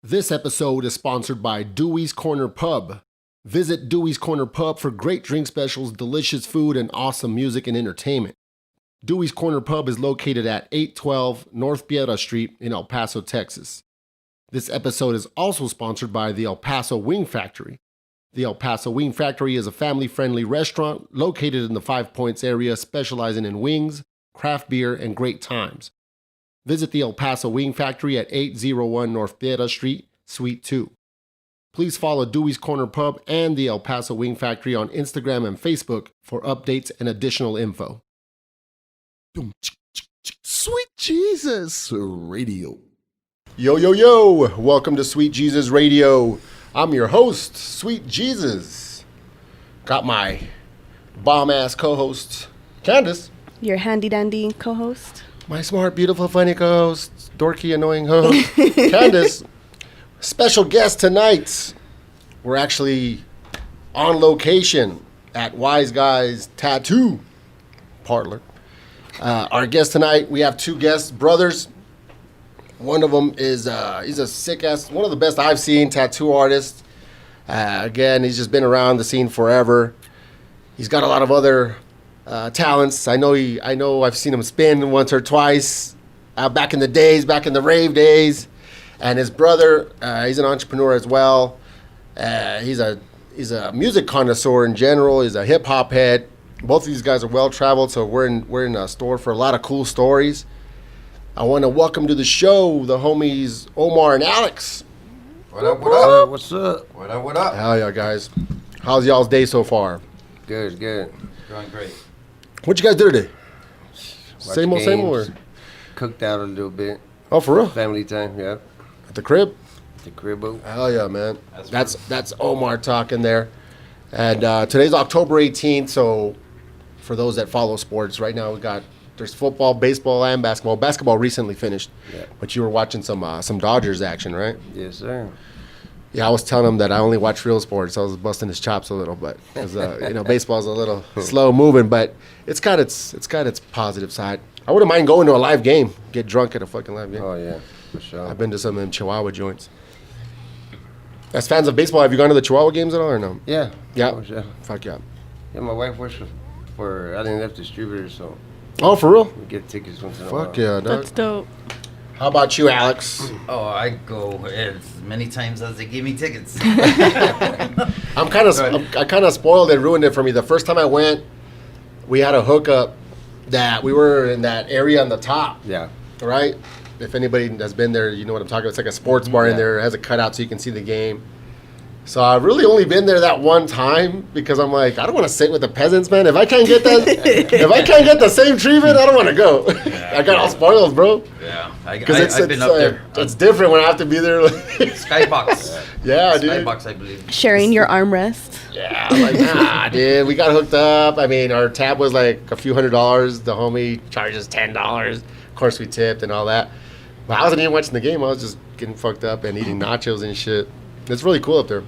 This episode is sponsored by Dewey's Corner Pub. Visit Dewey's Corner Pub for great drink specials, delicious food, and awesome music and entertainment. Dewey's Corner Pub is located at 812 North Piedra Street in El Paso, Texas. This episode is also sponsored by the El Paso Wing Factory. The El Paso Wing Factory is a family-friendly restaurant located in the Five Points area specializing in wings, craft beer, and great times. Visit the El Paso Wing Factory at 801 North Piedra Street, Suite 2. Please follow Dewey's Corner Pub and the El Paso Wing Factory on Instagram and Facebook for updates and additional info. Sweet Jesus Radio. Yo, yo, yo! Welcome to Sweet Jesus Radio. I'm your host, Sweet Jesus. Got my bomb-ass co-host, Candace. Your handy-dandy co-host. My smart, beautiful, funny co-host, dorky, annoying host, Candace. Special guest tonight. We're actually on location at Wyze Guyz Tattoo Parlor. Our guest tonight, we have two guests, brothers. One of them is, he's a sick-ass, one of the best I've seen, tattoo artist. Again, he's just been around the scene forever. He's got a lot of other talents. I know I've seen him spin once or twice back in the rave days. And his brother, he's an entrepreneur as well. He's a music connoisseur in general. He's a hip hop head. Both of these guys are well traveled, so we're in a store for a lot of cool stories. I want to welcome to the show the homies Omar and Alecs. What up, what up? What's up? What up, what up? Hell yeah, guys. How's y'all's day so far? Good. Going great. What you guys do today? Watch Same old. games, Cooked out a little bit. Oh, for real? Family time, yeah. At the crib? The cribbo. Hell yeah, man. That's Omar talking there. And today's October 18th, so for those that follow sports, right now there's football, baseball, and basketball. Basketball recently finished, Yeah. but you were watching some Dodgers action, right? Yes, sir. Yeah, I was telling him that I only watch real sports. I was busting his chops a little, but baseball's a little slow moving, but it's got its positive side. I wouldn't mind going to a live game, get drunk at a fucking live game. Oh, yeah, for sure. I've been to some of them Chihuahua joints. As fans of baseball, have you gone to the Chihuahua games at all or no? Yeah. Yeah. Oh, sure. Fuck yeah. Yeah, my wife works for I didn't have distributors, so Oh, for real? we get tickets once in a while. Fuck yeah, dog. That's dope. How about you, Alecs? Oh, I go as many times as they give me tickets. I kind of spoiled it, ruined it for me. The first time I went, we had a hookup that we were in that area on the top, Yeah. right? If anybody has been there, you know what I'm talking about. It's like a sports bar in Yeah. there. It has a cutout so you can see the game. So I've really only been there that one time because I'm like, I don't want to sit with the peasants, man. If I can't get the same treatment, I don't want to go. I got all spoiled, bro. Yeah, Because I've been up there. It's different when I have to be there. Skybox. Yeah, dude. Skybox, I believe. Sharing your armrest. Yeah, I'm like, nah, dude. We got hooked up. I mean, our tab was like a few $100s. The homie charges $10. Of course, we tipped and all that. But I wasn't even watching the game. I was just getting fucked up and eating nachos and shit. It's really cool up there.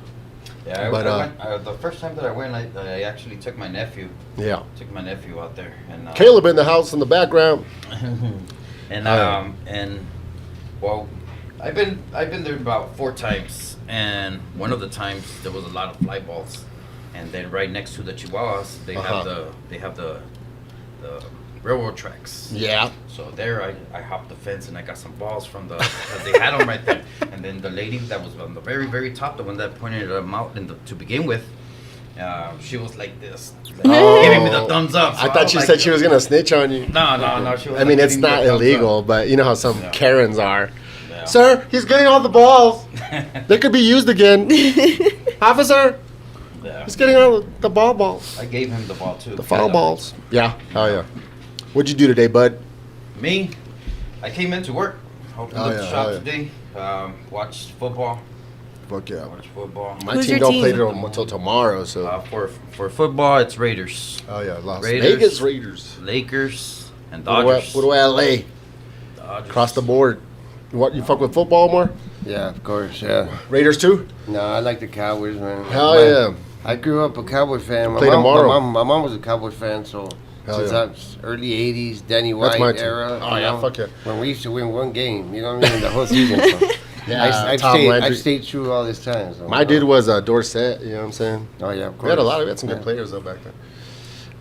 Yeah, But, I went, the first time that I went, I actually took my nephew. Yeah. Took my nephew out there. And Caleb in the house in the background. and well, I've been there about 4 times, and one of the times there was a lot of fly balls, and then right next to the Chihuahuas they have the railroad tracks. Yeah. So there I hopped the fence and I got some balls from because they had them right there, and then the lady that was on the very very top, the one that pointed them out to begin with. She was like this, giving me the thumbs up. So I thought she said she was going to snitch on you. No. She was I mean, like it's giving me not the thumbs illegal, up. but you know how some Yeah. Karens are. Yeah. Sir, he's getting all the balls. They could be used again. Officer, Yeah. he's getting all the balls. I gave him the ball too. The foul balls. Yeah. Hell yeah. What'd you do today, bud? Me, I came into work, opened Oh, up yeah, the shop oh, yeah. today, watched football. Fuck yeah. Watched football. My Who's team your don't team? play until tomorrow, so. For football, it's Raiders, Oh yeah, Las Raiders. Vegas Raiders. Lakers, and What do I- Dodgers. What do I lay? Dodgers. Across the board. What, you fuck with football more? Yeah, of course, yeah. Raiders too? No, I like the Cowboys, man. Hell My- yeah. I grew up a Cowboy fan. Play tomorrow. My mom was a Cowboy fan, so Hell since yeah. I was early 80s, Danny That's White my team. era. Oh, you yeah, know, fuck yeah. When we used to win one game, you know what I mean, the whole season. So, Yeah, I've Tom stayed. Landry. I've stayed true all this time. So, My dude was Dorset. You know what I'm saying? Oh yeah, of course. We had some good players though back then.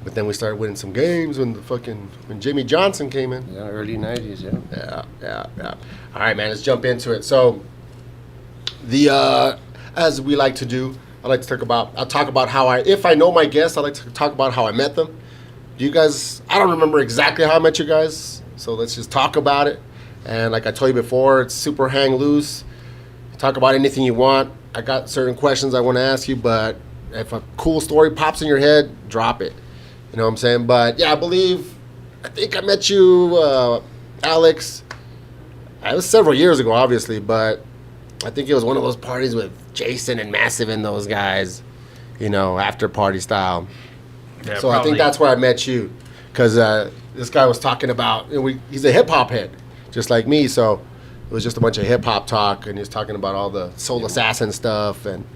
But then we started winning some games when Jimmy Johnson came in. Yeah, early '90s. Yeah. Yeah. All right, man. Let's jump into it. So, as we like to do, I'll talk about how if I know my guests, I like to talk about how I met them. Do you guys? I don't remember exactly how I met you guys, so let's just talk about it. And like I told you before, it's super hang loose. Talk about anything you want. I got certain questions I want to ask you, but if a cool story pops in your head, drop it. You know what I'm saying? But yeah, I think I met you, Alex. It was several years ago, obviously, but I think it was one of those parties with Jason and Massive and those guys, you know, after party style. Yeah, So I think that's where I met you, because this guy was talking about, he's a hip hop head, just like me, so it was just a bunch of hip hop talk, and he was talking about all the Soul Assassin stuff and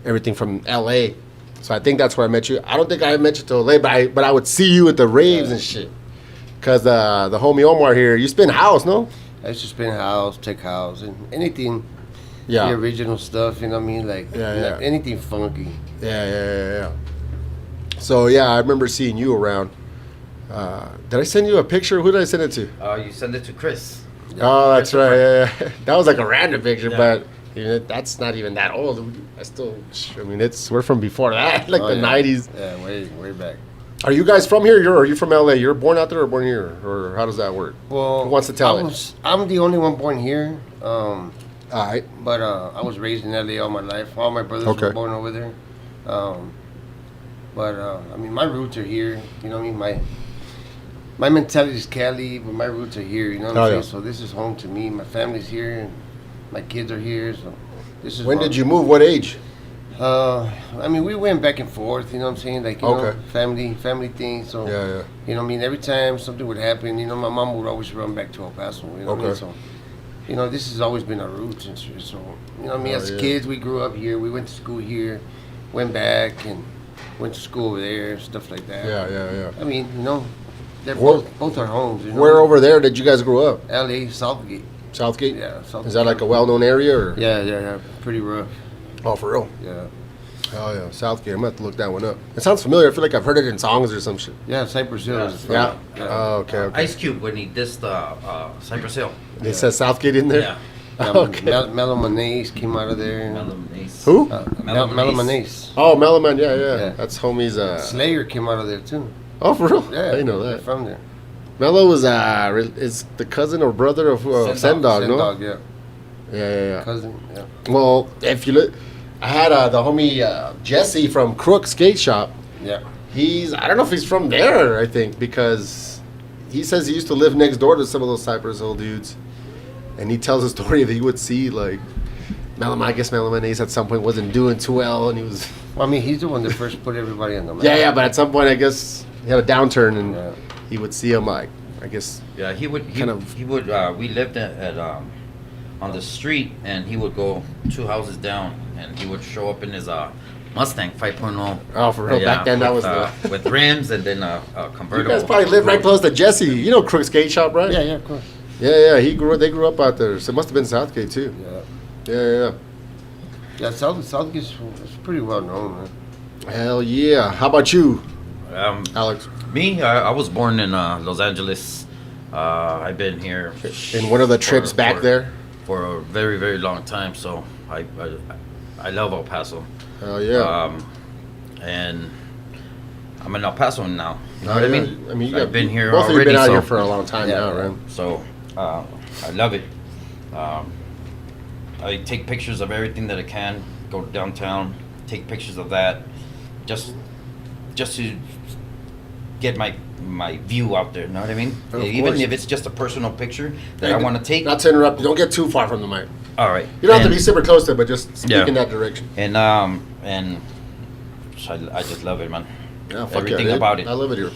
everything from L.A. So I think that's where I met you. I don't think I met you till LA, but I would see you at the raves and shit. Cause the homie Omar here, you spin house, no? I used to spin house, tech house, and anything. Yeah. The original stuff, you know what I mean? Like anything funky. Yeah. So yeah, I remember seeing you around. Did I send you a picture? Who did I send it to? You send it to Chris. Oh, that's right. Yeah. That was like a random picture, Yeah. but that's not even that old. We're from before that, like the 90s. Yeah, way back. Are you guys from here? Are you from LA? You're born out there or born here? Or how does that work? Well, Who wants to tell it? I'm the only one born here. All right. But I was raised in LA all my life. All my brothers were born over there. My roots are here. You know what I mean? My mentality is Cali, but my roots are here. You know what I'm saying? Yeah. So this is home to me. My family's here, and my kids are here. So this is. When did you move? What age? We went back and forth. You know what I'm saying? Like, you know, family things. So Yeah. you know what I mean? Every time something would happen, you know, my mom would always run back to El Paso. You know what I mean? So, you know, this has always been our roots and shit. So, you know what I mean? As kids, we grew up here. We went to school here, went back and went to school over there, stuff like that. Yeah. I mean, you know, they're both our homes. You know? Where over there did you guys grow up? L.A., Southgate. Southgate? Yeah, Southgate. Is that like a well-known area? Or? Yeah. Pretty rough. Oh, for real? Yeah. Oh, yeah. Southgate. I'm going to have to look that one up. It sounds familiar. I feel like I've heard it in songs or some shit. Yeah, Cypress Hill. is Yeah. from- Oh, okay. Ice Cube when he dissed Cypress Hill. It says Southgate in there? Yeah. Okay. Mellow Manase came out of there. Who? Mellow Manase. Oh, Meloman. Yeah. Yeah. That's homie's. Slayer came out of there too. Oh, for real? Yeah, I didn't know they're that. from there. Mello is the cousin or brother of Sendog, no? Sendog, yeah. Yeah. Cousin, yeah. Well, if you look, I had the homie Jesse from Crook Skate Shop. Yeah. I don't know if he's from there, I think, because he says he used to live next door to some of those Cypress Hill dudes. And he tells a story that he would see, like, I guess Melamanese at some point wasn't doing too well, and he was... Well, I mean, he's the one that first put everybody on the map. Yeah, but at some point, I guess, he had a downturn, and he would see him, like, I guess... Yeah, he would, we lived at on the street, and he would go 2 houses down, and he would show up in his Mustang 5.0. Oh, for real? Back then, that was with rims and then a convertible. You guys probably lived right close to Jesse. You know Crook Skate Shop, right? Yeah, of course. Yeah. They grew up out there. So it must have been Southgate, too. Yeah. Yeah. Yeah, Southgate's pretty well known, man. Hell yeah. How about you, Alex? Me, I was born in Los Angeles. I've been here In one of the trips back there? for a very, very long time. So I love El Paso. Hell yeah. And I'm in El Paso now. You know what I mean? I mean, I've been here both already. of you been out so, here for a long time now, right? So I love it. I take pictures of everything that I can. Go downtown, take pictures of that, just to get my view out there. You know what I mean? Even if it's just a personal picture that I want to take. Not to interrupt you, don't get too far from the mic. All right. You don't have to be super close to it, but just speak in that direction. And so I just love it, man. Yeah, fuck Everything yeah, about it. I love it here.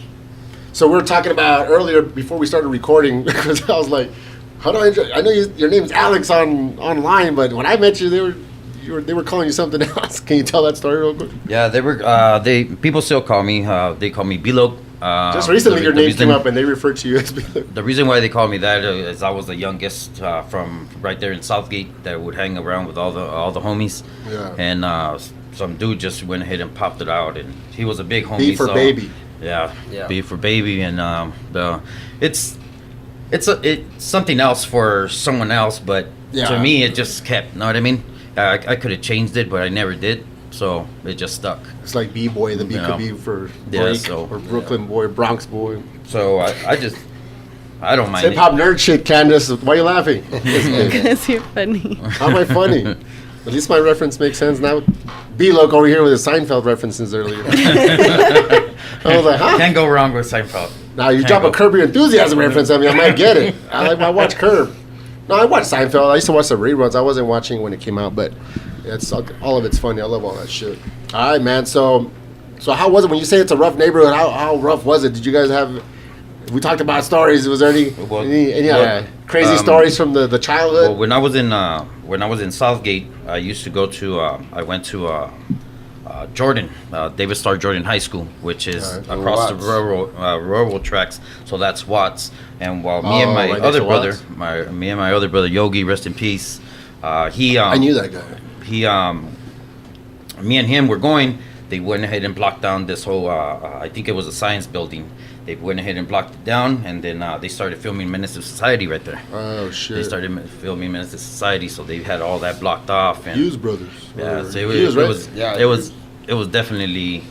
So we were talking about earlier before we started recording, because I was like, how do I know your name's Alex online, but when I met you, they were calling you something else. Can you tell that story real quick? Yeah, people still call me. They call me Bilog. Just recently, your name reason, came up, and they referred to you as the reason why they called me that is I was the youngest from right there in Southgate that would hang around with all the homies. Yeah. And some dude just went ahead and popped it out, and he was a big homie. B for baby. Yeah. B for baby, and it's something else for someone else, but to me it just kept. Know what I mean? I could have changed it, but I never did. So it just stuck. It's like B-boy. The B could be for Drake or Brooklyn boy, Bronx boy. So I don't mind. Hip hop nerd shit, Candace. Why are you laughing? Because you're funny. How am I funny? At least my reference makes sense now. B-Look over here with his Seinfeld references earlier. I was like, huh? Can't go wrong with Seinfeld. Now you drop a Curb Your Enthusiasm reference on me, I might get it. I watch Curb. No, I watched Seinfeld. I used to watch the reruns. I wasn't watching when it came out, but it's all of it's funny. I love all that shit. All right, man. So how was it when you say it's a rough neighborhood? How rough was it? Did you guys have? We talked about stories. Was there any crazy stories from the childhood? Well, when I was in Southgate, I used to go to. I went to Jordan, David Starr Jordan High School, which is across the railroad tracks. So that's Watts. And while me and my other brother Yogi, rest in peace. I knew that guy. Me and him were going. They went ahead and blocked down this whole. I think it was a science building. They went ahead and blocked it down, and then they started filming Menace to Society right there. Oh shit! They started filming Menace to Society, so they had all that blocked off. And Hughes Brothers. Yeah, so it was definitely.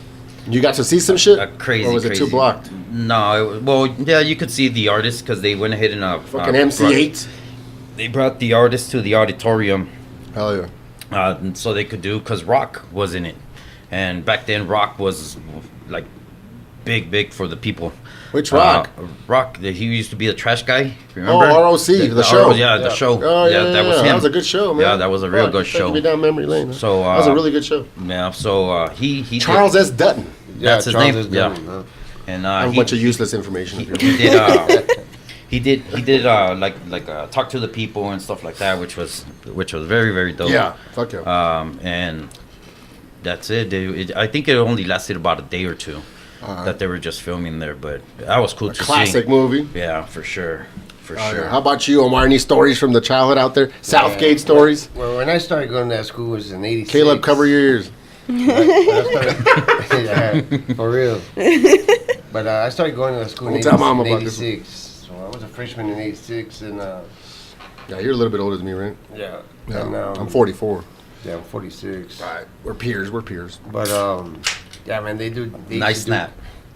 You got to see some shit. Crazy. Or was it too blocked? No, you could see the artists because they went ahead and fucking MC8. They brought the artists to the auditorium. Hell yeah! So they could do because Rock was in it, and back then Rock was like big for the people. Which Rock? Rock. He used to be a trash guy. Remember? Oh, ROC, the show. The show. Oh, yeah, that was him. That was a good show, man. Yeah, that was a real good show. Taking me down memory lane. So that was a really good show. Yeah. So he Charles S. Dutton. That's his name. Dutton, And a bunch of useless information. He did talk to the people and stuff like that, which was very, very dope. Yeah, fuck yeah. And that's it. I think it only lasted about a day or two that they were just filming there, but that was cool to see. Classic movie. Yeah, for sure. Sure. Yeah. How about you, Omar? Any stories from the childhood out there? Southgate stories? Well, when I started going to that school, it was in '86. Caleb, cover your ears. Yeah, for real. But I started going to the school in '86. So I was a freshman in '86, and yeah, you're a little bit older than me, right? Yeah. And, and, I'm 44. Yeah, I'm 46. All right, we're peers. But yeah, man, they nice snap.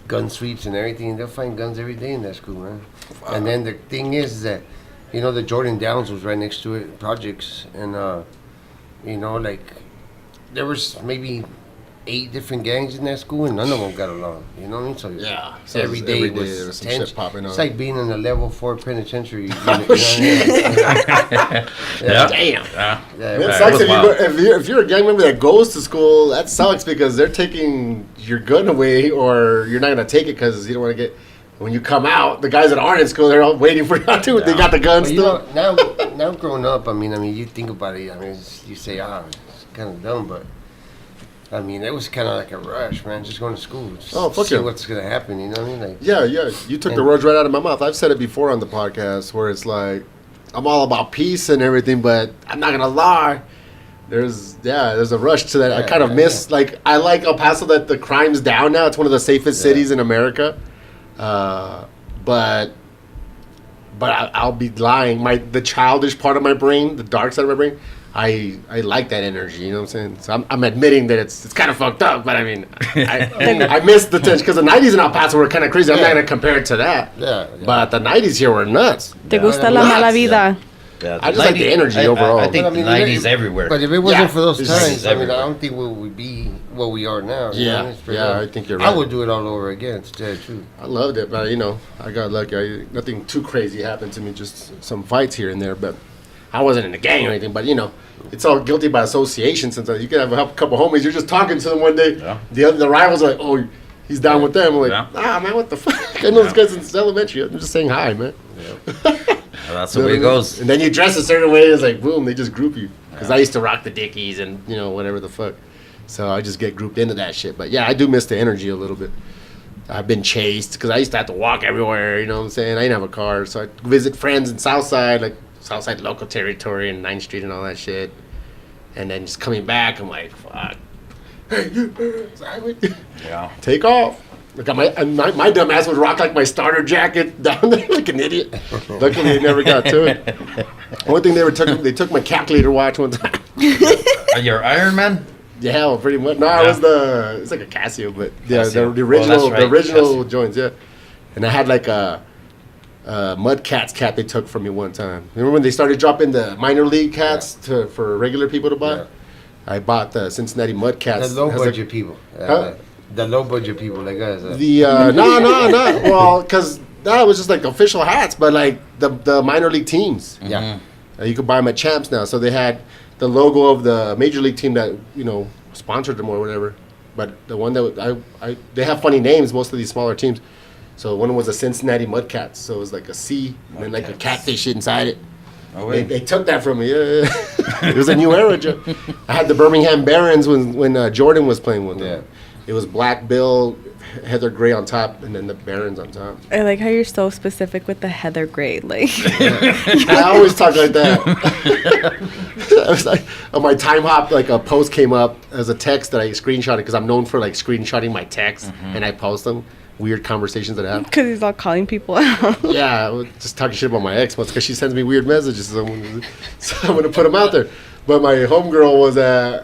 Gun sweeps and everything. They'll find guns every day in that school, man. And then the thing is that, the Jordan Downs was right next to it, projects, and like there was maybe 8 different gangs in that school, and none of them got along. You know what I mean? So yeah, so every day there was some shit popping up. It's like being in a level 4 penitentiary. Oh, shit. Yeah. Damn. Yeah. It sucks if you're a gang member that goes to school. That sucks because they're taking your gun away, or you're not gonna take it because you don't want to get. When you come out, the guys that aren't in school, they're all waiting for you too. Yeah. They got the guns still. Now growing up, I mean, you think about it. I mean, you say, it's kind of dumb, but I mean, it was kind of like a rush, man. Just going to school, see what's gonna happen. You know what I mean? Like, yeah. You took the words right out of my mouth. I've said it before on the podcast, where it's like, I'm all about peace and everything, but I'm not gonna lie. There's a rush to that. I kind of miss. Like, I like El Paso that the crime's down now. It's one of the safest cities in America. But I'll be lying. The childish part of my brain, the dark side of my brain, I like that energy. You know what I'm saying? So I'm admitting that it's kind of fucked up. But I mean, I miss the tension because the '90s in El Paso were kind of crazy. I'm not gonna compare it to that. Yeah. But the '90s here were nuts. Te gusta la mala vida? Yeah, I just like the energy overall. I think the 90s everywhere. But if it wasn't for those times, I everywhere. don't think we would be what we are now. Yeah, I think you're right. I would do it all over again, to tell you the truth. I loved it, but I got lucky. Nothing too crazy happened to me, just some fights here and there. But I wasn't in a gang or anything. But it's all guilty by association. Since you could have a couple homies, you're just talking to them one day. Yeah. The rivals are like, oh, he's down with them. I'm like, man, what the fuck? I know this guy's in elementary. I'm just saying hi, man. Yeah. That's the way it goes. And then you dress a certain way, it's like, boom, they just group you. Because I used to rock the Dickies and, whatever the fuck. So I just get grouped into that shit. But yeah, I do miss the energy a little bit. I've been chased because I used to have to walk everywhere. You know what I'm saying? I didn't have a car, so I visit friends in Southside, like Southside local territory and 9th Street and all that shit. And then just coming back, I'm like, fuck. Hey, Yeah. take off. Look, my dumb ass would rock like my starter jacket down there like an idiot. Luckily, it never got to it. One thing they took my calculator watch one time. Your Iron Man? Yeah, well, pretty much. No, Yeah. it's like a Casio, but yeah, Casio. the original, Oh, that's right, the original Casio. joints, yeah. And I had like a Mud Cats cap they took from me one time. Remember when they started dropping the minor league cats for regular people to buy? Yeah. I bought the Cincinnati Mud Cats. The low It has, like, budget people. Huh? The low budget people, like us. no, well, because that was just like official hats, but like the minor league teams. Yeah. You could buy them at Champs now. So they had the logo of the major league team that sponsored them or whatever. But the one that they have funny names. Most of these smaller teams. So one was a Cincinnati Mudcats. So it was like a C and then like a catfish inside it. Oh, wait. They took that from me. Yeah. It was a new era, Joe. I had the Birmingham Barons when Jordan was playing with them. Yeah. It was black bill, heather gray on top, and then the Barons on top. I like how you're so specific with the heather gray. Like, I always talk like that. I was like, on my time hop, like a post came up as a text that I screenshotted because I'm known for like screenshotting my texts and I post them. Weird conversations that I have. because he's all calling people out. Yeah, I was just talking shit about my ex once because she sends me weird messages. So I'm gonna put them out there. But my homegirl was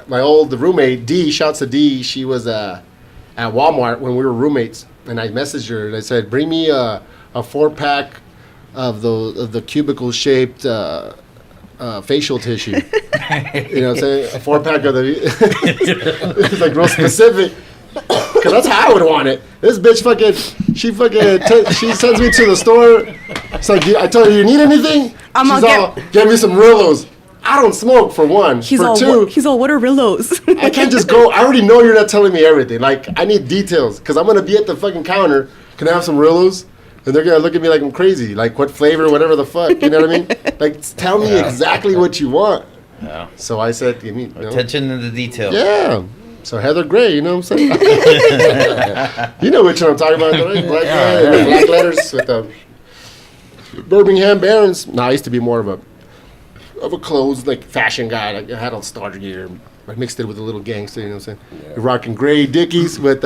my old roommate D. Shouts to D. She was at Walmart when we were roommates, and I messaged her and I said, "Bring me a 4-pack of the cubicle shaped facial tissue." You know what I'm saying? A 4-pack of the. It's like real specific. Cause that's how I would want it. This bitch she sends me to the store. It's like, I told her, you need anything? I'm She's gonna all, get me some Rillos. I don't smoke for one. He's For all, two, what are Rillos? I can't just go. I already know you're not telling me everything. Like, I need details. Cause I'm gonna be at the fucking counter. Can I have some Rillos? And they're gonna look at me like I'm crazy. Like, what flavor, whatever the fuck. You know what I mean? Like, tell me exactly what you want. Yeah. So I said, give me Attention to the details. Yeah. So Heather Gray, you know what I'm saying? You know which one I'm talking about, right? Black letters with the Birmingham Barons. No, I used to be more of a clothes like fashion guy. Like, I had all starter gear. I mixed it with a little gangster. You know what I'm saying? Yeah. You're rocking gray Dickies with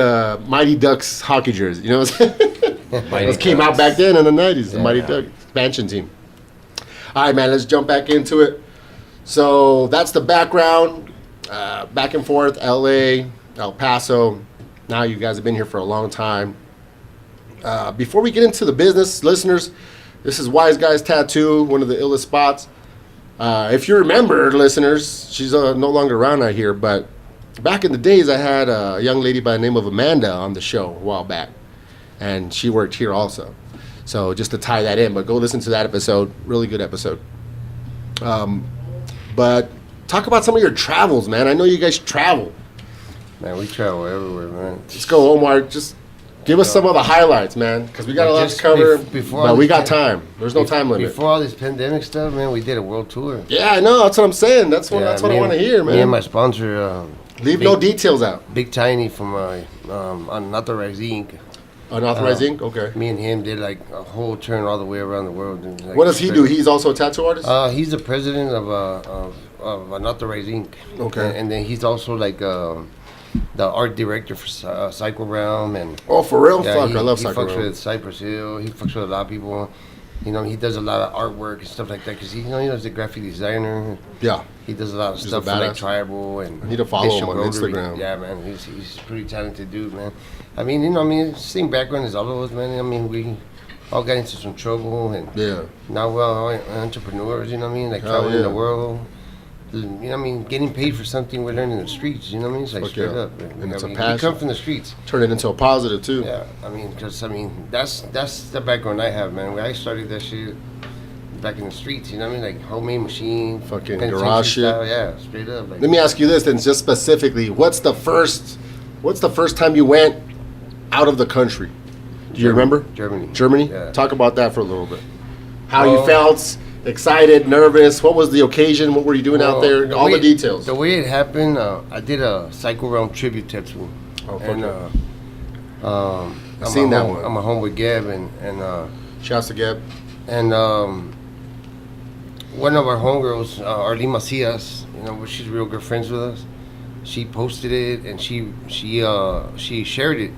Mighty Ducks hockey jersey. You know what I'm saying? Those came out back then in the '90s. The Mighty Ducks expansion team. All right, man. Let's jump back into it. So that's the background. Back and forth, LA, El Paso. Now you guys have been here for a long time. Before we get into the business, listeners, this is Wyze Guyz Tattoo, one of the illest spots. If you remember, listeners, she's no longer around out here, but back in the days, I had a young lady by the name of Amanda on the show a while back, and she worked here also. So just to tie that in, but go listen to that episode. Really good episode. But talk about some of your travels, man. I know you guys travel. Man, we travel everywhere, man. Let's go, Omar. Just give us some of the highlights, man, because we got a lot to cover. But we got time. There's no time limit. Before all this pandemic stuff, man, we did a world tour. Yeah, I know. That's what I'm saying. That's what I want to hear, man. Me and my sponsor. Leave no details out. Big Tiny from Unauthorized Inc. Unauthorized Inc. Okay. Me and him did like a whole turn all the way around the world. And, like, What does he do? He's also a tattoo artist. He's the president of Unauthorized Inc. Okay. And then he's also like the art director for Psycho Realm and. Oh, for real? Yeah, Fuck, I love he Psycho fucks Realm. with Cypress Hill. He fucks with a lot of people. You know, he does a lot of artwork and stuff like that because he knows the graphic designer. Yeah. He does a lot of He's stuff a for like badass. Tribal and. I need to follow Bishop him on Rotary. Instagram. Yeah, man, he's a pretty talented dude, man. I mean, same background as all of us, man. I mean, we all got into some trouble and Yeah. now we're all entrepreneurs. You know what I mean? Like Hell traveling yeah. the world. You know what I mean? Getting paid for something we learn in the streets. You know what I mean? It's like Fuck straight yeah. up. And it's a We passion. come from the streets. Turn it into a positive too. Yeah, that's the background I have, man. When I started that shit back in the streets, you know what I mean? Like homemade machine, Fucking penitentiary garage shit. style, yeah, straight up. Like, Let me ask you this then, just specifically, what's the first time you went out of the country? Do you remember? Germany. Germany? Yeah. Talk about that for a little bit. How you Well- felt, excited, nervous, what was the occasion, what were you doing out there, all the details. The way it happened, I did a Psycho Realm tribute tattoo. Oh, fuck And I've seen that one. I'm a home with Gab and Shouts to Gab. and one of our homegirls, Arlene Macias, you know, she's real good friends with us. She posted it and she shared it,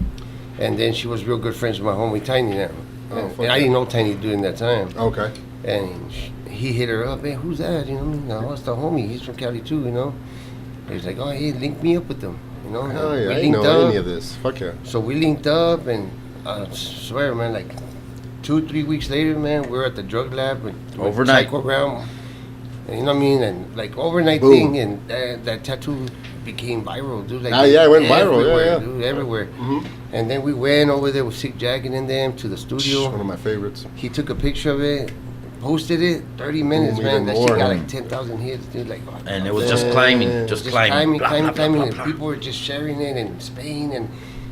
and then she was real good friends with my homie Tiny now. And I didn't know Tiny during that time. Okay. And he hit her up, hey, who's that? You know, no, it's the homie. He's from Cali too, you know. He's like, oh, hey, link me up with them. You know, Hell yeah, we I didn't linked know up. any of this. Fuck yeah. So we linked up, and I swear, man, like 2-3 weeks later, man, we're at the drug lab with Overnight. Psycho Ground. And you know what I mean? And like overnight Boom. thing, and that tattoo became viral, dude. Like Yeah, it went viral, everywhere, yeah. dude, everywhere. Mm-hmm. And then we went over there with Sick Jacket and them to the studio. One of my favorites. He took a picture of it, posted it, 30 minutes, Boom, man. even That more. shit got like 10,000 hits, dude. Like, oh, And it was just climbing, just climbing, blah, blah, blah, climbing, blah, and blah. people were just sharing it and Spain and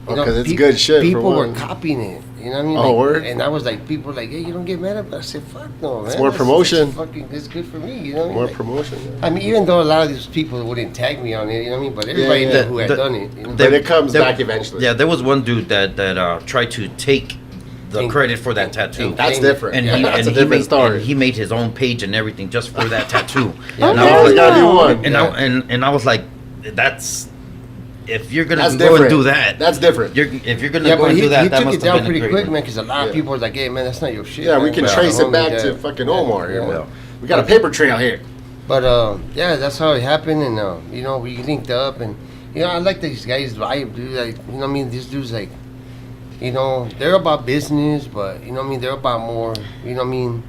you Oh, 'cause it's peop- good shit, for People were one. copying it, you know what I mean? Oh, Like, word? And I was like, people were like, hey, you don't get mad at it? I said, fuck no, man. It's more That's promotion. fucking, it's good for me, you know what I mean? More Like, promotion. Yeah. I mean, even though a lot of these people wouldn't tag me on it, you know what I mean? But everybody yeah. knew who had The- done it, you know? But it comes there- back eventually. Yeah, there was one dude that tried to take the And- credit for that tattoo. That's different. And Yeah, he, that's and a he different made, story. and he made his own page and everything just for that tattoo. Yeah, and, Oh, I hell was like, gotta do no. one. and, Yeah. and I was like, that's if you're gonna That's go and different. do that. That's different. If you're gonna Yeah, go but and he do that, that took must it have down been a pretty great quick, one. man, because a lot Yeah. of people was like, hey, man, that's not your shit. Yeah, we man. can But trace it homie, back yeah. to fucking Yeah. Omar. You Yeah. know? We got a paper trail here. But yeah, that's how it happened, and you know, we linked up, and you know, I like these guys' vibe, dude. Like, you know what I mean? This dude's like, you know, they're about business, but you know what I mean? They're about more, you know what I mean?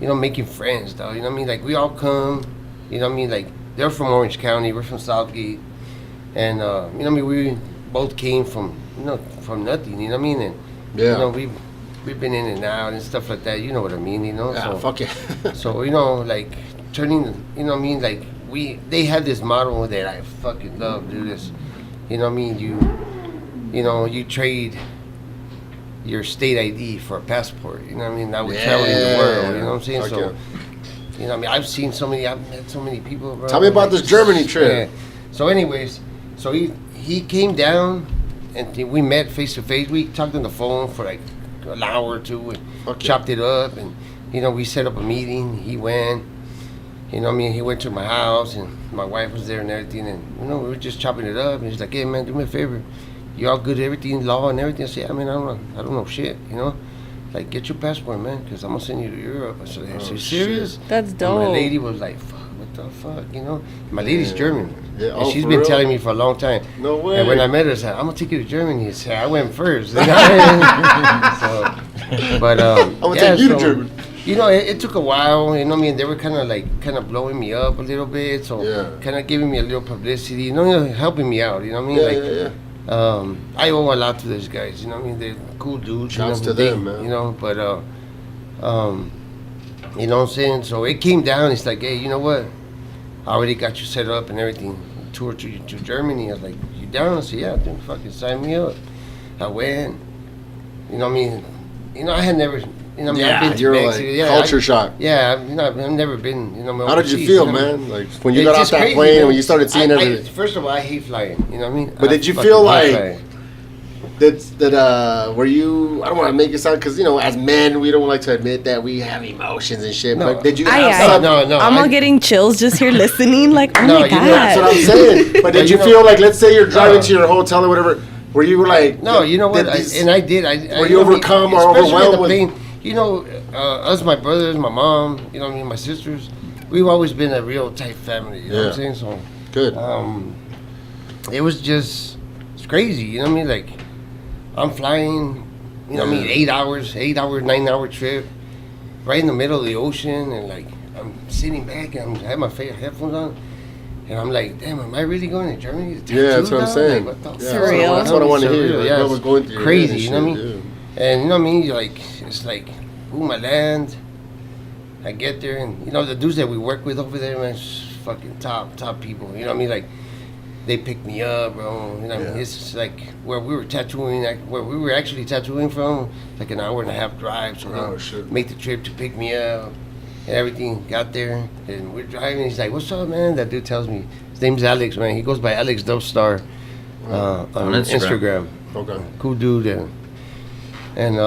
You know, making friends, though. You know what I mean? Like, we all come, you know what I mean? Like, they're from Orange County, we're from Southgate, and you know what I mean? We both came from, you know, from nothing, you know what I mean? And Yeah. you know, we've been in and out and stuff like that. You know what I mean? You know? Yeah, So, fuck yeah. so you know, like turning, you know what I mean? Like they had this model that I fucking love, dude. This, you know what I mean? You know, you trade your state ID for a passport. You know what I mean? Now we're traveling the world. You know what I'm saying? Fuck So, yeah. you know what I mean? I've met so many people. Bro. Tell me about this Germany trip. Yeah. So, anyways, so he came down and we met face to face. We talked on the phone for like an hour or two and Fuck yeah. chopped it up, and you know, we set up a meeting. He went. You know what I mean? He went to my house, and my wife was there and everything, and you know, we were just chopping it up. And he's like, "Hey man, do me a favor. You all good at everything, law and everything?" I said, "I mean, I don't know shit. You know, like get your passport, man, because I'm gonna send you to Europe." I said, "Are you serious?" That's And dope. my lady was like, "Fuck, what the fuck?" You know, my lady's German, Yeah, and oh, she's for been real? telling me for a long time. No way. And when I met her, I said, "I'm gonna take you to Germany." I said, "I went first." You know? So, but I'm gonna take you to Germany. You know, it took a while. You know what I mean? They were kind of blowing me up a little bit, so Yeah. kind of giving me a little publicity. You know, helping me out. You know what I mean? Yeah, like, yeah. I owe a lot to these guys. You know what I mean? They're cool dudes. Shouts you know, to them, man. You know, but you know what I'm saying? So it came down. It's like, hey, you know what? I already got you set up and everything. Tour to Germany. I was like, you down? I said, yeah, dude, fucking sign me up. I went. You know what I mean? You know, I had never. You know, what I mean, I've Yeah, been to you're Mexico. like Yeah, culture shock. Yeah, I've never been. You know, How did you overseas, feel, know? man? Like when you It's got off just that crazy, plane, man. when you started seeing everything. First of all, I hate flying. You know what I mean? But I did you fucking feel hate like flying. were you? I don't want to make it sound because you know, as men, we don't like to admit that we have emotions and shit. No. But did you Aye, have aye. some? No, I'm all getting chills just here listening. Like, oh No, my you know, god. That's what I'm saying. But did you you know- feel like, let's say you're driving No. to your hotel or whatever, where you were like, No, you know what? did these- I did. Were you overcome or especially overwhelmed on the with- plane, you know, us, my brothers, my mom, you know what I mean, my sisters, we've always been a real tight family. You know what I'm saying? So, Good. it was just, it's crazy. You know what I mean? Like, I'm flying, you know what I mean, 8 hours, 9-hour trip, right in the middle of the ocean, and like, I'm sitting back and I have my headphones on. And I'm like, damn, am I really going to Germany? To Yeah, that's tattoo what I'm now? saying. Like, what the Yeah, fuck? Surreal. That's what I want to hear. Surreal, Like, yeah, what it's was going through your crazy, head and you know what I shit, mean? And you know what I mean? You're like, it's like, boom, I land. I get there, and you know the dudes that we work with over there, man, it's fucking top people. You know what I mean? Like, they pick me up, bro. You know what I mean? Yeah. It's just like where we were tattooing, where we were actually tattooing from, like an hour and a half drive. So Oh, they shit. make the trip to pick me up and everything. Got there, and we're driving. He's like, "What's up, man?" That dude tells me his name's Alex, man. He goes by Alex Dubstar on On Instagram. Instagram. Okay. Cool dude. And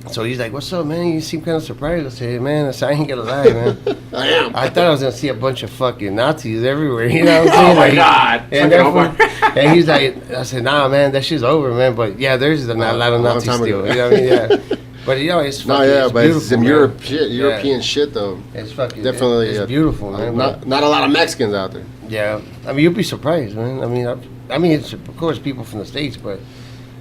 so he's like, "What's up, man? You seem kind of surprised." I said, "Man, I ain't gonna lie, man. I am. I thought I was gonna see a bunch of fucking Nazis everywhere. You know what I'm saying?" Oh my God! And he's like, I said, "Nah, man, that shit's over, man." But yeah, there's a lot of Nazis still. You know what I mean? Yeah. But it's fucking. No, yeah, but it's some beautiful, European shit though. It's fucking Definitely, It's beautiful, man. Not a lot of Mexicans out there. Yeah, I mean, you'll be surprised, man. I mean, it's of course people from the States, but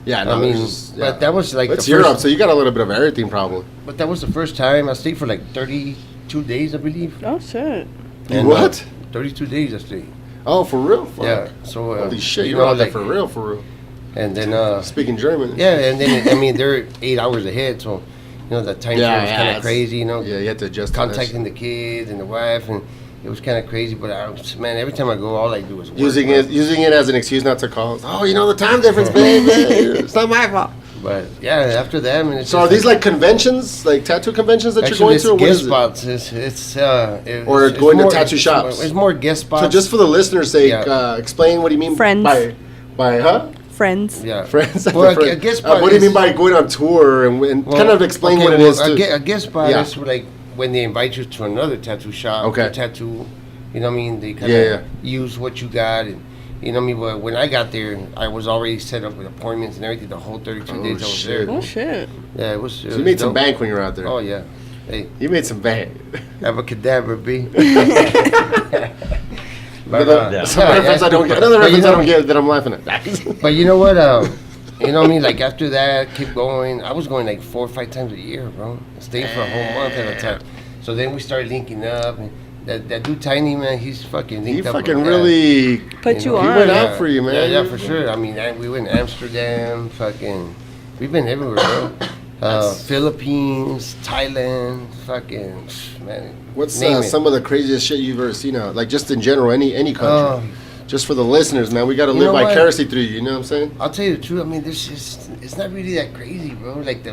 Yeah, no, I mean, but that was like it's the Europe, first, so you got a little bit of everything probably. But that was the first time I stayed for like 32 days, I believe. Oh shit. And, What? 32 days I stayed. Oh, for real? Fuck. Yeah. So Holy shit, you you're know, out there like, for real, for real. And then Speaking German. yeah, and then I mean they're 8 hours ahead, so you know the time frame was kind of crazy. You know, Yeah, you had to adjust. contacting the kids and the wife, and it was kind of crazy. But man, every time I go, all I do is work, Using man. it as an excuse not to call. Oh, you know the time difference, babe. It's not my fault. But yeah, after that, I mean, it's So are these like conventions, like tattoo conventions that actually, you're going it's to? Or what guest is it? spots. Or It's going to more- tattoo shops? It's more guest spots. So just for the listeners' sake, Yeah. explain what do you mean Friends. by Friends. yeah, friends? Well, Friends. a guest spot what do you is- mean by going on tour and Well, kind of explain okay, what it well, is too? A guest spot Yeah. is like when they invite you to another tattoo shop. Okay. To tattoo, you know what I mean? They kind of Yeah, use what you got, and you know what I mean. But when I got there, I was already set up with appointments and everything. The whole 32 Oh, days I was shit. there. Oh shit. Yeah, it was. So you made some bank when you were out there. Oh yeah, hey, You made some bank. abracadabra, B. Another some reference I don't get. Another But you reference I know- don't get that I'm laughing at. But you know what? You know what I mean? Like after that, keep going. I was going like 4 or 5 times a year, bro. Staying for a whole month at a time. So then we started linking up. And that dude Tiny, man, he's fucking linked He up. fucking with really. Put you He on. went out for you, man. Yeah, for sure. I mean, we went to Amsterdam, fucking. We've been everywhere, bro. Philippines, Thailand, fucking, man. What's name it. some of the craziest shit you've ever seen out? Like just in general, any country. Just for the listeners, man. We got to you live know what? vicariously through you. You know what I'm saying? I'll tell you the truth. I mean, it's not really that crazy, bro. Like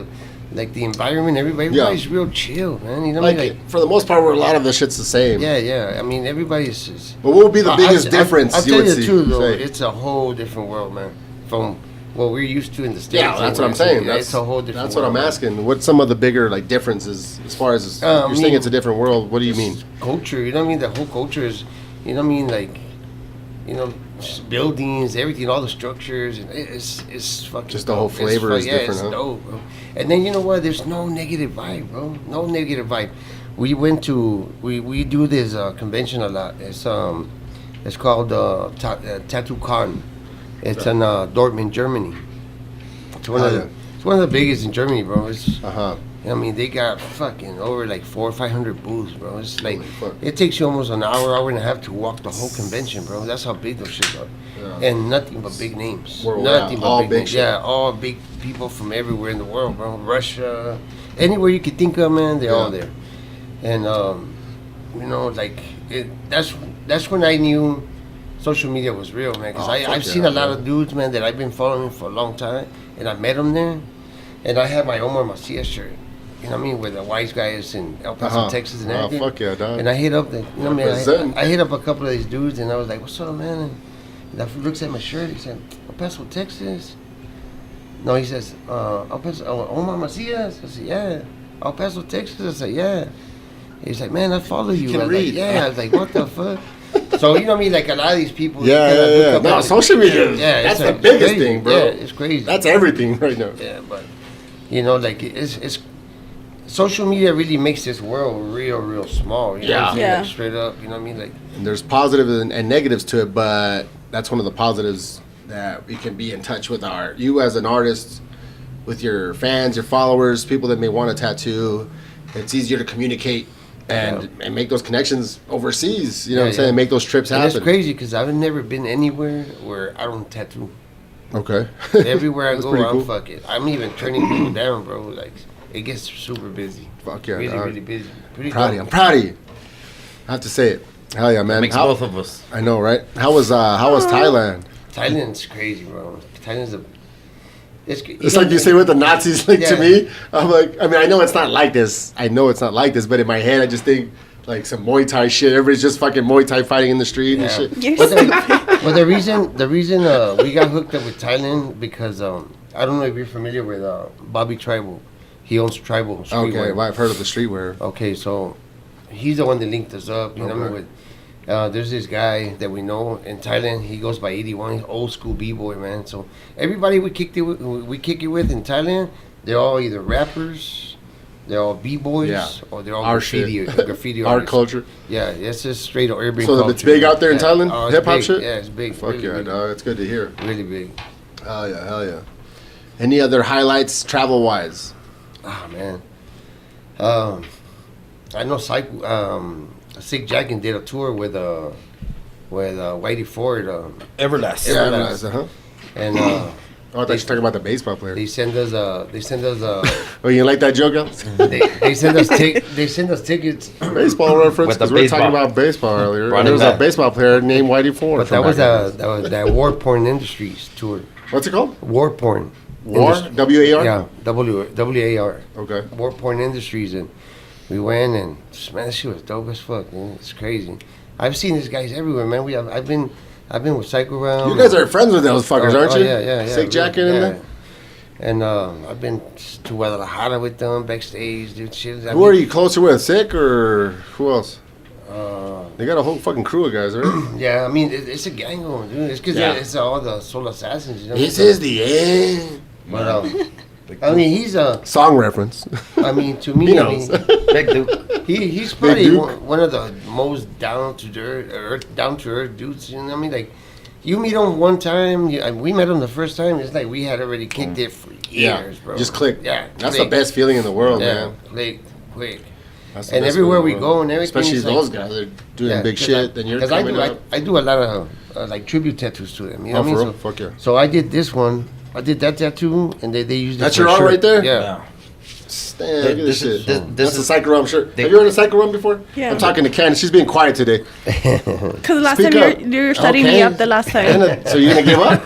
the environment, everybody's real chill, man. You know what I Like, mean? Like, for the most part, where a lot of the shit's the same. yeah. I mean, everybody's just. But what would be the biggest difference I'll you tell would you the see? truth, though. say? It's a whole different world, man. From what we're used to in the States. Yeah, that's what I'm It's- saying. It's a whole different That's what world, I'm man. asking. What's some of the bigger like differences as far as you're saying it's a different world? What do you mean? Culture, you know what I mean? The whole culture is, you know what I mean? Like, you know, just buildings, everything, all the structures, and it's fucking. Just the whole dope. flavor is different, It's huh? dope, bro. And then you know what? There's no negative vibe, bro. No negative vibe. We went to we do this convention a lot. It's called Tattoo Con. It's in Dortmund, Germany. It's one of the biggest in Germany, bro. It's I mean, they got fucking over like 400 or 500 booths, bro. It's like it takes you almost an hour and a half to walk the whole convention, bro. That's how big those shit are, and nothing but big names. Nothing but all big big names. shit. Yeah, all big people from everywhere in the world, bro. Russia, anywhere you could think of, man, they're all there. And you know, like that's when I knew social media was real, man. Because I've seen a lot of dudes, man, that I've been following for a long time, and I met them there, and I had my Omar Macias shirt. You know what I mean? With the Wyze Guyz in El Paso, Texas, and everything. Oh, fuck yeah, dog. And I hit up the, you know what I Represent. mean? I hit up a couple of these dudes, and I was like, "What's up, man?" And that fool looks at my shirt. He said, "El Paso, Texas." No, he says, "El Paso, Omar Macias." I said, "Yeah." El Paso, Texas. I said, "Yeah." He's like, "Man, I follow you." can I was read. like, "Yeah." I was like, "What the fuck?" So you know what I mean? Like a lot of these people. they Yeah, kinda yeah, look yeah. up No, at it. social media. Yeah, That's it's the biggest crazy. thing, bro. Yeah, it's crazy. That's everything right now. Yeah, but you know, like it's social media really makes this world real small. You know what I'm saying? Yeah. Like, straight up. You know what I mean? Like And there's positives and negatives to it, but that's one of the positives that we can be in touch with you as an artist, with your fans, your followers, people that may want a tattoo. It's easier to communicate and make those connections overseas. You know what I'm saying? Make those trips and happen. it's crazy because I've never been anywhere where I don't tattoo. Okay. Everywhere I That's go, pretty I'm cool. fucking. I'm even turning people down, bro. Like it gets super busy. Fuck yeah, really, dog. really busy. Pretty Proud of you. dope. I'm proud of you. I have to say it. Hell yeah, man. Makes both of us. I know, right? How was Thailand? Thailand's crazy, bro. Thailand's a. It's like you say with the Nazis, like to Yeah. me, I'm like, I mean, I know it's not like this. But in my head, I just think like some Muay Thai shit. Everybody's just fucking Muay Thai fighting in the street and shit. You're But the reason we got hooked up with Thailand because I don't know if you're familiar with Bobby Tribal. He owns Tribal Streetwear. Okay, well, I've heard of the streetwear. Okay, so he's the one that linked us up. You know what I mean? With, there's this guy that we know in Thailand. He goes by 81. He's old school b-boy, man. So everybody we kick it with in Thailand, they're all either rappers, they're all b-boys, or they're all graffiti artists. Art culture. Yeah, it's just straight up urban culture. So it's big out there in Thailand? Hip-hop shit? Yeah, it's big. Fuck really yeah, big. dog. It's good to hear. Really big. Hell yeah. Any other highlights travel-wise? Ah, man. I know Sick Jacken did a tour with Whitey Ford. Everlast. Yeah, And I thought you were talking about the baseball player. they send us Oh, you like that joke, Al? they send us tickets. Baseball reference, With the because we were talking baseball. about baseball earlier. Run And it there was a back. baseball player named Whitey Ford. But that was that War Porn Industries tour. What's it called? War Porn. War? W-A-R? Yeah, W-A-R. Okay. War Porn Industries, and we went, and man, that shit was dope as fuck. Man. It's crazy. I've seen these guys everywhere, man. I've been with Psycho Realm. You guys are friends with those fuckers, aren't you? Yeah. Sick Jacket in there? And I've been to Guadalajara with them backstage, dude. Shit. Who are you closer with, Sick or who else? They got a whole fucking crew of guys, right? Yeah, I mean, it's a gang going, dude. It's because it's all the Soul Assassins. You know? This is the end. But I mean, he's a Song reference. I mean, to me, He I mean, knows. Big Duke. he's probably Duke. one of the most down to earth dudes. You know what I mean? Like, you meet him one time. We met him the first time. It's like we had already kicked it for years, bro. Just click. Yeah, That's click. the best feeling in the world, man. Quick. That's the And best everywhere feeling in we the world. go and everything, Especially it's those like- guys that are doing big shit. Then you're Because coming up. I do a lot of like tribute tattoos to them. You know Oh, what I mean? for real? So, Fuck yeah. so I did this one. I did that tattoo, and they used it. That's for your a arm shirt. right there? Yeah. Damn, look at this shit. this That's a is- Psycho Rum shirt. they- Have you heard of Psycho Rum before? Yeah. I'm talking to Candace. She's being quiet today. Because last Speak time up. you were shutting me Okay. up the last time. Anna, so you're gonna give up?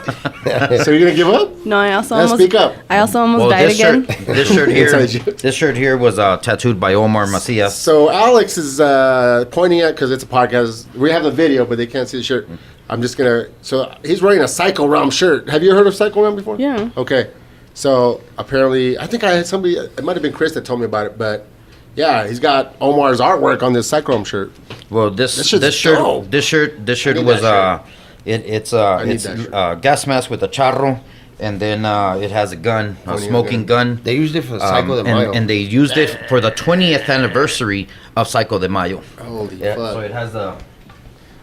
So you're gonna give up? No, I also Yeah, almost speak up. I also almost Well, died this again. shirt, this shirt here, Inside you. this shirt here was tattooed by Omar Macias. So Alex is pointing at, because it's a podcast. We have the video, but they can't see the shirt. I'm just gonna. So he's wearing a Psycho Rum shirt. Have you heard of Psycho Rum before? Yeah. Okay. So apparently, I think I had somebody. It might have been Chris that told me about it, but yeah, he's got Omar's artwork on this Psycho Rum shirt. Well, this shit's dope. shirt need was that it's need it's that shirt. gas mask with a charro, and then it has a gun, a Pointing a smoking gun. They used it for Psycho de Mayo. and they used it for the 20th anniversary of Psycho de Mayo. Holy Yeah, fuck! so it has the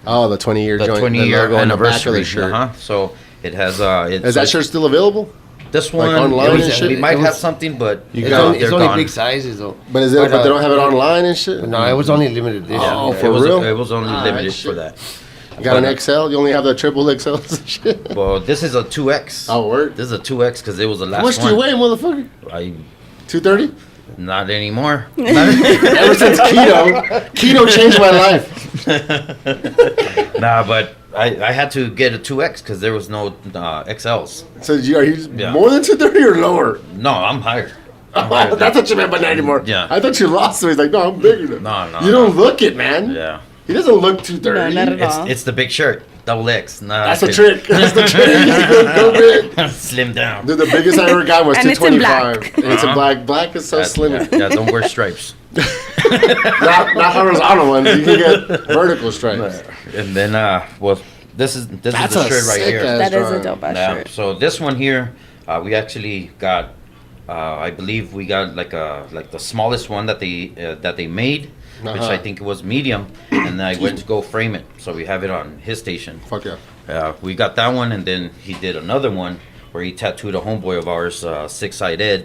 20-year the joint, 20-year logo on the back of anniversary the shirt. So it has Is that shirt still available? this one? online it and shit? we might It was- have something, but You It's got only, it. it's they're only gone. big sizes though. But is it? But they don't have it online and shit. No, it was only limited edition. Oh, Yeah, for it was, real? It was only limited shit. for that. You got an XL? You only have the triple XLs and shit. Well, this is a 2X. Oh, word. This is a 2X because it was the last How much one. do you weigh, motherfucker? I 230? Not anymore. Ever since keto changed my life. Nah, but I had to get a 2X because there was no XLs. So are you Yeah. more than 230 or lower? No, I'm higher. That's what you meant by 90 more. Yeah. I thought you lost. So he's like, no, I'm bigger. No, You don't look it, man. Yeah. He doesn't look 230. No, not at all. It's the big shirt. Double X. Nah, That's the trick. That's the trick. Go big. Slim down. Dude, the biggest I ever got was And it's in 225. black. And it's in black. Black is so slim. Yeah, don't wear stripes. Not horizontal ones. You can get vertical stripes. And then, well, this is That's the a shirt right sick here. ass That is a drawing. dope ass Yeah. shirt. So this one here, we actually got. I believe we got like the smallest one that they made, which Uh-huh. I think it was medium, and I went to go frame it. So we have it on his station. Fuck yeah. We got that one, and then he did another one where he tattooed a homeboy of ours, Six-Eyed Ed.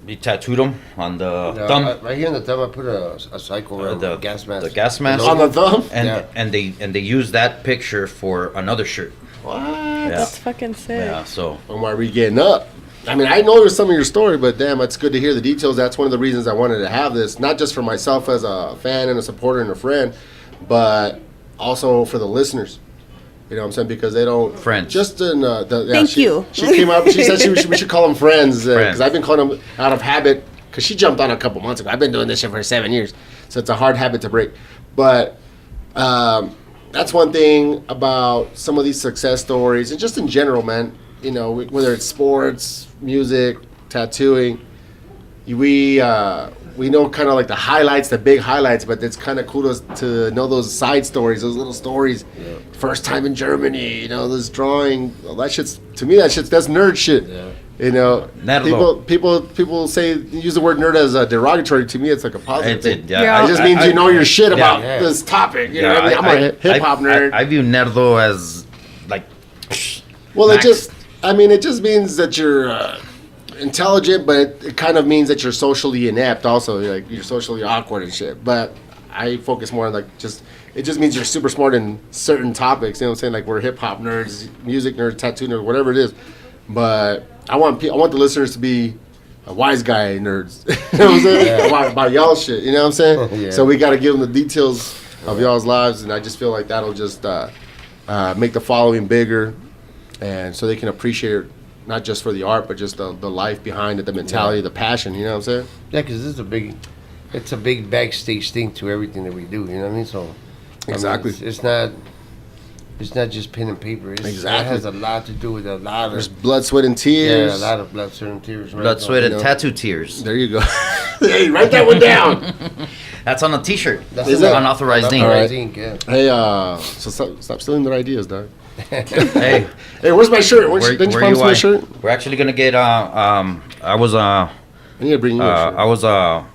He tattooed him on the thumb. Right here in the thumb, I put a Psycho the gas mask. The gas mask. On the thumb? and Yeah. and they used that picture for another shirt. What? Yeah. That's fucking sick. Yeah. So Omar, we getting up. I mean, I know there's some of your story, but damn, it's good to hear the details. That's one of the reasons I wanted to have this, not just for myself as a fan and a supporter and a friend, but also for the listeners. You know what I'm saying? Because they don't... Friends. Just in... Thank you. She came up, she said we should call them friends. Friends. Because I've been calling them out of habit, because she jumped on a couple months ago. I've been doing this shit for 7 years. So it's a hard habit to break. But that's one thing about some of these success stories, and just in general, man. you know, whether it's sports, music, tattooing, we know kind of like the highlights, the big highlights, but it's kind of cool to know those side stories, those little stories. Yeah. First time in Germany, you know, this drawing, well, that shit's, to me, that's nerd shit. Yeah. You know, people say, use the word nerd as a derogatory. To me, it's like a positive thing. Yeah. It just means you know your shit about this topic. You know what I mean? I'm a hip hop nerd. I view nerdo as like. Well, it just means that you're intelligent, but it kind of means that you're socially inept. Also, like you're socially awkward and shit. But I focus more on like it just means you're super smart in certain topics. You know what I'm saying? Like we're hip hop nerds, music nerds, tattoo nerds, whatever it is. But I want the listeners to be a wise guy nerds. You know what I'm saying? About y'all shit. You know what I'm saying? Yeah. So we got to give them the details of y'all's lives, and I just feel like that'll just make the following bigger, and so they can appreciate it, not just for the art, but just the life behind it, the mentality, the passion. You know what I'm saying? Yeah, because it's a big backstage thing to everything that we do. You know what I mean? So exactly, I mean, it's not just pen and paper. It has a lot to do with a lot of... There's blood, sweat, and tears. Yeah, a lot of blood, sweat, and tears. Right? Blood, sweat, and tattoo tears. There you go. Hey, write that one down. That's on a T-shirt. That's unauthorized ink. Right. Yeah. Hey, so stop stealing their ideas, dog. Hey, where's my shirt? Didn't you promise my shirt? We're actually gonna get. I need to bring you a shirt. I was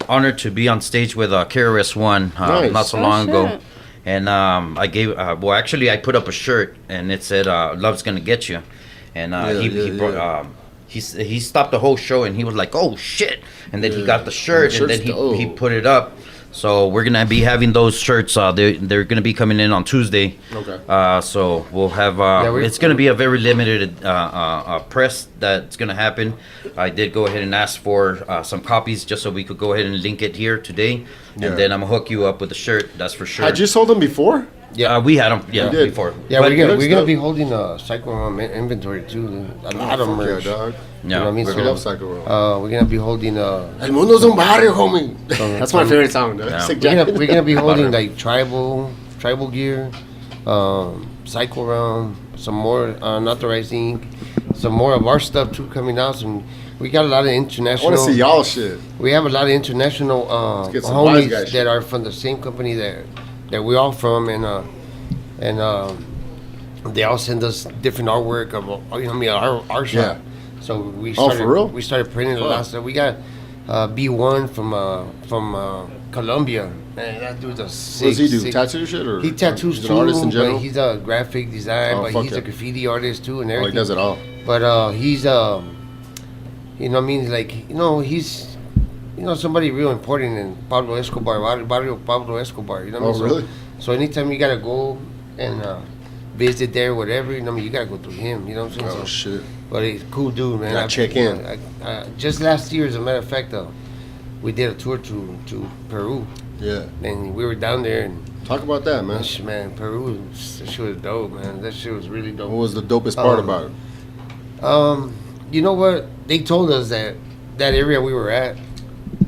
honored to be on stage with KRS-One nice. Not so long ago. And I gave, I put up a shirt and it said, "Love's gonna get you," and he stopped the whole show and he was like, "Oh shit!" And then he got the shirt and then he put it up. So we're gonna be having those shirts. They're gonna be coming in on Tuesday. Okay. So we'll have. It's gonna be a very limited press that's gonna happen. I did go ahead and ask for some copies just so we could go ahead and link it here today, and then I'm gonna hook you up with the shirt. That's for sure. Had you sold them before? Yeah, we had them. Yeah, before. Yeah, we're gonna be holding a Psycho inventory too. A lot of merch. Dog. You know what I mean? I love Psycho. We're gonna be holding El Mundo's un barrio, homie. That's my favorite song. Yeah. We're gonna be holding like tribal gear, Psycho Realm, some more unauthorized ink, some more of our stuff too coming out. We got a lot of international. I want to see y'all shit. We have a lot of international homies that are from the same company that we all from, and they all send us different artwork of our shop. Yeah. So we started printing a lot of stuff. We got B1 from Colombia. Man, that dude's a sick. What does he do? Tattoo shit, or he tattoos too? Artist in general? But he's a graphic design, but he's a graffiti artist too, and everything. Oh, he does it all. But he's you know what I mean, like, you know, he's, you know, somebody real important in Pablo Escobar, Barrio Pablo Escobar, you know what I mean? Really? So anytime you gotta go and visit there, whatever, you know, you gotta go through him, you know what I'm saying? Oh, shit. But he's a cool dude, man. Gotta check in. Just last year, as a matter of fact, we did a tour to Peru. Yeah. And we were down there and... Talk about that, man. Man, Peru, that shit was dope, man. That shit was really dope. What was the dopest part about it? You know what? They told us that area we were at,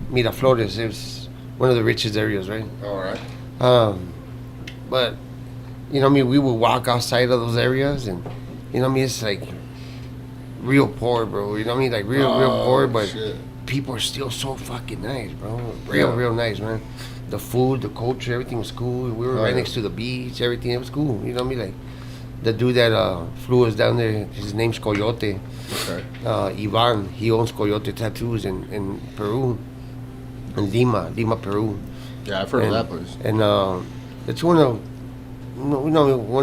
Miraflores, it was one of the richest areas, right? All right. But, you know what I mean, we would walk outside of those areas and, you know what I mean, it's like real poor, bro. You know what I mean? Like real poor, but shit. People are still so fucking nice, bro. Real nice, man. The food, the culture, everything was cool. We were right next to the beach, everything, it was cool. You know what I mean? Like, the dude that flew us down there, his name's Coyote. Okay. Ivan, he owns Coyote Tattoos in Peru, in Lima, Peru. Yeah, I've heard of that place. And it's one of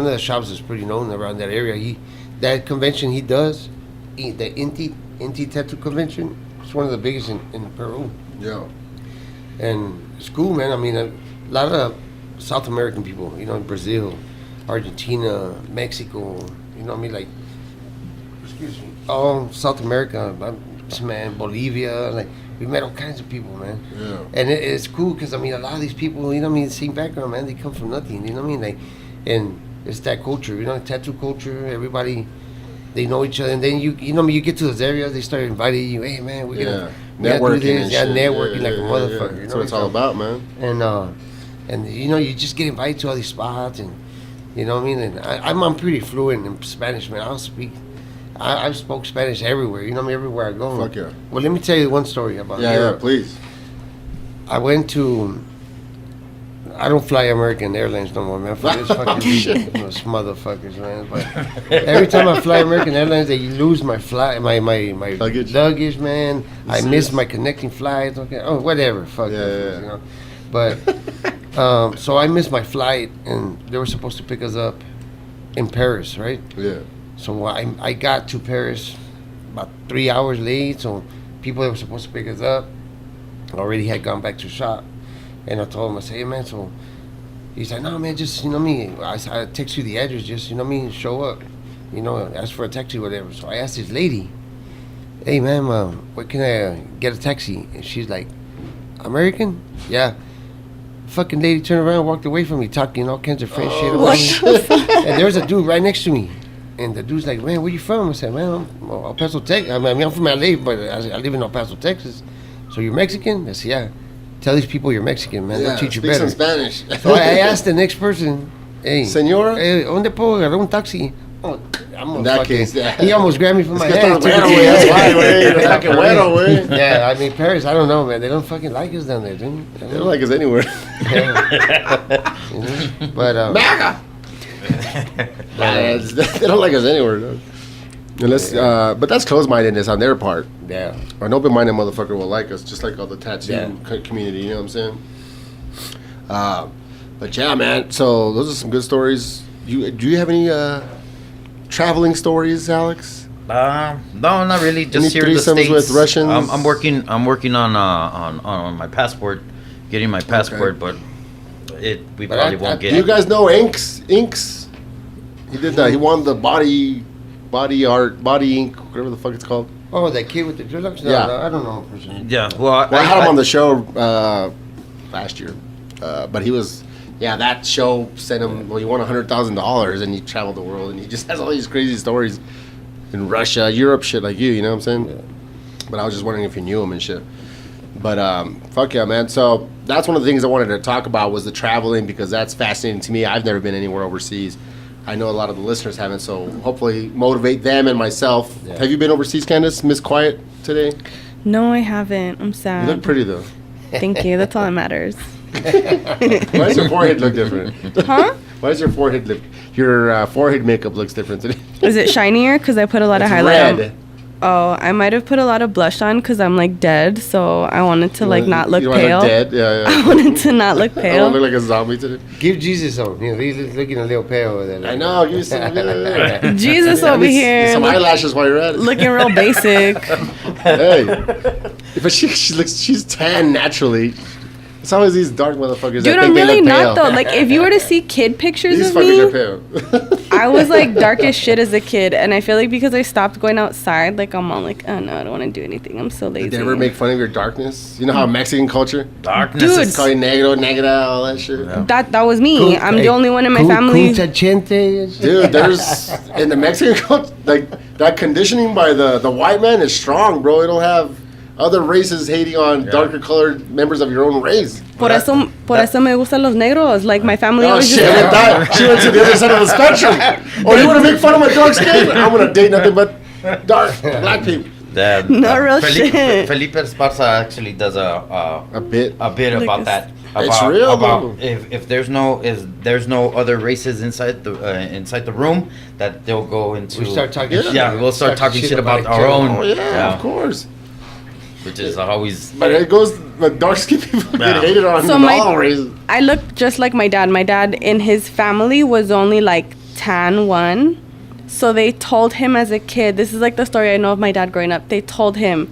the shops that's pretty known around that area. That convention he does, the Inti Tattoo Convention, it's one of the biggest in Peru. Yeah. And it's cool, man. I mean, a lot of South American people, you know, in Brazil, Argentina, Mexico, you know what I mean, like, excuse me, all South America, man, Bolivia, like, we met all kinds of people, man. Yeah. And it's cool because, I mean, a lot of these people, you know what I mean, same background, man, they come from nothing, you know what I mean, like, and it's that culture, you know, tattoo culture, everybody, they know each other, and then you know, you get to those areas, they start inviting you, hey, man, we're gonna networking, do this, networking like a motherfucker. That's what it's all about, man. And you know, you just get invited to all these spots, and you know what I mean. And I'm pretty fluent in Spanish, man. I spoke Spanish everywhere. You know me, everywhere I go. Fuck yeah. Well, let me tell you one story about Yeah, please. I went to. I don't fly American Airlines no more, man. For this fucking those motherfuckers, man. But every time I fly American Airlines, they lose my my luggage, man. I miss my connecting flights. Okay, whatever. Fuck that, you know. But so I missed my flight, and they were supposed to pick us up in Paris, right? Yeah. So I got to Paris about 3 hours late. So people that were supposed to pick us up already had gone back to shop. And I told him, I said, hey, man, so he's like, no, man, just, you know me, I text you the address, just, you know me, show up, you know, ask for a taxi or whatever. So I asked this lady, hey, ma'am, where can I get a taxi? And she's like, American? Yeah. Fucking lady turned around, walked away from me, talking all kinds of French shit about me. And there was a dude right next to me. And the dude's like, man, where you from? I said, man, I'm El Paso, Texas. I mean, I'm from LA, but I live in El Paso, Texas. So you're Mexican? I said, yeah. Tell these people you're Mexican, man. They'll teach you better. Speak some Spanish. So I asked the next person, hey, Señor, ¿dónde puedo agarrar un taxi? Oh, in that case, yeah. He almost grabbed me from my head. That's why, güey. Yeah, I mean, Paris, I don't know, man. They don't fucking like us down there, dude. They don't like us anywhere. Yeah. You know? But, MAGA! They don't like us anywhere, though. Unless, but that's closed-mindedness on their part. Yeah. An open-minded motherfucker will like us, just like all the tattoo community. You know what I'm saying? But yeah, man. So those are some good stories. Do you have any traveling stories, Alex? No, not really. Just Any here in the threesomes States. with Russians? I'm working on my passport, getting my passport, but we probably won't get Do you it. guys know Inks? He did that. He won the body ink, whatever the fuck it's called. oh, that kid with the dreadlocks? No, Yeah. no, I don't know. Personally. Yeah, well, I had him on the show last year, but he was. Yeah, that show sent him. Well, he won $100,000, and he traveled the world, and he just has all these crazy stories in Russia, Europe, shit like you. You know what I'm saying? Yeah. But I was just wondering if you knew him and shit. But fuck yeah, man. So that's one of the things I wanted to talk about was the traveling, because that's fascinating to me. I've never been anywhere overseas. I know a lot of the listeners haven't, so hopefully motivate them and myself. Yeah. Have you been overseas, Candace? Miss Quiet today? No, I haven't. I'm sad. You look pretty though. Thank you. That's all that matters. Why does your forehead look different? Huh? Why does your forehead look? Your forehead makeup looks different today. Is it shinier? Because I put a lot of highlight on. Oh, I might have put a lot of blush on because I'm like dead, so I wanted to like not look pale. Dead? Yeah. I wanted to not look I pale. want to look like a zombie today. Give Jesus some. You know, he's looking a little pale over there. I know. Give me some. Jesus over here. Some eyelashes while you're at it. Looking real basic. Hey, but she's tan naturally. It's always these dark motherfuckers. Dude, that I'm think really they look not pale. though. Like, if you were to see kid pictures These of fuckers me, are pale. I was like dark as shit as a kid, and I feel like because I stopped going outside, like I'm all like, oh no, I don't want to do anything. I'm so lazy. Did they ever make fun of your darkness? You know how Mexican culture? Darkness Dude. is Call you negro, negra, all that shit. Yeah. That was me. I'm the only one in my family. Dude, there's in the Mexican culture, like that conditioning by the white man is strong, bro. It'll have other races hating on darker colored members of your own race. Por eso me gustan los negros. Like my family Oh always shit! just She went to the other side of the spectrum. Or you want to make fun of my dark skin? I'm gonna date nothing but dark black people. No real shit. Felipe Esparza actually does a bit Like about that. It's real, about if there's no other races inside the room, that they'll go into. We start talking. We'll start talking shit about our own. Oh yeah, of course. Which is always. But it goes. The dark skinned people get hated on So in all races. I look just like my dad. My dad in his family was only like tan one. So they told him as a kid, this is like the story I know of my dad growing up. They told him,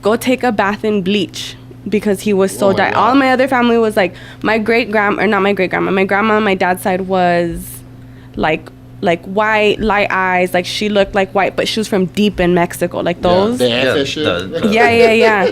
go take a bath in bleach because he was so dark. All my other family was like, my grandma on my dad's side was like white, light eyes. Like she looked like white, but she was from deep in Mexico. Like those. Yeah.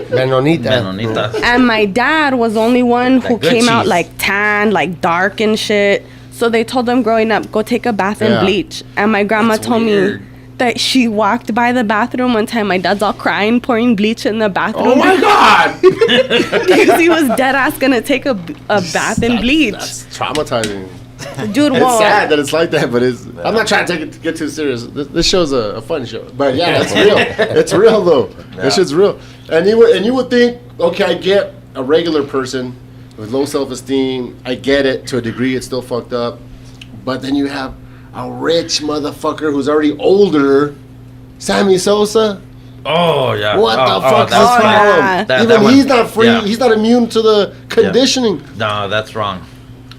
Menonita. And my dad was the only one who good came out cheese. like tan, like dark and shit. So they told them growing up, go take a bath in bleach. And my grandma told me that she walked by the bathroom one time. My dad's all crying, pouring bleach in the bathroom. Oh my god! Because he was dead ass gonna take a bath in bleach. That's traumatizing. Dude It's won't. sad that it's like that, but it's. I'm not trying to get too serious. This show's a fun show, but yeah, it's real. It's real though. Yeah. That shit's real. And you would think, okay, I get a regular person with low self-esteem. I get it to a degree. It's still fucked up, but then you have a rich motherfucker who's already older, Sammy Sosa. Oh yeah. What the fuck is that's his fine. problem? That Even one- he's not free. yeah. He's not immune to the conditioning. No, that's wrong.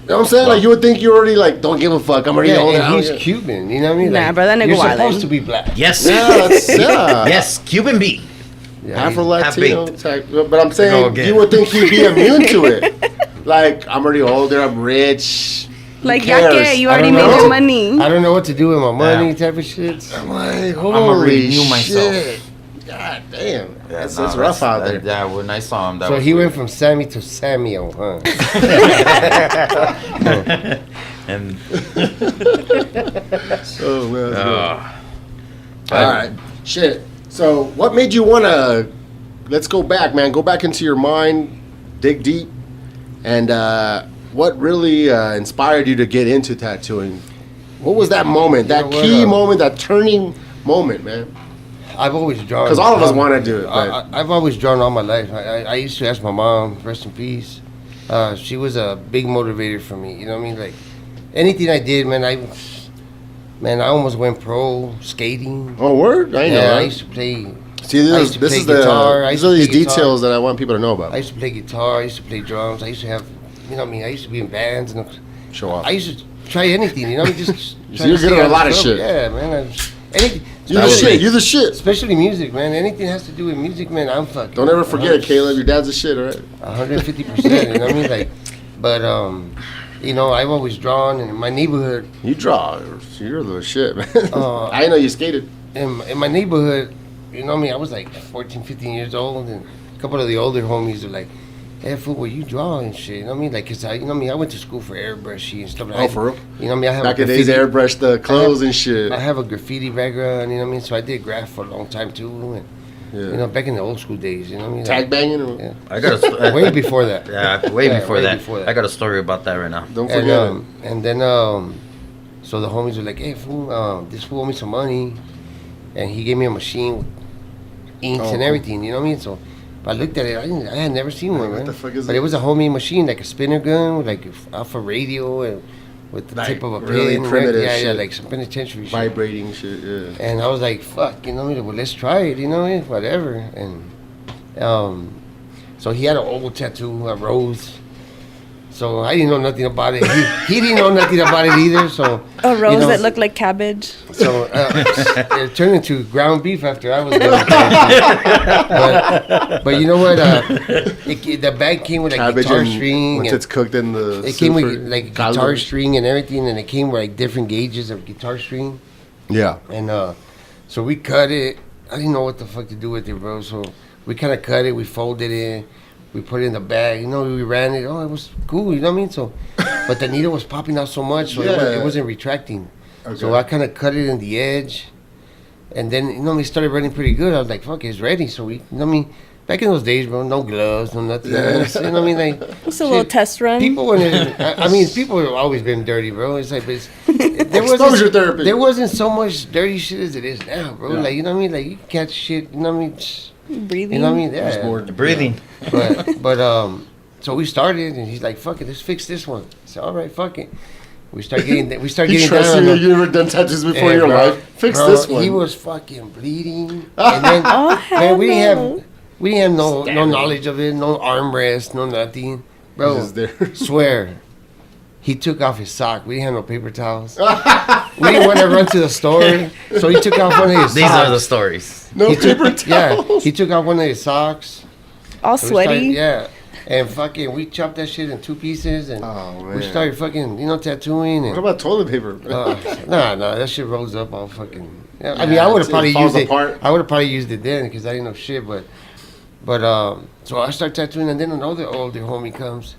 You know what I'm saying? Like, you would think you're already like, don't give a fuck. I'm already Yeah, older. and he's Cuban. You know what I mean? Nah, Like, bro, that nigga you're wildin'. supposed to be black. Yes. Yeah, yeah. Yes, Cuban B. Yeah, Afro Half Latino baked. type. But I'm Go saying again. you would think he'd be immune to it. Like, I'm already older. I'm rich. Who Like, cares? yeah, you I already don't made know. your money. I don't know what to do with my money, Yeah. type of shit. I'm like, I'ma holy renew myself. shit. God damn. Yeah, It's no, rough out that- there. Yeah, when I saw him, that So was he weird. went from Sammy to Samuel, huh? And Oh, man. That's uh, All right. Shit. So, what made you want to? Let's go back, man. Go back into your mind, dig deep, and what really inspired you to get into tattooing? What was that moment? You That know what, key moment? That turning moment, man? I've always drawn. Because all of us want to do it. But I've always drawn all my life. I used to ask my mom, rest in peace. She was a big motivator for me. You know what I mean? Like anything I did, man, I almost went pro skating. oh, word? I know. Yeah, I Right? used to play. See, I this used to is play guitar. I these used are to these play guitar. details that I want people to know about. I used to play guitar. I used to play drums. I used to have, you know what I mean? I used to be in bands and Show off. I used to try anything. You know, just. So try you're to good stay at a out lot of trouble. shit. Yeah, man. Anything. You're the especially- shit. You're the shit. Especially music, man. Anything has to do with music, man. I'm fucking. Don't ever forget, Caleb. Your dad's a shit, all right? 150%. You know what I mean? Like, but you know, I've always drawn, and in my neighborhood, You draw. You're the shit, man. Uh, I know you skated. in my neighborhood, you know what I mean? I was like 14, 15 years old, and a couple of the older homies were like, "Hey, fool, what you draw and shit?" You know what I mean? Like, 'cause you know what I mean? I went to school for airbrushing and stuff like that. Oh, for real? You know what I mean? I have Back a in the days, graffiti- airbrush the clothes and shit. I have a graffiti background, you know what I mean? So I did graph for a long time too, and Yeah. you know, back in the old school days, you know what I mean? Tag banging? Or, Yeah. I got a Way before that. yeah, way Yeah, before way that. before that. I got a story about that right now. Don't forget it. And then so the homies were like, "Hey, fool, this fool owed me some money," and he gave me a machine with inks Oh, and cool. everything. You know what I mean? So I looked at it. I had never seen one, What man. the fuck is but it? it was a homemade machine, like a spinner gun with like alpha radio and with the Like, tip of a really pin. primitive yeah, shit. like some penitentiary shit. Vibrating shit, yeah. And I was like, "Fuck," you know what I mean? Well, let's try it. You know what I mean? Whatever. And so he had an old tattoo, a rose. So I didn't know nothing about it. He didn't know nothing about it either. So A rose you know, that looked like cabbage. So it turned into ground beef after I was done. But you know what? The bag came with like Cabbage guitar and string. once And it's cooked in the it came with super like guitar calories. string and everything, and it came with like different gauges of guitar string. Yeah. And so we cut it. I didn't know what the fuck to do with it, bro. So we kind of cut it. We folded it. We put it in the bag. You know, we ran it. Oh, it was cool. You know what I mean? So, but the needle was popping out so much, so Yeah. it wasn't retracting. Okay. So I kind of cut it in the edge. And then, you know, we started running pretty good. I was like, fuck, it's ready. So we, you know what I mean? Back in those days, bro, no gloves, no nothing. Yeah. You know what I mean? Like, It's a little shit, test run. People, I mean, people have always been dirty, bro. It's like, there Exposure wasn't, therapy. There wasn't so much dirty shit as it is now, bro. Yeah. Like, you know what I mean? Like, you can catch shit, you know what I mean? Breathing. You know what I mean? Yeah. There's more Breathing. But so we started, and he's like, "Fuck it, let's fix this one." I said, "All right, fuck it." We start getting He getting trusts down. you. on You never done tattoos before in Yeah, your bro. life. Fix Bro, this one. He was fucking bleeding, and then Oh, hell man, we didn't no. have no Stabbing. knowledge of it, no armrest, no nothing, bro. He's just there. Swear, he took off his sock. We didn't have no paper towels. We didn't want to run to the store, so he took off one of his These socks. are the stories. No He took- paper towels. Yeah, he took off one of his socks. All So we started- sweaty. yeah. And fucking, we chopped that shit in 2 pieces, and Oh, we man. started fucking, you know, tattooing. What And about toilet paper? nah, that shit rolls up all fucking. Yeah, I mean, Yeah, I would have it probably falls used it. apart. I would have probably used it then because I didn't know shit. But so I start tattooing, and then another older homie comes.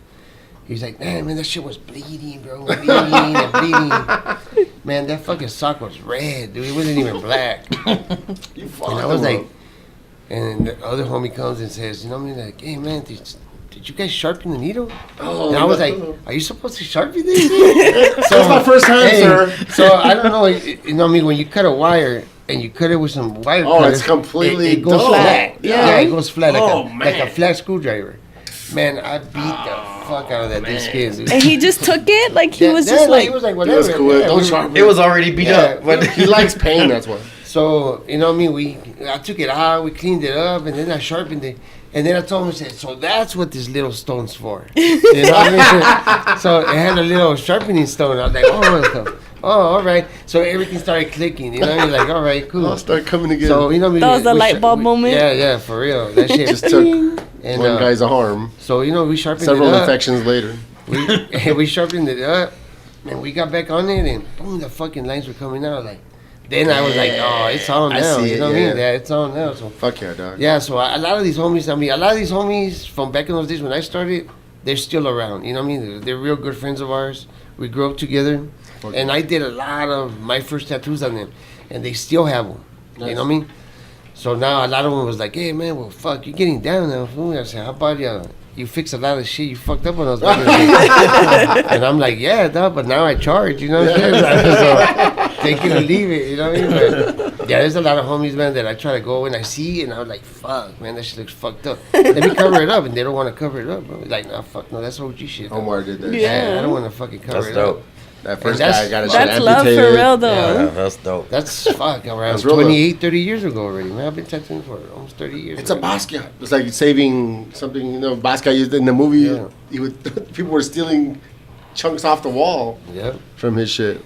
He's like, man, that shit was bleeding, bro, bleeding and bleeding. Man, that fucking sock was red, dude. It wasn't even black. You And fucked I was him like, up. and the other homie comes and says, you know what I mean? Like, hey, man, did you guys sharpen the needle? Oh, and I was no. like, are you supposed to sharpen this? That's my first time, sir. So I don't know, you know what I mean? When you cut a wire and you cut it with some wire cutter, it's completely it goes dull. flat. Yeah. It goes flat like man. a flat screwdriver. Man, I beat the fuck out of that this kid, dude. And he just took it like he was just he like. was like, It whatever. was cool. Yeah, Don't sharpen It was already beat up. But He likes pain, that's why. So, you know what I mean? I took it out, we cleaned it up, and then I sharpened it. And then I told him, I said, so that's what this little stone's for. You know what I mean? So it had a little sharpening stone. I was like, all right. So everything started clicking, you know? You're like, all right, cool. I'll start coming together. So, you know what I mean? That was a light bulb moment? Yeah, for real. That shit Just took and, one guy's arm. So, you know, we sharpened Several it up. infections later. We sharpened it up, and we got back on it, and boom, the fucking lines were coming out. Like, then I was like, oh, it's on I now. see You it, know what I yeah. mean? Yeah, it's on now. So Fuck yeah, dog. yeah, so a lot of these homies from back in those days when I started, they're still around. You know what I mean? They're real good friends of ours. We grew up together, and I did a lot of my first tattoos on them, and they still have them. Nice. You know what I mean? So now a lot of them was like, hey man, well fuck, you're getting down now. Fool. I said, how about you fix a lot of shit you fucked up on those back in the day. And I'm like, yeah, dog, but now I charge, you know what I'm saying? So take it or leave it, you know what I mean? But yeah, there's a lot of homies, man, that I try to go and I see and I was like, fuck, man, that shit looks fucked up. Let me cover it up, and they don't want to cover it up. Bro. Like, nah, fuck, no, that's OG shit. Dog. Omar did that. Yeah. I don't want to fucking cover that's it dope. up. That first that's- guy got his shit That's love amputated. for real, though. Yeah. That's dope. That's fuck around That's real, 28, 30 years ago already, man. I've been tattooing for almost 30 years. It's a already. Basquiat. It's like saving something, you know, Basquiat used in the movie. Yeah. He would, people were stealing chunks off the wall Yeah. from his shit.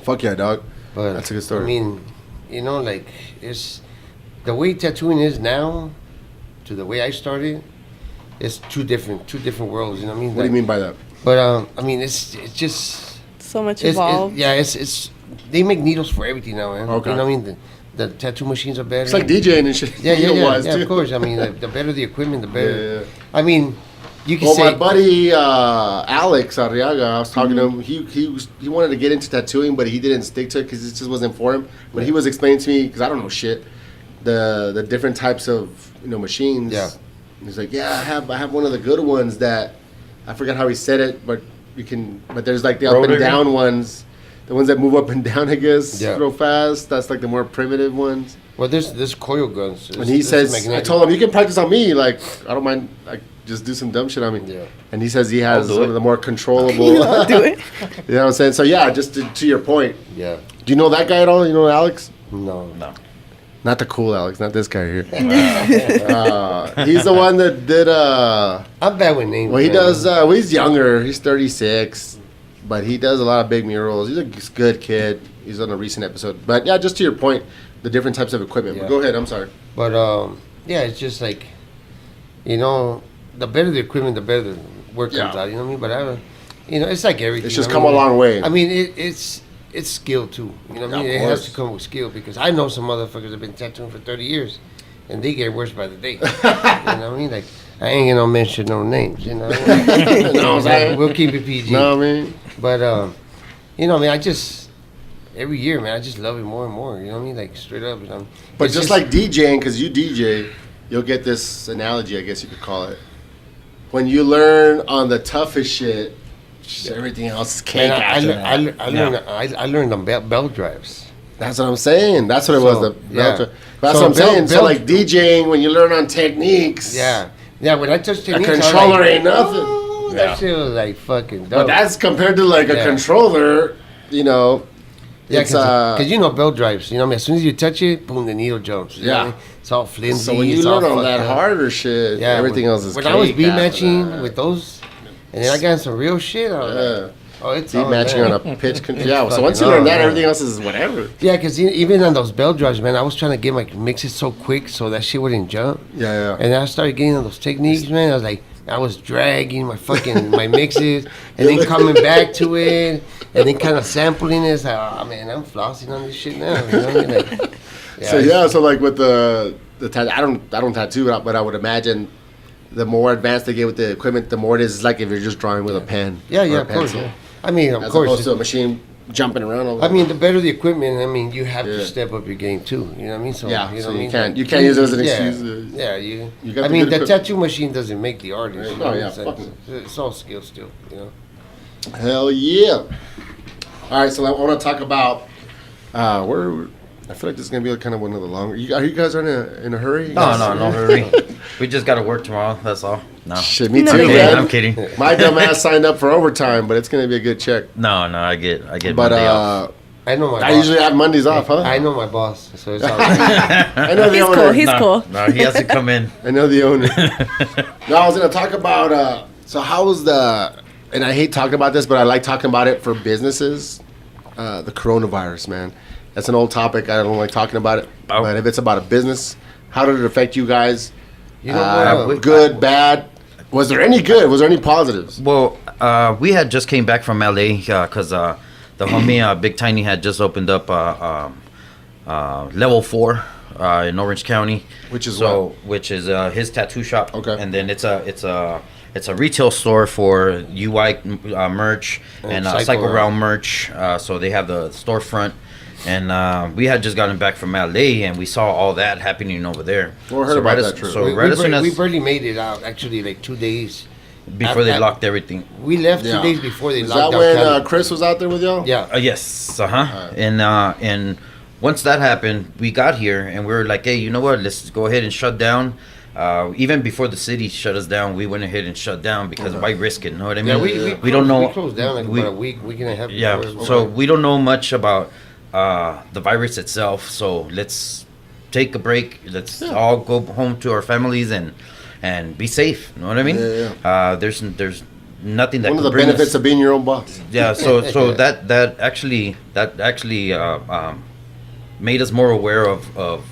Fuck yeah, dog. But That's a good story. I mean, you know, like it's the way tattooing is now to the way I started. It's two different worlds. You know what I mean? What do you mean by that? But I mean, it's just So much it's evolved. it's they make needles for everything now, man. Okay. You know what I mean? The tattoo machines are better. It's like DJing and shit. Yeah, Needle-wise, yeah, too. of course. I mean, the better the equipment, the better. Yeah. I mean, you can Well, say my buddy Alex Arriaga, I was talking to him. He wanted to get into tattooing, but he didn't stick to it because it just wasn't for him. But he was explaining to me, because I don't know shit, the different types of machines. Yeah. He's like, yeah, I have one of the good ones that I forgot how he said it, but there's like the up and Rotary? down ones, the ones that move up and down, I guess, Yeah. real fast. That's like the more primitive ones. well, there's coil guns. And he says, I told him, you can practice on me. Like, I don't mind. Like, just do some dumb shit on me. Yeah. And he says he has I'll do one it. of the more controllable. I'll do it. You know what I'm saying? So, yeah, just to your point. Yeah. Do you know that guy at all? You know Alex? No. Not the cool Alex, not this guy here. He's the one that did, I'm bad with names. well, he man. does, well, he's younger. He's 36. But he does a lot of big murals. He's a good kid. He's on a recent episode. But, yeah, just to your point, the different types of equipment. Yeah. But go ahead. I'm sorry. But yeah, it's just like, you know, the better the equipment, the better the work comes Yeah. out. You know what I mean? But it's like everything. It's you just know come what a I mean? long way. I mean, it's skill too. You know what I mean? Yeah, of It has course. to come with skill because I know some motherfuckers have been tattooing for 30 years, and they get worse by the day. You know what I mean? Like I ain't gonna mention no names. You know. You know what I'm saying? We'll keep it PG. You know what I mean? But you know, I mean, I just every year, man, I just love it more and more. You know what I mean? Like straight up. You know. But It's just like DJing, because you DJ, you'll get this analogy, I guess you could call it. When you learn on the toughest shit, everything else is cake man, after that. I learned on belt drives. That's what I'm saying. That's what it was. So, The yeah. But that's So what I'm saying. So belt- like DJing, when you learn on techniques, Yeah. When I touched a techniques, I was controller like, ain't nothing. "Oh, Yeah. that shit was like fucking But dope. that's compared to like a Yeah. controller, you know. Yeah, It's because you know belt drives. You know, what I mean, as soon as you touch it, boom, the needle jumps. You know what I Yeah. mean? It's all flimsy. so when you it's all learn on fucked that up. harder shit, Yeah, everything else is when cake I was beat after matching that. with those, and then I got some real shit. I was Yeah. like, oh, it's Beat all matching there. on a pitch. Yeah. So fucking once you learn all that, there. everything else is whatever. Yeah, because even on those belt drives, man, I was trying to get my mixes so quick so that shit wouldn't jump. Yeah. And then I started getting on those techniques, man. I was like, I was dragging my fucking my mixes, and then coming back to it, and then kind of sampling it. It's like, oh man, I'm flossing on this shit now. You know what I mean? Like, So yeah, so like with the I don't tattoo, but I would imagine the more advanced they get with the equipment, the more it is like if you're just drawing with a pen. yeah, or a of course. pencil, Yeah. I mean, of as course. opposed to a machine jumping around. I mean, the better the equipment, I mean, you have to step up your game too. You know what I mean? So yeah, you know so what I mean? you can't use it as an Yeah, excuse. yeah, You got I the mean, good the equipment. tattoo machine doesn't make the artist. You know? yeah, It's all skill still. You know. Hell yeah! All right, so I want to talk about where. I feel like this is gonna be kind of one of the longer. Are you guys in a hurry? No hurry. We just got to work tomorrow. That's all. No. Shit, me No, too, they man. I'm kidding. My dumb ass signed up for overtime, but it's gonna be a good check. No, I get But Monday off. I know my. I boss. usually have Mondays off, huh? I know my boss, so it's all right. I know the He's owner. cool. He's cool. No, he has to come in. I know the owner. No, I was gonna talk about. So how was the? And I hate talking about this, but I like talking about it for businesses. The coronavirus, man. That's an old topic. I don't like talking about it. Oh. But if it's about a business, how did it affect you guys? You know what? Good, bad. Was there any good? Was there any positives? Well, we had just came back from LA because the homie Big Tiny had just opened up level 4 in Orange County, Which is which is his tattoo shop. Okay. And then it's a retail store for UI merch and Cycle Round merch. So they have the storefront. And we had just gotten back from LA, and we saw all that happening over there. Well, I heard about that trip. So we, right as soon as we barely made it out. Actually, like 2 days before they locked everything. We left Yeah. 2 days before they Is locked that down when Cali. Chris was out there with y'all? Yeah. Yes. And once that happened, we got here, and we were like, hey, you know what? Let's go ahead and shut down. Even before the city shut us down, we went ahead and shut down because why risk it? You know what I mean? Yeah, we don't know. We closed down like about a week and a half. Yeah. before. So we don't know much about the virus itself. So let's take a break. Let's all go home to our families and be safe. You know what I mean? Yeah. There's nothing that One of could the bring benefits us, of being your own boss. yeah. So that actually made us more aware of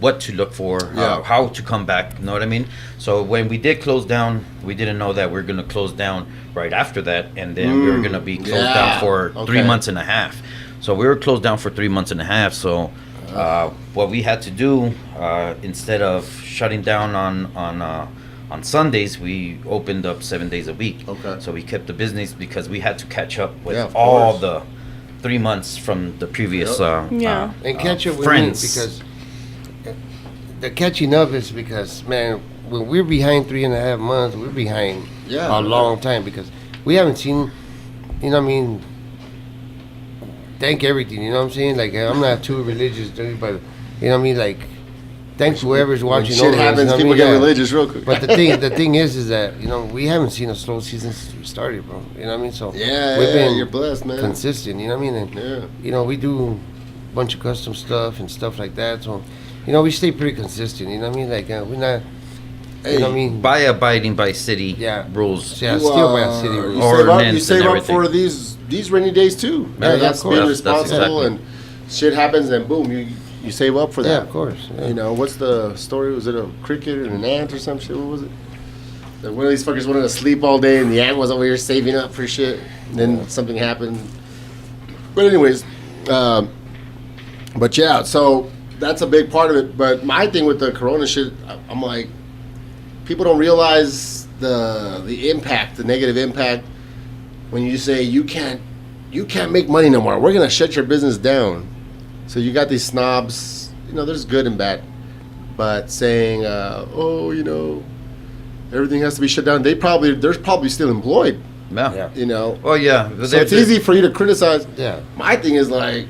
what to look for, how to come back. You know what I mean? So when we did close down, we didn't know that we are gonna close down right after that, and then we were gonna be closed down for 3 months and a half. So we were closed down for 3 months and a half. So what we had to do instead of shutting down on Sundays, we opened up 7 days a week. Okay. So we kept the business because we had to catch up with of all course. the 3 months from the previous Yeah. And catch up with me friends. because the catching up is because, man, when we're behind 3.5 months, we're behind a long time because we haven't seen, you know what I mean, thank everything, you know what I'm saying? Like, I'm not too religious, dude, but, you know what I mean? Like, thanks whoever's watching Shit over us, happens, you know what I people mean? get Yeah. religious real quick. But the thing is that, you know, we haven't seen a slow season since we started, bro. You know what I mean? So we've been you're blessed, man. consistent, you know what I mean? And, Yeah. you know, we do a bunch of custom stuff and stuff like that. So, you know, we stay pretty consistent, you know what I mean? Like, we're not, you know what I mean? by abiding by city rules. Yeah, You, still by city you rules. save up, Ordinance you and save up everything. for these rainy days too. Yeah, That's of course. being That's responsible, exactly. and shit happens, and boom, you save up for that. Yeah, of course. Yeah. You know, what's the story? Was it a cricket and an ant or some shit? What was it? That one of these fuckers wanted to sleep all day, and the ant was over here saving up for shit. And then something happened. But anyways, but yeah, so that's a big part of it. But my thing with the corona shit, I'm like, people don't realize the impact, the negative impact, when you say you can't make money no more. We're gonna shut your business down. So you got these snobs, you know, there's good and bad, but saying, oh, you know, everything has to be shut down. They're probably still employed, Yeah. you know. Oh yeah. So it's easy for you to criticize. Yeah. My thing is like,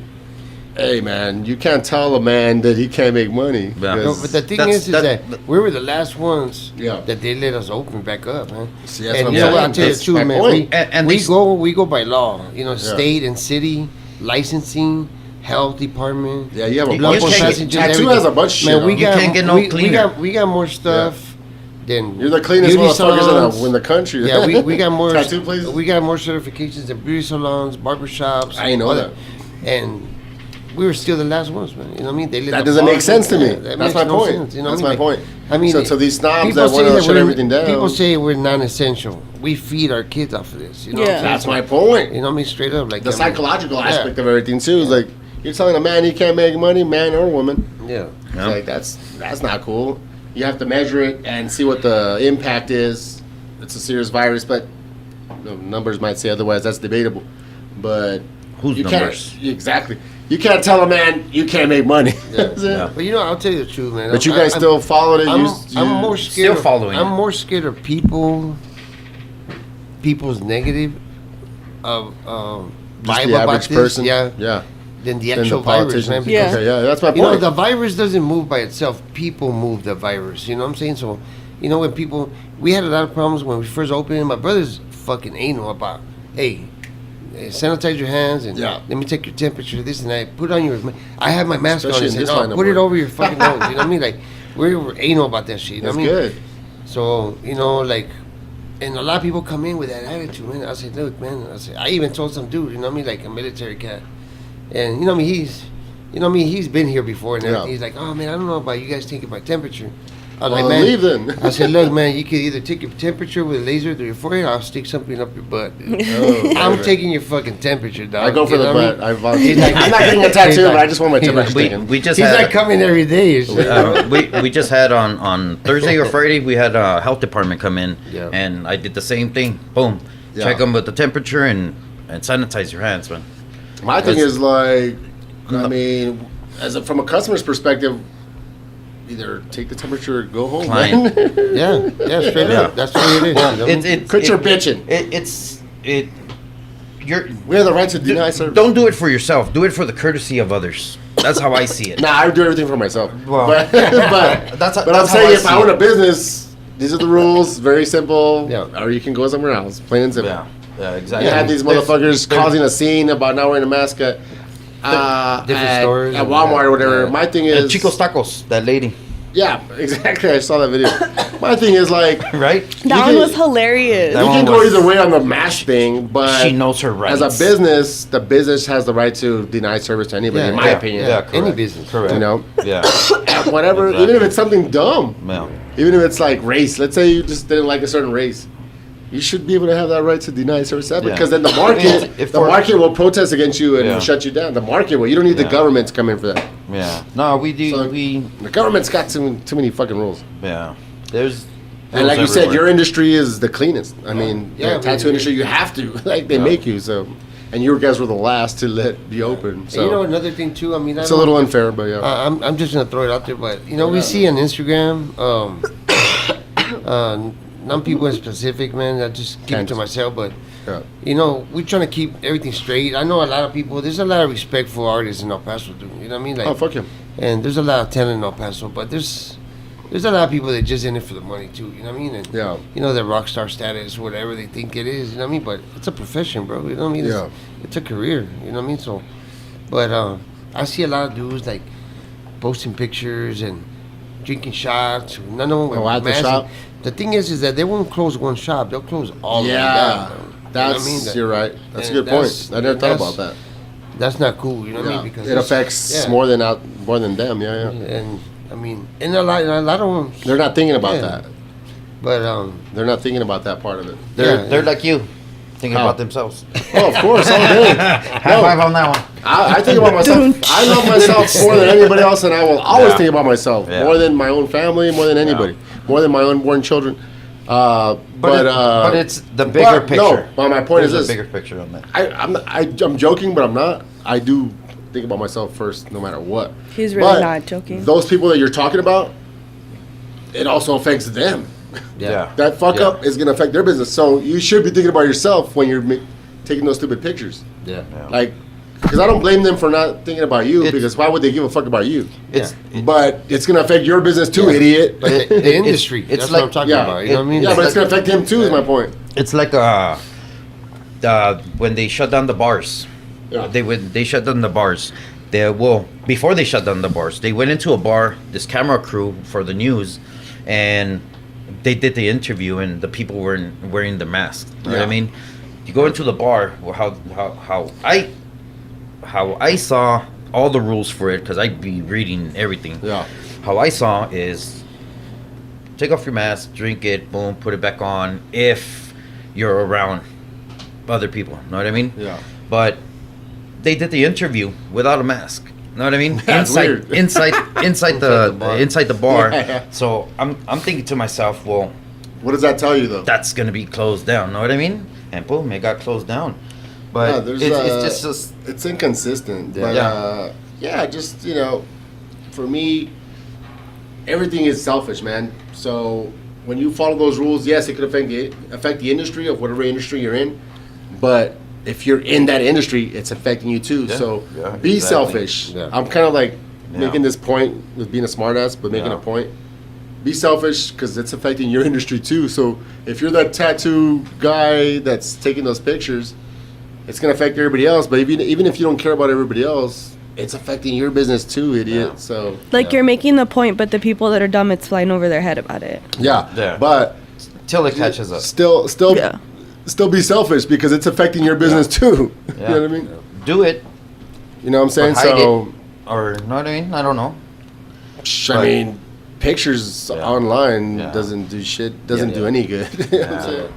hey man, you can't tell a man that he can't make money. Yeah. No, because- but the thing That's- is that we were the last ones Yeah. that they let us open back up, man. See, that's And what you I'm know what, saying. I'll tell you That's the truth, my man. point. And We they go by law, you know, state and city, licensing, health department. Yeah, you have a You bunch can't of get- shit. passengers, Tattoo everything. has a bunch of shit. Man, we on it. got can't get no cleaner. we got more stuff than You're the cleanest beauty motherfuckers salons. in the country. Yeah, we got more tattoo places. We got more certifications than beauty salons, barbershops. I know that. And we were still the last ones, man. You know what I mean? They let That the doesn't make bars sense to open. me. Yeah, that That's makes my no point. sense, you know That's what I my mean? point. I mean, So to these snobs people that say want to that shut we're- everything down, People say we're non-essential. We feed our kids off of this. You know what I'm Yeah. saying? that's my point. You know what I mean? Straight up, like The I mean, psychological yeah. aspect of everything too is like you're telling a man he can't make money, man or woman. Yeah. It's like that's not cool. You have to measure it and see what the impact is. It's a serious virus, but numbers might say otherwise. That's debatable. But whose you numbers? can't exactly. You can't tell a man you can't make money. Yeah. But I'll tell you the truth, man. But you guys still followed it. I'm more scared. Still following I'm it. more scared of people's negative of just vibe the about average this, person. yeah, than the Than actual the virus, politicians. man. Yeah. Okay, yeah, that's my You know, point. the virus doesn't move by itself. People move the virus. You know what I'm saying? So, when we had a lot of problems when we first opened. My brother's fucking anal about, hey, sanitize your hands and let me take your temperature, this and that. Put on your, I have my mask Especially on. in And this said, line no, of put it work. over your fucking nose. You know what I mean? Like, we're anal about that shit. You know That's what I mean? good. So, like, and a lot of people come in with that attitude, man. I said, look, man. I even told some dude, you know what I mean, like a military cat. And, he's been here before and everything. Yeah. He's like, oh, man, I don't know about you guys taking my temperature. I was Well, like, man. leave then. I said, look, man, you could either take your temperature with a laser through your forehead or I'll stick something up your butt. Oh, I'm right. taking your fucking temperature, dog. I go for You the know what I butt. mean? I volunteer. He's like- I'm not getting a he's tattoo, like- but I just want my he's temperature like- taken. We just He's had like coming every day. we just had on Thursday or Friday we had a health department come in Yeah. and I did the same thing. Boom, Yeah. check them with the temperature and sanitize your hands, man. My thing That's- is like, I mean, from a customer's perspective, either take the temperature or go home. Client. man. yeah, straight Yeah. up. That's the way it is. Well, you know what I mean? Quit your bitching. We have the right to deny service. Don't do it for yourself. Do it for the courtesy of others. That's how I see it. Nah, I do everything for myself. Well, but that's I'm how saying I if see I own it. a business, these are the rules. Very simple. Yeah. Or you can go somewhere else. Plain and simple. Yeah, exactly. You have these motherfuckers causing a scene about not wearing a mask at Different stores at and Walmart or whatever. yeah. My thing And is Chico's Tacos, that lady, yeah, exactly. I saw that video. My thing is like right? That can- one was hilarious. That you one can go was- either way on the mask thing, but She knows her rights. as a business, the business has the right to deny service to anybody, in my opinion. Yeah, Any correct. business. Correct. You know, Yeah. whatever. Exactly. Even if it's something dumb, Yeah. even if it's like race. Let's say you just didn't like a certain race. You should be able to have that right to deny service Yeah. because then the market, If the for- market will protest against you and Yeah. shut you down. The market will. You don't need the Yeah. government to come in for that. Yeah. No, we do. So- we. The government's got too many fucking rules. Yeah. There's. And like you rules said, everywhere. your industry is the cleanest. I mean, Yeah, the tattoo we- industry, you have to. Like, they Yeah. make you, so. And you guys were the last to let be open, And so. another thing too. I mean, It's a little unfair, but yeah. I'm just gonna throw it out there, but we see on Instagram, not people in specific, man. I just keep it to myself, but Yeah. we're trying to keep everything straight. I know a lot of people. There's a lot of respectful artists in El Paso, dude. You know what I mean? Like, Oh, fuck him. and there's a lot of talent in El Paso, but there's a lot of people that just in it for the money too. You know what I mean? And Yeah. their rock star status, whatever they think it is. You know what I mean? But it's a profession, bro. You know what I mean? Yeah. It's a career. You know what I mean? So, but I see a lot of dudes like posting pictures and drinking shots. None of them with Oh, at the masks. shop? The thing is that they won't close one shop. They'll close all of them Yeah. down. bro. That's, You know what I mean? you're right. That's a and good point. that's- I never thought that's- about that. That's not cool. You know what I Yeah. mean? Because It it's- affects yeah. more than them, yeah. And I mean, and a lot of them. They're not thinking about Yeah. that. But They're not thinking about that part of it. They're like you, thinking How? about themselves. Oh, of course, all day. High five on that one. I think about myself. I love myself more than anybody else, and I will always Yeah. think about myself Yeah. more than my own family, more than anybody, more than my unborn children. But it's the bigger picture. No, but my point There's is a this: bigger picture on that. I'm joking, but I'm not. I do think about myself first, no matter what. He's really But not joking. Those people that you're talking about, it also affects them. Yeah. That fuck Yeah. up is gonna affect their business. So you should be thinking about yourself when you're taking those stupid pictures. yeah. Like, because I don't blame them for not thinking about you. It's- Because why would they give a fuck about you? It's But it's gonna affect your business too, Yeah. idiot. But the industry. it's That's like- what I'm talking yeah, about. You know what I mean? Yeah, but it's like- gonna affect him too. Is my point. It's like when they shut down the bars. Yeah. They shut down the bars. Before they shut down the bars, they went into a bar. This camera crew for the news, and they did the interview, and the people were wearing the masks. You know what I Yeah. mean? You go into the bar. Well, how I saw all the rules for it, because I'd be reading everything. Yeah. How I saw is take off your mask, drink it, boom, put it back on if you're around other people. Know what I mean? Yeah. But they did the interview without a mask. Know what I mean? That's weird. inside the bar. inside the bar. Yeah. So I'm thinking to myself, well, What does that tell you though? that's gonna be closed down. Know what I mean? And boom, it got closed down. But Yeah, there's, it's just it's inconsistent. Yeah. But Yeah. yeah, just for me, everything is selfish, man. So when you follow those rules, yes, it could affect the industry of whatever industry you're in. But if you're in that industry, it's affecting you too. Yeah. So Yeah, be exactly. selfish. Yeah. I'm kind of like Yeah. making this point with being a smartass, but making Yeah. a point. Be selfish because it's affecting your industry too. So if you're that tattoo guy that's taking those pictures, it's gonna affect everybody else. But even if you don't care about everybody else, it's affecting your business too, idiot. Yeah. So Like you're making the point, but the people that are dumb, it's flying over their head about it. yeah. Yeah. But till it catches up. still Yeah. still be selfish because it's affecting your business too. Yeah. You know what I mean? Do it You know what I'm saying? Or hide So or know what I mean? I don't know. I mean, pictures Yeah. online Yeah. doesn't do shit. Doesn't Yeah. do any good. You know what I'm Yeah. saying?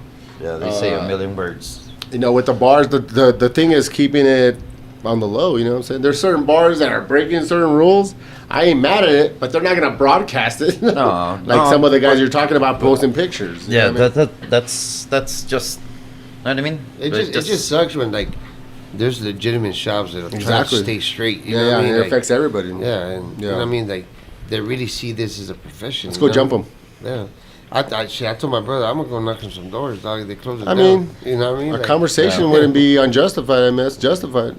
Yeah, they say a million words. You know, with the bars, the thing is keeping it on the low. You know what I'm saying? There's certain bars that are breaking certain rules. I ain't mad at it, but they're not gonna broadcast it. No, like no, some of the guys but- you're talking about posting pictures. You Yeah, know what I mean? that's just. Know what I mean? It just sucks when like there's legitimate shops that are trying Exactly. to stay straight. You yeah, know yeah, what I mean? it Like, affects everybody. yeah, and you know what I mean, like they really see this as a profession. Let's you go know? jump them. Yeah. I told my brother I'm gonna go knock on some doors, dog. They close it I down. mean, you know what I mean? A Like, conversation yeah. wouldn't be unjustified. I mean, it's justified.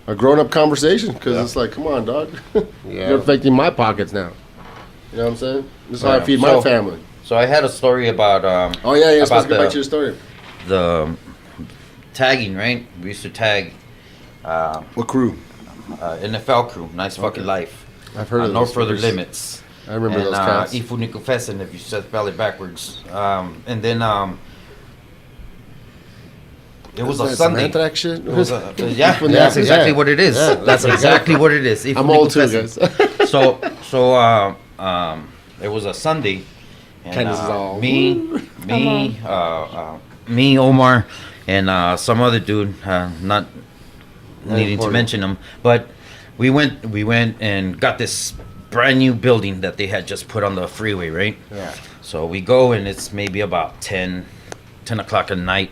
A grown-up conversation because it's like, come on, dog. Yeah. You're affecting my pockets now. You know what I'm saying? This is how I Yeah. feed my So- family. So I had a story about Oh yeah, you're supposed about to get back to your story. the tagging, right? We used to tag What crew? NFL crew, Nice Fucking Life. I've heard of No those Further stories. Limits. I remember and, those cats. Ifu Nico Fessen, if you said spell it backwards. And then it was a That Sunday. Samantha shit? It was a, yeah, Ifu that's Nico, exactly yeah. what it is. Yeah, That's exactly what it is. Ifu I'm Nico old too, Fessen. guys. So it was a Sunday, and Candace is all, me, Omar, and some other dude, not needing to important. mention him, but we went and got this brand new building that they had just put on the freeway, right? Yeah. So we go and it's maybe about 10 o'clock at night,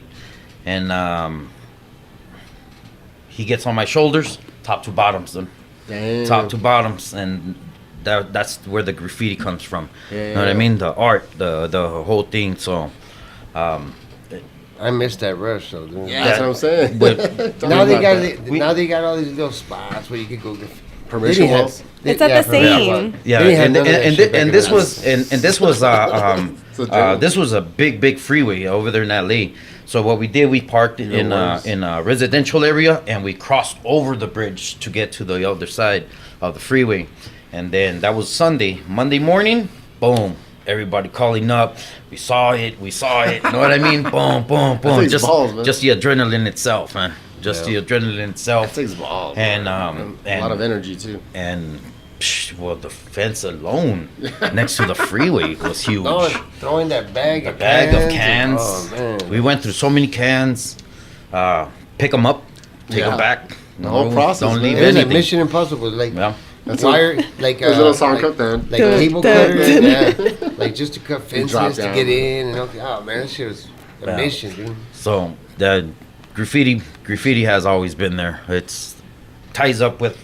and he gets on my shoulders, top to bottoms, then Damn. top to bottoms, and that's where the graffiti comes from. Yeah. Know what I mean? The art, the whole thing. So I missed that rush though. Dude. Yeah, that's what I'm saying. But Tell Now me they about got that. now they got all these little spots where you could go get Permission They didn't walls? have- It's at the permission same. walls. yeah, They didn't have and none of that and, shit back and in this the was and this was So general. this was a big freeway over there in LA. So what we did, we parked in a residential area and we crossed over the bridge to get to the other side of the freeway. And then that was Sunday. Monday morning, boom. Everybody calling up. We saw it. You know what I mean? Boom, boom, boom. takes Just, balls, man. just the adrenaline itself, man. Just the adrenaline itself. That takes balls. And a lot of energy too. and well, the fence alone next to the freeway was huge. Throwing that bag. A bag of cans. Oh man. We went through so many cans. Pick them up, take Yeah. them back. The whole process, Don't man. leave It was like anything. Mission Impossible, like Yeah. That's wire, like There's a little song like, cut then. like Dun, cable dun, cutters, dun. yeah, like just to cut You drop fences to down. get in, and okay, oh man, that shit was a Yeah. mission, dude. So the graffiti has always been there. It's ties up with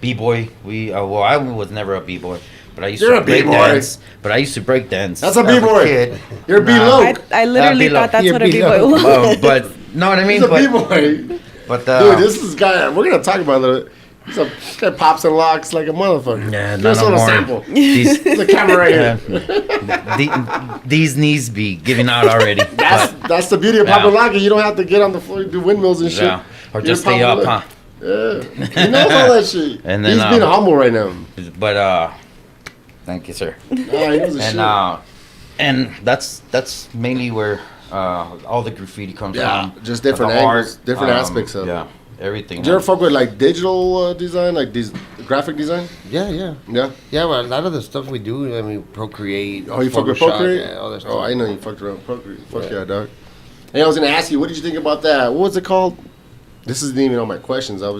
b-boy. I was never a b-boy, but I used You're to a break b-boy. dance. But I used to break dance. That's a as b-boy. kid. You're below. I literally below. thought that's You're what a below. b-boy was. But know what I mean? He's a But, b-boy. but Dude, this is guy. We're gonna talk about it. This guy pops and locks like a motherfucker. yeah, Give us not a no little more. sample. These, There's a camera right here. these knees be giving out already. That's the beauty of Yeah. popping locking. You don't have to get on the floor and do windmills and shit. Yeah. Or You're just stay up, popping huh? lock. Yeah, he knows all that shit. And then, he's being humble right now. But thank you, sir. Oh, he knows the shit. And that's mainly where all the graffiti comes Yeah, from. just different The angles, different aspects of it. Yeah, everything. Did you ever fuck with like digital design, like graphic design? Yeah, yeah, Yeah. yeah. Well, a lot of the stuff we do, I mean, Procreate. Oh, you fuck with Photoshop, Procreate? yeah, all that stuff. Oh, I know you fucked around with Procreate. Fuck Yeah. yeah, dog. Hey, I was gonna ask you, what did you think about that? What was it called? This isn't even on my questions. I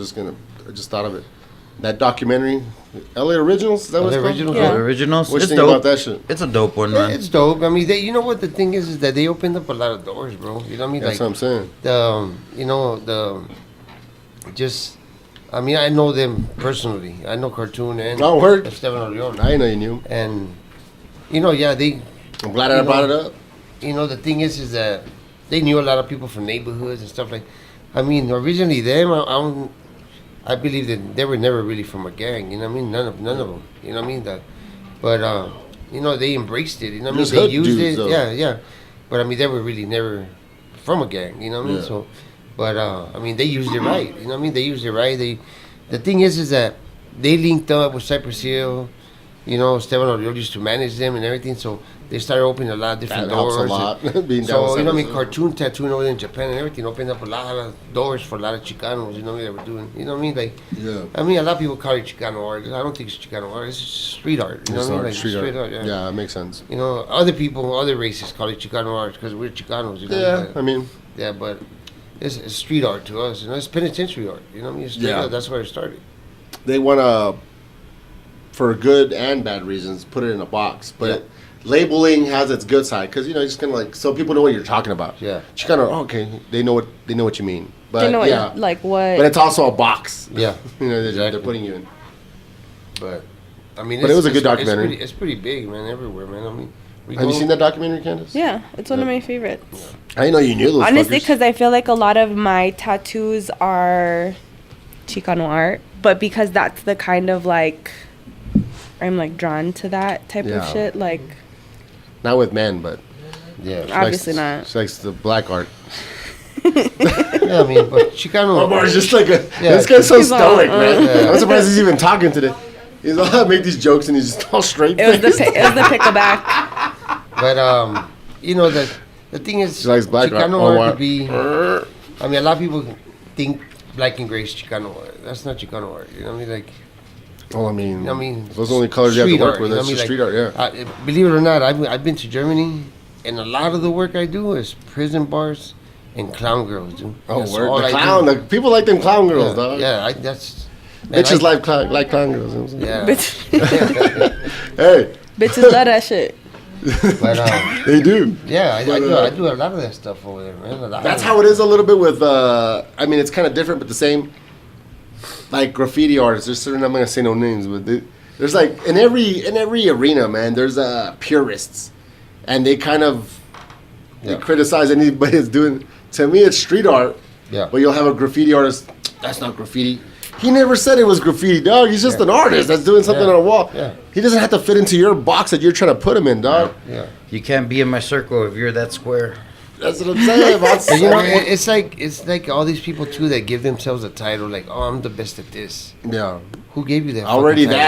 just thought of it. That documentary, LA Originals. Is that what it's called? Originals. Yeah. The originals. What you It's think dope. about that shit? It's a dope one, Yeah, man. it's dope. I mean, you know what the thing is that they opened up a lot of doors, bro. You know what I mean? That's what I'm saying. I mean, I know them personally. I know Cartoon and Oh, word. Esteban Orion. I didn't know you knew. And, they, I'm glad I brought it up. the thing is that they knew a lot of people from neighborhoods and stuff like. I mean, originally them, I believe that they were never really from a gang. You know what I mean? None of them. You know what I mean? But they embraced it. You know what I mean? Just They hood used dudes, it. though. Yeah. But I mean, they were really never from a gang. You know what I mean? Yeah. So, but I mean, they used it right. You know what I mean? They used it right. The thing is that they linked up with Cypress Hill. Esteban Oriol used to manage them and everything. So they started opening a lot of different That helps doors. a lot. Being down So, with you know what I mean? Cypress Hill. Cartoon tattooing over there in Japan and everything opened up a lot of doors for a lot of Chicanos, you know what I mean, that were doing, you know what I mean? Like, Yeah. I mean, a lot of people call it Chicano art. I don't think it's Chicano art. It's just street art, you know It's what I mean? art, Like, street art. yeah. Yeah, it makes sense. Other people, other races call it Chicano art because we're Chicanos, you know Yeah, what I I mean? mean, Yeah, but it's street art to us, it's penitentiary art, you know what I mean? It's straight Yeah. up, that's where it started. they want to, for good and bad reasons, put it in a box. But labeling has its good side because just kind of like so people know what you're talking about. Yeah. Chicano, okay, they know what you mean. But They know what, yeah, what. but it's also a box. Yeah. They're Exactly. putting you in. But, I mean, But it was a good documentary. It's pretty big, man, everywhere, man. I mean, Have you seen that documentary, Candace? Yeah, it's one of my favorites. I didn't know you knew those. Honestly, fuckers. because I feel like a lot of my tattoos are Chicano art, but because that's the kind of I'm drawn to that type Yeah. of shit. Like, Not with men, but Yeah. obviously not. She likes the black art. Yeah, I mean, but Chicano. Omar's just like Yeah. this guy's so He's all, stoic, man. Yeah. I'm surprised he's even talking today. He's all make these jokes and he's just all straight. It was the faced. it was the pickleback. But the thing is, She likes black art. Chicano Oh, art wow. would be. I mean, a lot of people think black and gray is Chicano art. That's not Chicano art. You know what I mean? Like, Oh, I mean, those those are the only colors you have to street work art, with. you know That's what I just mean? street art, yeah. Believe it or not, I've been to Germany, and a lot of the work I do is prison bars and clown girls, dude. Oh, That's word. all The I clown. do. The people like them clown girls, Yeah, dog. yeah, that's. man, Bitches I- like clown girls. You know what I'm saying? Yeah. Bitch, Hey, bitches love that shit. But they do. yeah, I But, do a lot of that stuff over there, man. A lot That's of how it is a little bit with, I mean, it's kind of different, but the same. Like graffiti artists, there's certain, I'm not going to say no names, but there's like, in every arena, man, there's purists. And they kind of they Yeah. criticize anybody that's doing, to me, it's street art. Yeah. But you'll have a graffiti artist, that's not graffiti. He never said it was graffiti, dog. He's just an artist that's doing something Yeah. on a wall. Yeah. He doesn't have to fit into your box that you're trying to put him in, dog. Yeah. You can't be in my circle if you're that square. That's what I'm saying. But it's like all these people too that give themselves a title, like, oh, I'm the best at this. yeah. Who gave you that? Already fucking that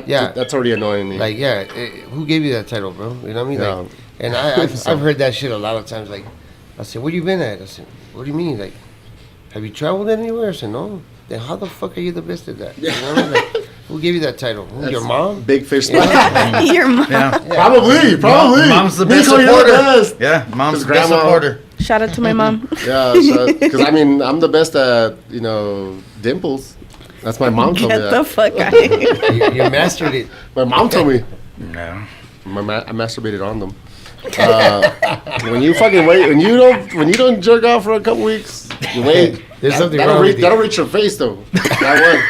title? is that's already annoying me. Like, yeah, who gave you that title, bro? You know what I mean? Yeah. Like, and I've heard that shit a lot of times. Like, I said, where you been at? I said, what do you mean? Like, have you traveled anywhere? I said, no. Then how the fuck are you the best at that? You know what I mean? Like, who gave you that title? Who, your mom? Big fish. Your mom. Yeah. Probably. Mom's the best Nico, you're supporter. the best. Yeah, mom's His the best grandma- supporter. Shout out to my mom. Yeah, because I mean, I'm the best at, dimples. That's my mom told me Get the that. fuck out of here. You mastered it. My mom told me. No. I masturbated on them. When you fucking wait, when you don't jerk off for a couple weeks, you wait. There's something That'll wrong reach, with that'll you. reach your face though. That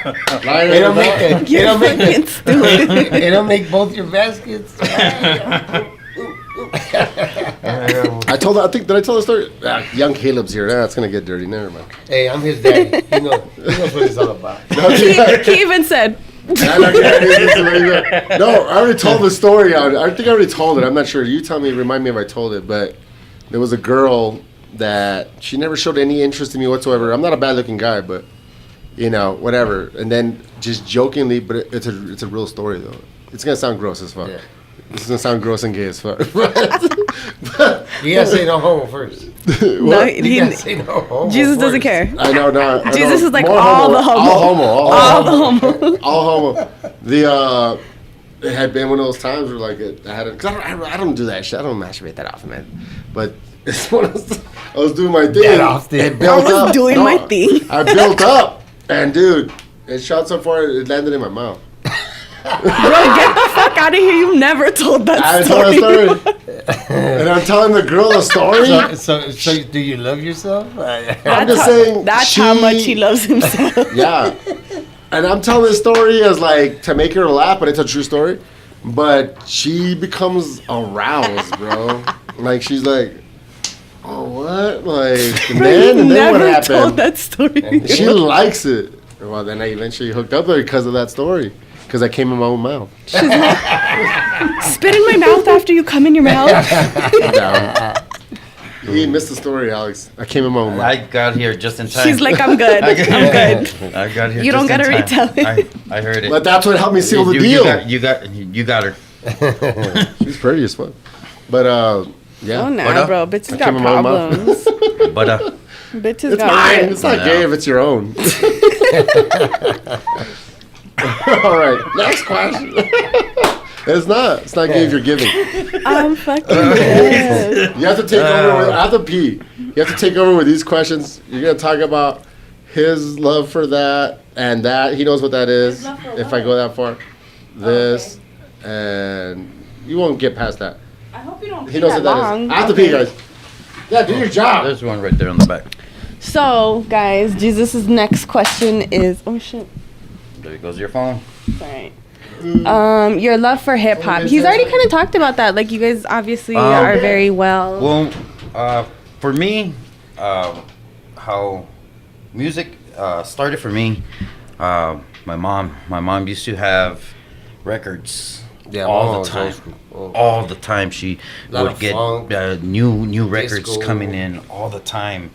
one. Lying They don't on make that. that. They don't make Fucking that. stupid. They don't make both your baskets. I told her. Did I tell the story? Young Caleb's here. It's gonna get dirty. Never mind. Hey, I'm his daddy. He knows what it's all about. He even said, No, I already told the story. I think I already told it. I'm not sure. You tell me, remind me if I told it. But there was a girl that she never showed any interest in me whatsoever. I'm not a bad looking guy, but whatever. And then just jokingly, but it's a real story though. It's gonna sound gross as fuck. Yeah. This is gonna sound gross and gay as fuck. You gotta say no homo first. no, You gotta say no homo Jesus doesn't first. care. I know, no. I Jesus know. is like More all the homo. All homo. All the homo. All homo. It had been one of those times where like cause I don't do that shit. I don't masturbate that often, man. But it's one of those, I was doing my thing. That often. It built I was up. doing my thing. I built up, and dude, It shot so far it landed in my mouth. Bro, get the fuck out of here. You never told that I story. told a story. And I'm telling the girl a story. So do you love yourself? I'm just saying. That's how much he loves himself. Yeah. And I'm telling this story as like to make her laugh, but it's a true story. But she becomes aroused, bro. Like she's like, oh what? Like and then what never happened? told that story. She likes it. Well, then I eventually hooked up with her because of that story. Because I came in my own mouth. She's like, spit in my mouth after you come in your mouth. You missed the story, Alex. I came in my own mouth. I got here just in time. She's like, I'm good. I'm good. I got here. You don't gotta retell it. I heard it. But that's what helped me seal the deal. You got her. She's pretty as fuck. But yeah. Oh no, bro. Bitches got came in my own mouth. problems. But Bitches It's got mine. problems. It's not gay if it's your own. All right. Next question. It's not. It's not gay if you're giving. I'm fucking dead. You have to take over with. I have to pee. You have to take over with these questions. You're gonna talk about his love for that and that. He knows what that is. If I go that far, this and you won't get past that. I hope you don't He knows what that is. I have to pee, guys. Yeah, do your job. there's one right there on the back. So, guys, Jesus' next question is... Oh, shit. There goes your phone. Sorry. Your love for hip-hop. He's already kind of talked about that. Like, you guys obviously are very well... Well, for me, how music started for me, my mom used to have records all the time. All the time. She would get new records disco. coming in all the time.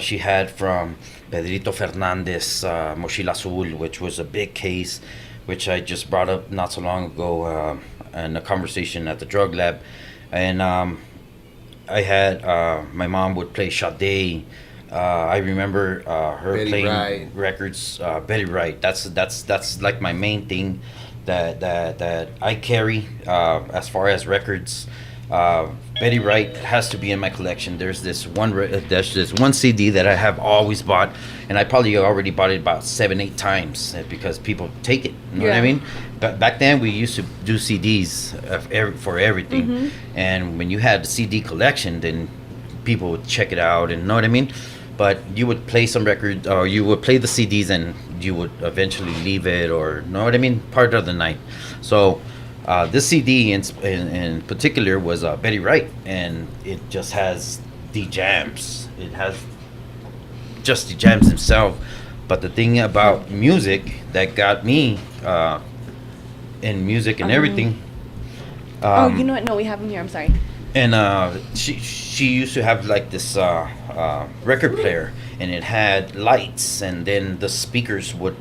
She had from Pedrito Fernandez, Mochila Azul, which was a big case, which I just brought up not so long ago in a conversation at the drug lab. And I had, my mom would play Sade. I remember her Betty playing Wright. records. Betty Wright. That's like my main thing that I carry as far as records. Betty Wright has to be in my collection. There's this one CD that I have always bought, and I probably already bought it about 7-8 times because people take it. You know what I mean? But back then we used to do CDs for everything, and when you had the CD collection, then people would check it out and know what I mean. But you would play some record, or you would play the CDs, and you would eventually leave it, or know what I mean, part of the night. So this CD in particular was Betty Wright, and it just has the jams. It has just the jams himself. But the thing about music that got me in music and everything. you know what? No, we have him here. I'm sorry. And she used to have like this record player, and it had lights, and then the speakers would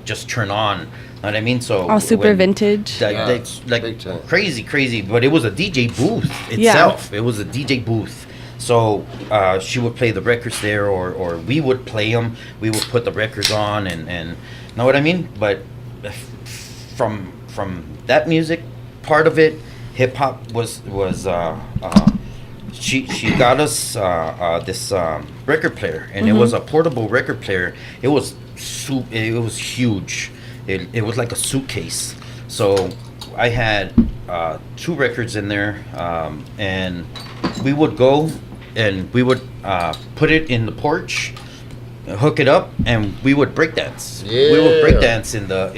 just turn on. Know what I mean? So All super vintage. Like big time. crazy. But it was a DJ booth itself. It was a DJ booth. So she would play the records there, or we would play them. We would put the records on, and know what I mean? But from that music part of it, hip hop was she got us this record player, and it was a portable record player. It was huge. It was like a suitcase. So I had 2 records in there, and we would go and we would put it in the porch, hook it up, and we would break dance. Yeah. We would break dance in the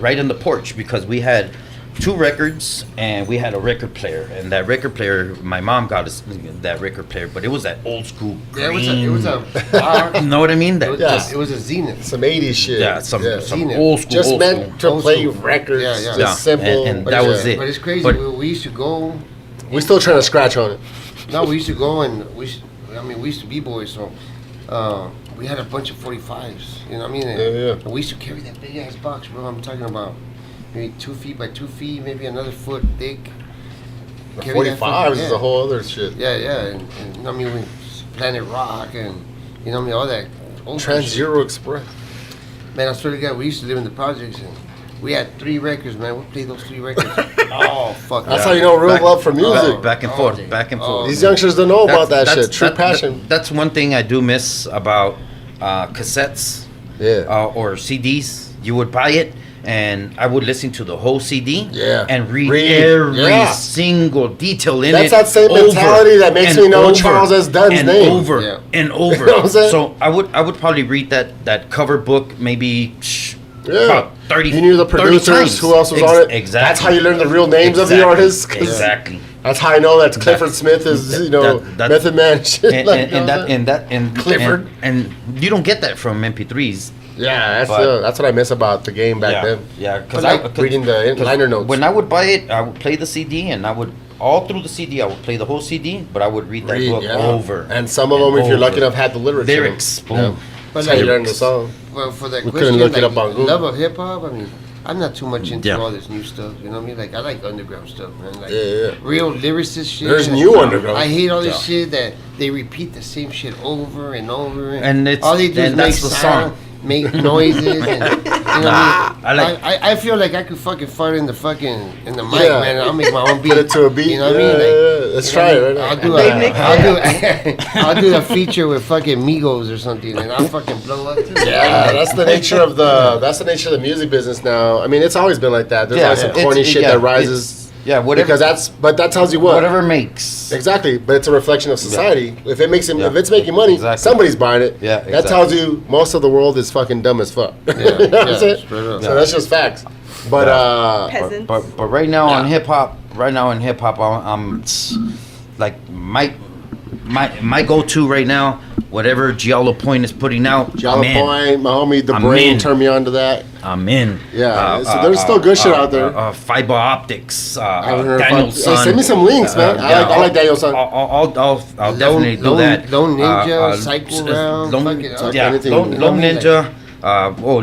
right in the porch, because we had 2 records and we had a record player. And that record player, my mom got us that record player, but it was that old school green. Yeah, it was a you know what I mean? it was a Zenith. Some 80s shit. Yeah, some Zenith. old school. Just old meant school. to play school. records. Yeah. Just Yeah, simple. and but that yeah. was it. But it's crazy. But- we used to go. We still trying to scratch on it. No, we used to go and we used to be boys, so we had a bunch of 45s. You know what I mean? And we used to carry that big ass box, bro. I'm talking about maybe 2 feet by 2 feet, maybe another foot thick. Carry that 45s thing, is a whole other shit. Yeah, and you know what I mean? Planet Rock and you know what I mean? All that. old Trans shit. Zero Express. Man, I swear to God, we used to live in the projects and we had 3 records, man. We played those 3 records. Oh, fuck. That's yeah. how you know real love for music. Back and forth, back and forth. These youngsters don't know about that shit. True passion. That's one thing I do miss about cassettes. or CDs. You would buy it, and I would listen to the whole CD and read every single detail in it. That's that same mentality that makes me know Charles S. Dunn's name. Over and over. You know what I'm saying? So I would probably read that cover book maybe about 30. You knew the producers, times. who else was on it. Exactly. That's how you learn the real names of the artists. Exactly. That's how I know that Clifford Smith is, Method Man shit. And Clifford. And you don't get that from MP3s. Yeah, that's what I miss about the game back then. Yeah, because reading the liner notes. When I would buy it, I would play the CD, and I would all through the CD, I would play the whole CD, but I would read that book over. And some of them, if you're lucky enough, had the lyrics. Boom. That's how you learn the song. Well, for that we question, couldn't look it up on Google. Love of hip hop. I mean, I'm not too much into all this new stuff. You know what I mean? Like I like underground stuff, man. Like real lyricist shit. There's new underground. I hate all this shit that they repeat the same shit over and over. And it's all they do is make sound, make noises, and you know what I mean? I feel like I could fucking fart in the mic, man. And I'll make my own beat. Put it to a beat. You know what I mean? Like, let's try it right now. I'll do a feature with fucking Migos or something, and I'll fucking blow up too. Yeah, that's the nature of the music business now. I mean, it's always been like that. There's always some corny shit that rises. Yeah, whatever. Because that tells you what. Whatever makes. Exactly, but it's a reflection of society. If it makes if it's making money, somebody's buying it. Yeah, that tells you most of the world is fucking dumb as fuck. You know what I'm saying? So that's just facts. But but right now on hip hop, I'm like my go-to right now. Whatever Giallo Point is putting out, Giallo Point, my homie, The Brain turned me on to that. I'm in. Yeah, so there's still good shit out there. Fiber Optics, Daniel's Son. Hey, send me some links, man. I like Daniel's Son. I'll definitely do that. Lone Ninja, Cycle Round, Lone Ninja.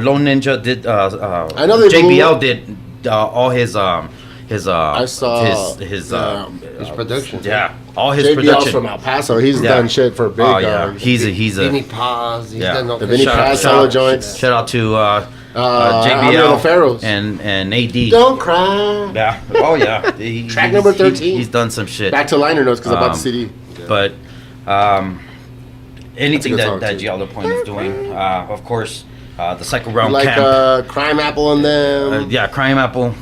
Lone Ninja did. I know JBL did all his. I saw his production. Yeah, all his JBL's production. from El Paso. He's done shit for big. Oh yeah, he's a Vinny Paz. He's done the Vinny Paz solo joints. Shout out to JBL and AD. Don't cry. Yeah. Oh yeah. Track number 13. He's done some shit. Back to liner notes because I bought the CD. But anything that Giallo Point is doing, of course. The Cycle Realm Camp. Crime Apple and them. Crime Apple.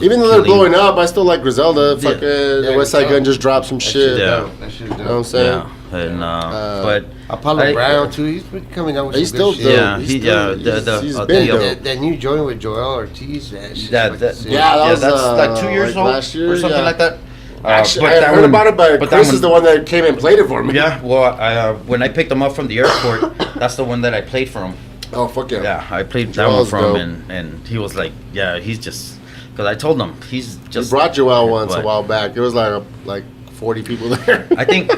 Even though they're blowing up, I still like Griselda. Fucking West Side Gun just dropped some shit. That shit, you know what I'm saying? Yeah. And but Apollo Brown too. He's been coming out with some good shit. He's been that new joint with Joel Ortiz. That's like 2 years old last year, or something like that. Actually, I heard about it, but Chris is the one that came and played it for me. Yeah, well, when I picked him up from the airport, that's the one that I played for him. Oh, fuck yeah. Yeah, I played that one from him, and he was like, he's just, because I told him, he's just. We brought Joel once a while back. It was like 40 people there. I think.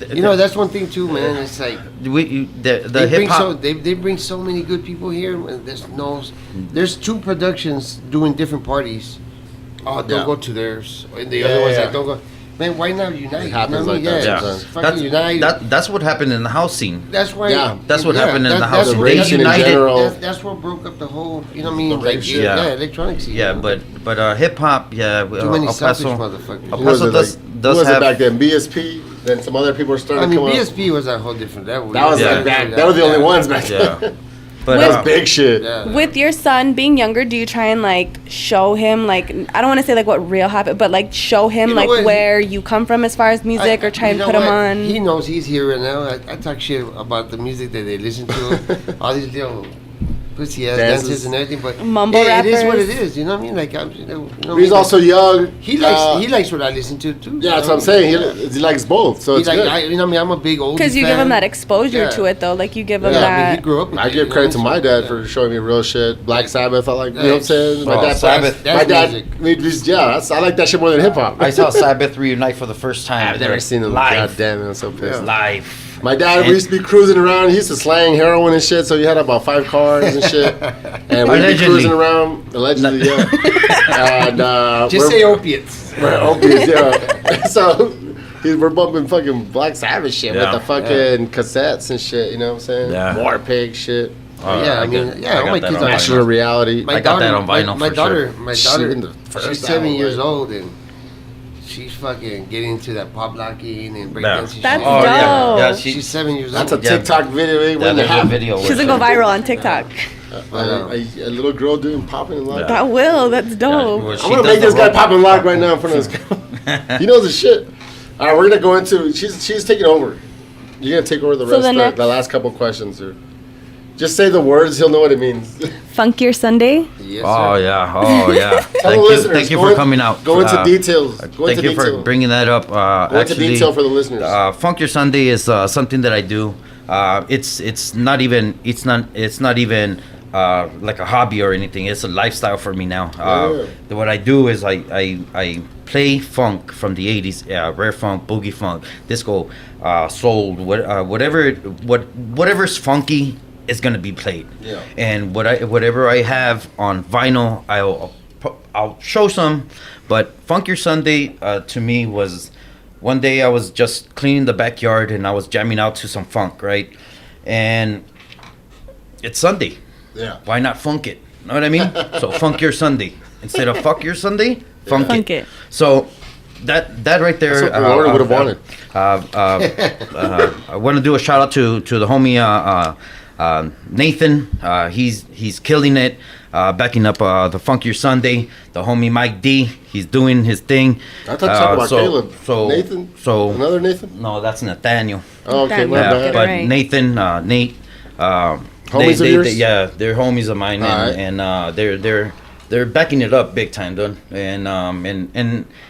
That's one thing too, man. It's like the hip hop. They bring so many good people here. And there's two productions doing different parties. Oh, don't go to theirs. And the other one's like, don't go. Man, why not unite? It happens like that. Fucking unite. That's what happened in the house scene. That's why. Yeah, that's what happened in the house scene. They united. That's what broke up the whole. You know what I mean? Like, electronic scene. Yeah, but hip hop. Yeah, too many selfish motherfuckers. Who was it back then? BSP. Then some other people were starting to come BSP was a whole different level. That was like that. That was the only ones back then. But that's big shit. With your son being younger, do you try and like show him like, I don't want to say like what real happened, but like show him like where you come from as far as music, or try and put him on? He knows he's here right now. I talk shit about the music that they listen to, all these little pussy ass dances and everything, but mumble rappers. It is what it is. You know what I mean? Like he's also young. He likes what I listen to too. Yeah, that's what I'm saying. He likes both, so it's good. I'm a big old. Because you give him that exposure to it, though. Like you give him that. I mean, he grew up. I give credit to my dad for showing me real shit. Black Sabbath, I like. You know what I'm saying? My dad. Sabbath. My dad. I like that shit more than hip hop. I saw Sabbath reunite for the first time. I've never seen them live. God damn it, I'm so pissed. Live. My dad used to be cruising around. He used to slang heroin and shit, so he had about 5 cars and shit. And we'd be cruising around, allegedly, And, just say opiates. Right, opiates, yeah. So we're bumping fucking Black Sabbath shit with the fucking cassettes and shit, you know what I'm saying? Yeah. War Pig shit. All my kids are National Reality. I got that on vinyl. My daughter, she's 7 years old, and she's fucking getting into that pop locking and breakdancing. That's shit. dope. Yeah, She's 7 years That's old. a TikTok video. Yeah, there's a video. She's gonna go viral on TikTok. A little girl doing popping and lock. That will. That's dope. I'm gonna make this guy pop and lock right now in front of his camera. He knows his shit. All right, we're gonna go into. She's taking over. You're gonna take over the rest of the last couple questions. Or just say the words. He'll know what it means. Funkier Sunday. Yes, Oh sir. yeah, oh yeah. Tell the listeners, Thank you for coming out. Go into details. Thank you for bringing that up. Go into detail for the listeners. Funk Your Sunday is something that I do. It's not even like a hobby or anything. It's a lifestyle for me now. What I do is I play funk from the 80s, rare funk, boogie funk, disco, soul, whatever's funky is gonna be played. Yeah. And whatever I have on vinyl, I'll show some. But Funk Your Sunday to me was, one day I was just cleaning the backyard and I was jamming out to some funk, right? And it's Sunday. Yeah. Why not funk it? Know what I mean? So Funk Your Sunday instead of Fuck Your Sunday. Funk it. So that right there. That's what the Lord would have wanted. I want to do a shout out to the homie Nathan. He's killing it. Backing up the Funk Your Sunday. The homie Mike D. He's doing his thing. I thought you were talking about Caleb. Nathan. So another Nathan. No, that's Nathaniel. Oh, okay, my bad. But Nathan, Nate. Homies of yours? They're homies of mine, and they're backing it up big time, dude. And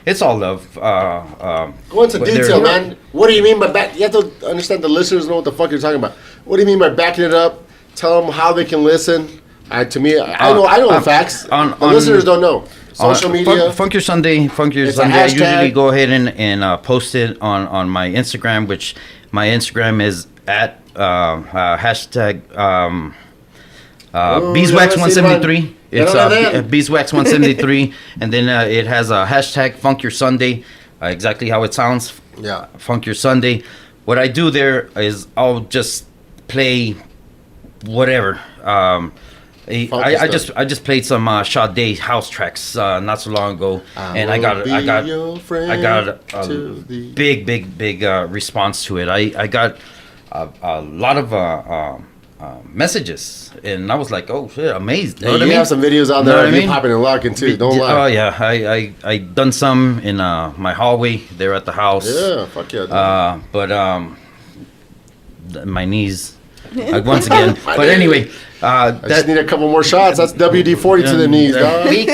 it's all love. Go into detail, man. What do you mean by back? You have to understand the listeners know what the fuck you're talking about. What do you mean by backing it up? Tell them how they can listen. To me, I know the facts. The listeners don't know. Social media. Funk Your Sunday. Funk Your Sunday. I usually go ahead and post it on my Instagram, which my Instagram is at hashtag Beeswax173. It's Beeswax173, and then it has a hashtag Funk Your Sunday, exactly how it sounds. Yeah, Funk Your Sunday. What I do there is I'll just play whatever. I just played some Sade house tracks not so long ago, and I got a big response to it. I got a lot of messages, and I was like, oh shit, amazed. Hey, you have some videos out there of you popping and locking too. Don't lie. Oh yeah, I done some in my hallway there at the house. Yeah, fuck yeah. But my knees once again. But anyway, I just need a couple more shots. That's WD-40 to the knees, dog. Weak.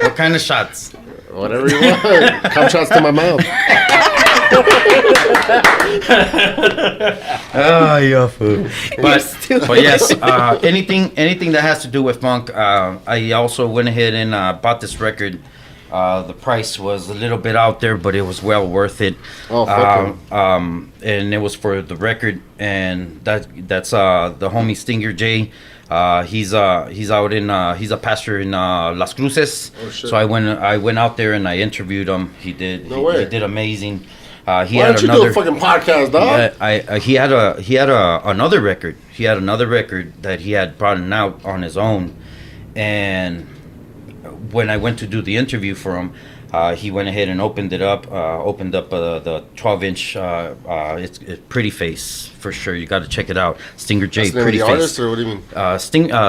What kind of shots? Whatever you want. Come shots to my mouth. Oh, yeah, fool. But yes, anything that has to do with funk. I also went ahead and bought this record. The price was a little bit out there, but it was well worth it. Oh, fuck and it was for the record, and that's the homie Stinger J. He's out in he's a pastor in Las Cruces. Oh, shit. So I went out there and I interviewed him. He did he did amazing. Why don't you do a fucking podcast, dog? He had another record. He had another record that he had brought out on his own, and when I went to do the interview for him, he went ahead and opened up the 12-inch. It's Pretty Face for sure. You got to check it out. Stinger J. That's the Pretty name of the Face. artist, or what do you mean?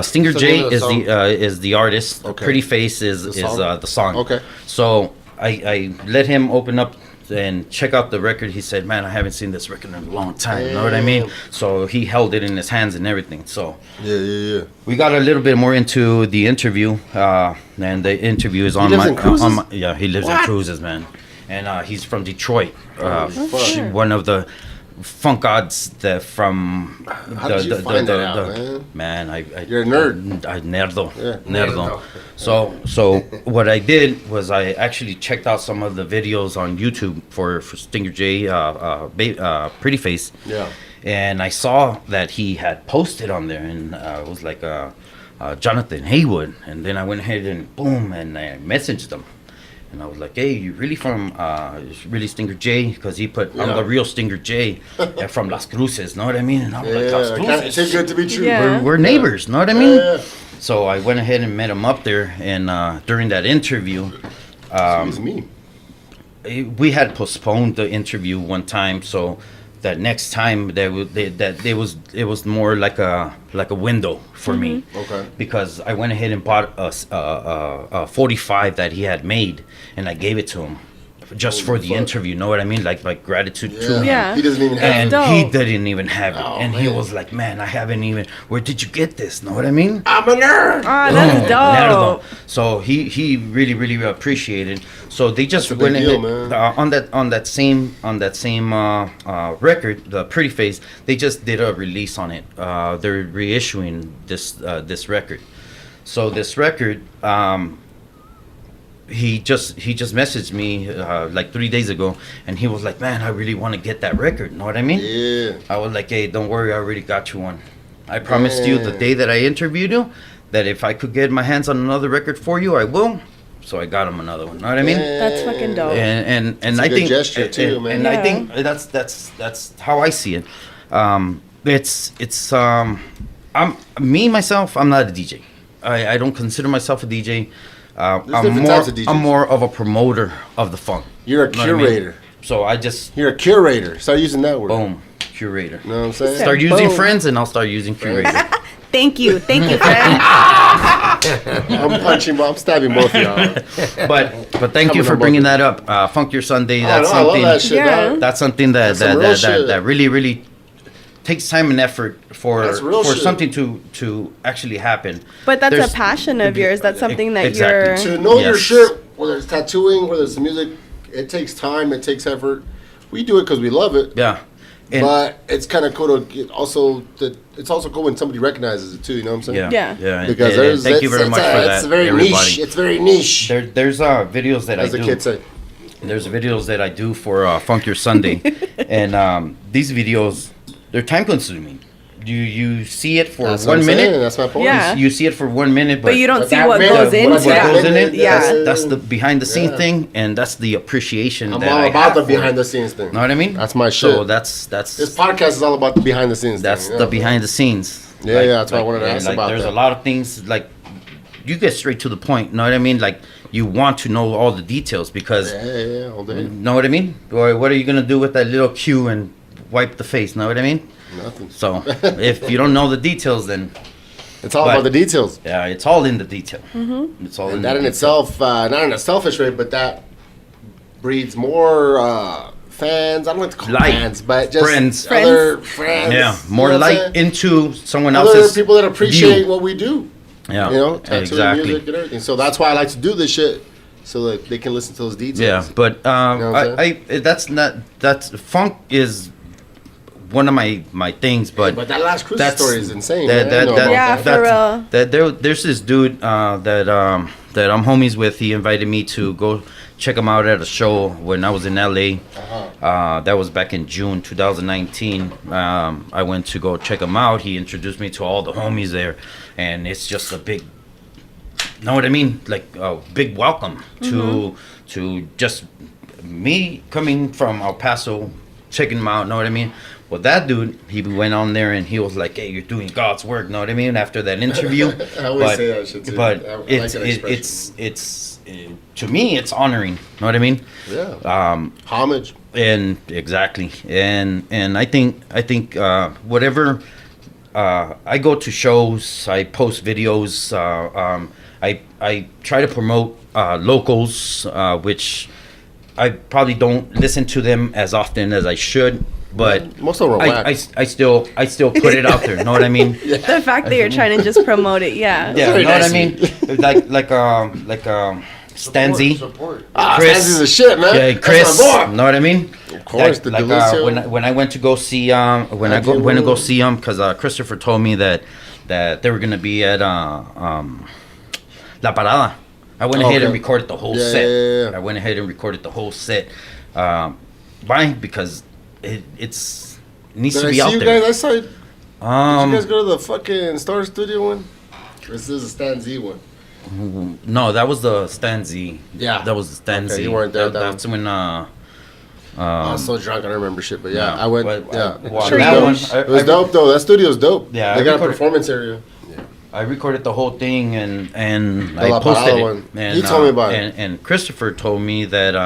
Stinger J name of the is the artist. Okay. Pretty Face is the song. Okay. So I let him open up and check out the record. He said, "Man, I haven't seen this record in a long time." You know what I mean? So he held it in his hands and everything. So Yeah. we got a little bit more into the interview, and the interview is on lives in Cruises? he lives in Cruises, man, and he's from Detroit. One of the funk gods that from How did you find that out, man? You're a nerd. Nerdo. Yeah. Nerdo. So what I did was I actually checked out some of the videos on YouTube for Stinger J, Pretty Face. Yeah. And I saw that he had posted on there, and it was like Jonathan Haywood. And then I went ahead and boom, and I messaged him. And I was like, "Hey, you really from really Stinger J?" Because he put, "I'm the real Stinger J from Las Cruces." Know what I mean? And I'm like, "Las Cruces? It's good to be true. Yeah. We're neighbors." Know what I mean? Yeah. So I went ahead and met him up there, and during that interview, Excuse me. we had postponed the interview one time, so that next time it was more like a window for me. Okay. Because I went ahead and bought a 45 that he had made, and I gave it to him just for the interview. Know what I mean? Like gratitude to him. Yeah. He doesn't even have And Dope. he didn't even have it, Oh, and he man. was like, "Man, I haven't even. Where did you get this? Know what I mean?" I'm a nerd. Oh, that's Boom, dope. nerdo. So he really appreciated. So they just That's a big went deal, ahead man. on that same record, the Pretty Face. They just did a release on it. They're reissuing this record. So this record, he just messaged me like 3 days ago, and he was like, "Man, I really want to get that record." Know what I mean? Yeah. I was like, "Hey, don't worry, I already got you one. I promised you the day that I interviewed you that if I could get my hands on another record for you, I will." So I got him another one. Know what I mean? That's fucking dope. And It's a I good think gesture, too, man. And I Yeah. think that's how I see it. I'm me myself. I'm not a DJ. I don't consider myself a DJ. different types of DJs. I'm more of a promoter of the funk. You're a Know what I mean? curator. So I just You're a curator. Start using that word. boom curator. You know what I'm saying? Start using Boom. friends, and I'll start using curator. Thank you, friend. I'm punching, I'm stabbing both of y'all. but thank you Coming for on bringing both. that up. Funk Your Sunday. Oh, That's no, I love something. that shit, Yeah. dog. That's something that That's some real shit. that really takes time and effort for That's real shit. something to actually happen. But that's There's- a passion of yours. That's something that Exactly. you're. To know your Yes. shit, whether it's tattooing, whether it's music, it takes time, it takes effort. We do it because we love it. Yeah. And But it's kind of cool to get it's also cool when somebody recognizes it too. You know what I'm saying? yeah. Yeah. Because and there's thank you very much for that, It's very everybody. niche. It's very niche, There's videos that as I the do. kids say. There's videos that I do for Funk Your Sunday, and these videos, they're time consuming. You see it for That's what 1 I'm minute. saying, that's my point. Yeah. You see it for 1 minute, But you don't But see that what minute, goes into what what that. goes in it. Yeah. That's the behind the scene Yeah. thing, and that's the appreciation I'm that all I about have the for it. behind the scenes thing. Know what I mean? That's my So shit. that's This podcast is all about the behind the scenes. that's thing, the you know? behind the scenes. Yeah, yeah, that's why I wanted to and, ask about there's that. a lot of things like you get straight to the point. Know what I mean? Like you want to know all the details because Yeah, all day. know what I mean? Or what are you gonna do with that little cue and wipe the face? Know what I mean? Nothing. So if you don't know the details, then It's all But- about the details. yeah, it's all in the detail. It's all in And that the in detail. itself, not in a selfish way, but that breeds more fans. I don't like to call them Like fans, but just friends. other friends. Yeah, you more know what I'm light saying? into someone Other else's people that appreciate view. what we do. Yeah, You know, tattooing, exactly. music, and everything. So that's why I like to do this shit, so that they can listen to those details. Yeah, but You know what I'm that's funk is one of my things, but But that last cruise that's- story is insane. that- man. that- I know that- about Yeah, that. for real. There's this dude that I'm homies with. He invited me to go check him out at a show when I was in LA. That was back in June 2019. I went to go check him out. He introduced me to all the homies there, and it's just a big, know what I mean? Like a big welcome to just me coming from El Paso, checking him out. Know what I mean? Well, that dude, he went on there and he was like, "Hey, you're doing God's work." Know what I mean? After that interview, I always say that shit too. But I like it's that it's to me, it's honoring. Know what I mean? Yeah. Homage. And exactly, and I think whatever I go to shows, I post videos, I try to promote locals, which I probably don't listen to them as often as I should, but Most of them are whack. I still put it out there. Know what I mean? The fact that you're trying to just promote it, yeah. Yeah, Very know what I nice. mean? like Stanzi. Support. Chris. Stanzi's a shit, man. Yeah, That's Chris. my boy. Know what I mean? Of course, the Delicio. when I went to go see went to go see because Christopher told me that they were gonna be at La Parada. I went ahead and Okay. recorded the whole Yeah, set. yeah, yeah. I went ahead and recorded the whole set. Why? Because it's needs Did to I be see out you there. guys? I saw you. Did you guys Um, go to the fucking Star Studio one? Or this is a Stan Z one? no, that was the Stan Z. Yeah. that was the Stan Okay, Z. you weren't there, that That's when I was so drunk, I don't remember shit. But yeah, yeah. I went. But, yeah, well, Sure that you one, did. it was dope though. That studio's dope. Yeah, they I got a recorded- performance area. I recorded the whole thing and The I La posted Parada it. one. And, He told me about it. And Christopher told me that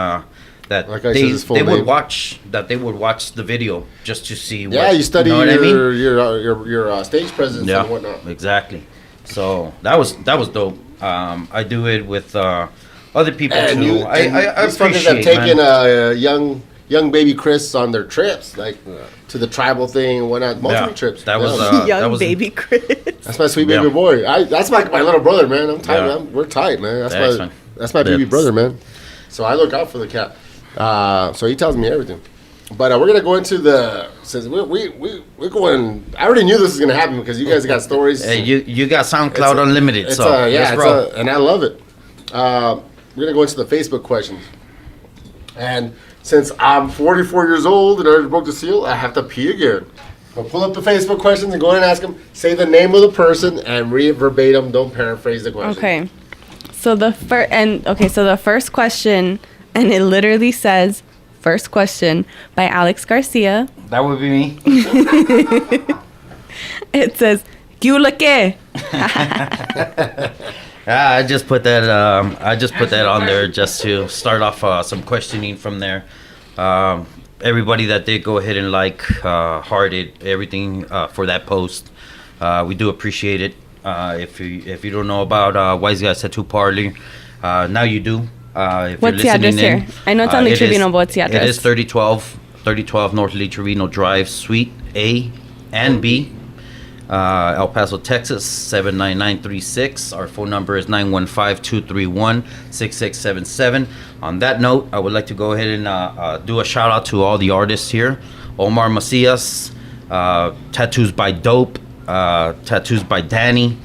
that Like I said, his full they name. would watch the video just to see. Yeah, you study know what I mean? your stage presence and whatnot. Exactly. So that was dope. I do it with other people And too. I these fuckers appreciate, have taken man. young baby Chris on their trips, like to the tribal thing and whatnot. Multiple trips. That was Young that was baby Chris. That's my sweet baby boy. That's like my little brother, man. I'm tight. Yeah. We're tight, man. Excellent. That's my baby brother, man. So I look out for the cat. So he tells me everything. But we're gonna go into since we're going. I already knew this was gonna happen because you guys got stories. Hey, you got SoundCloud Unlimited, and I love it. We're gonna go into the Facebook questions, and since I'm 44 years old and I already broke the seal, I have to pee again. So pull up the Facebook questions and go ahead and ask them. Say the name of the person and read it verbatim. Don't paraphrase the question. Okay. So the first question, and it literally says, first question by Alex Garcia. That would be me. It says, "¿Qué lo que?" I just put that on there just to start off some questioning from there. Everybody that did go ahead and hearted everything for that post, we do appreciate it. If you don't know about Wyze Guyz Tattoo Parlor, now you do. If What's the address here? I know it's on Lee Trevino, but what's the address? It is 3012 North Lee Trevino Drive, Suite A and B, El Paso, Texas 79936. Our phone number is 915-231-6677. On that note, I would like to go ahead and do a shout out to all the artists here. Omar Macias, Tattoos by Dope, Tattoos by Danny.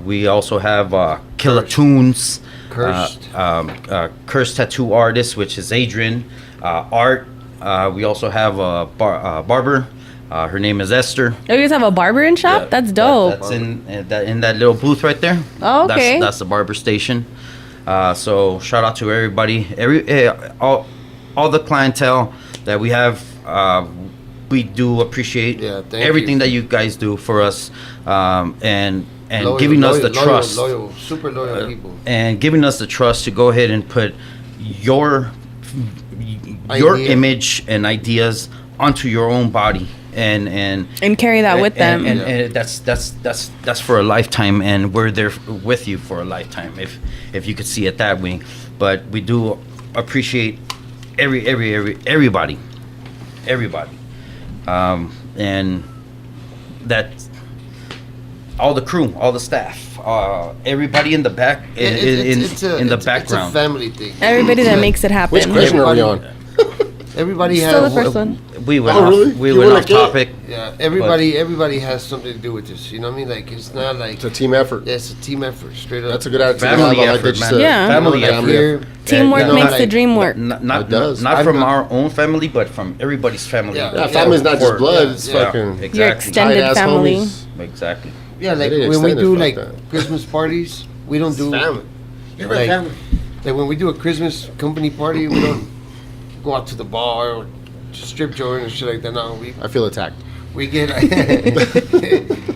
We also have Killer Tunes, Cursed Tattoo Artist, which is Adrian. Art. We also have a barber. Her name is Esther. Oh, you guys have a barbering shop? Yeah, That's dope. That's in that little booth right there. Oh, okay. That's the barber station. So shout out to everybody, all the clientele that we have. We do appreciate everything that you guys do for us, and Loyal, giving us the trust, super loyal people, and giving us the trust to go ahead and put your image and ideas onto your own body. And carry that with them. And that's for a lifetime, and we're there with you for a lifetime, if you could see it that way. But we do appreciate everybody, and that all the crew, all the staff, everybody in the back, in the background. It's a family thing. Everybody that makes it happen. Which question are we on? Everybody Still has the first one. We went off topic. Yeah, everybody has something to do with this. You know what I mean? Like, it's not like It's a team effort. Yeah, it's a team effort, straight up. That's a good attitude. Family I like effort, that you man. said. Yeah. Family Like effort. here, Teamwork you know, makes like, the dream work. Not It does. from our own family, but from everybody's family. Yeah. Yeah, family's not just blood. It's Yeah. fucking Exactly. Your extended tight-ass family. homies. Exactly. Yeah, like They didn't when we extend it do like like that. Christmas parties, we don't do Family. like, like when we do a Christmas company party, we don't go out to the bar or strip joint and shit like that. No, I feel attacked. we get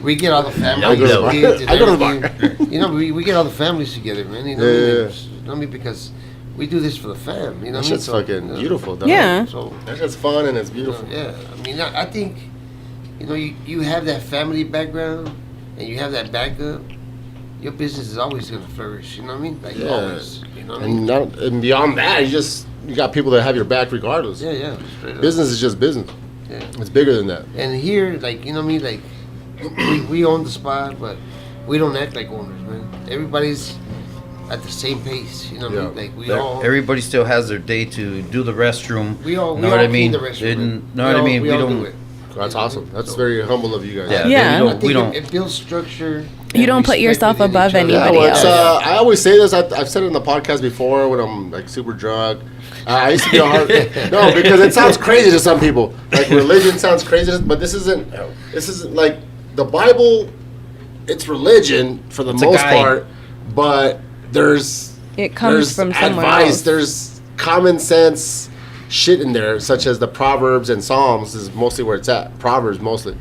we get all the families. I go to the bar. kids and I go to the everything. You know, we get all the families together, man. You know, Yeah, what I mean? yeah. You know what I mean? Because we do this for the fam. You know That what I mean? shit's fucking beautiful, though. Yeah. So That shit's fun and it's beautiful. yeah, I mean, I think, you know, you have that family background and you have that backup, your business is always going to flourish. You know what I mean? Like, Yeah. always. You know what I mean? And beyond that, you got people that have your back regardless. Yeah, straight up. Business is just business. Yeah. It's bigger than that. And here, like, you know what I mean? Like, we own the spot, but we don't act like owners, man. Everybody's at the same pace. You know what I mean? Like, we all. Everybody still has their day to do the restroom. We all. know we what all I mean? clean the restroom. man. Know what I mean? We all don't. do it. That's awesome. That's So- very humble of you guys. Yeah. Yeah. We I don't. think it builds structure. You and don't put respect yourself within above each other. Yeah, anybody well, it's, else. I always say this. I've said it in the podcast before when I'm like super drunk. I used to be a hard no, because it sounds crazy to some people. Like religion sounds crazy, but this isn't. This isn't like the Bible. It's religion for the It's a most guide. part, but there's It comes from somewhere advice. else. There's common sense shit in there, such as the Proverbs and Psalms is mostly where it's at. Proverbs mostly.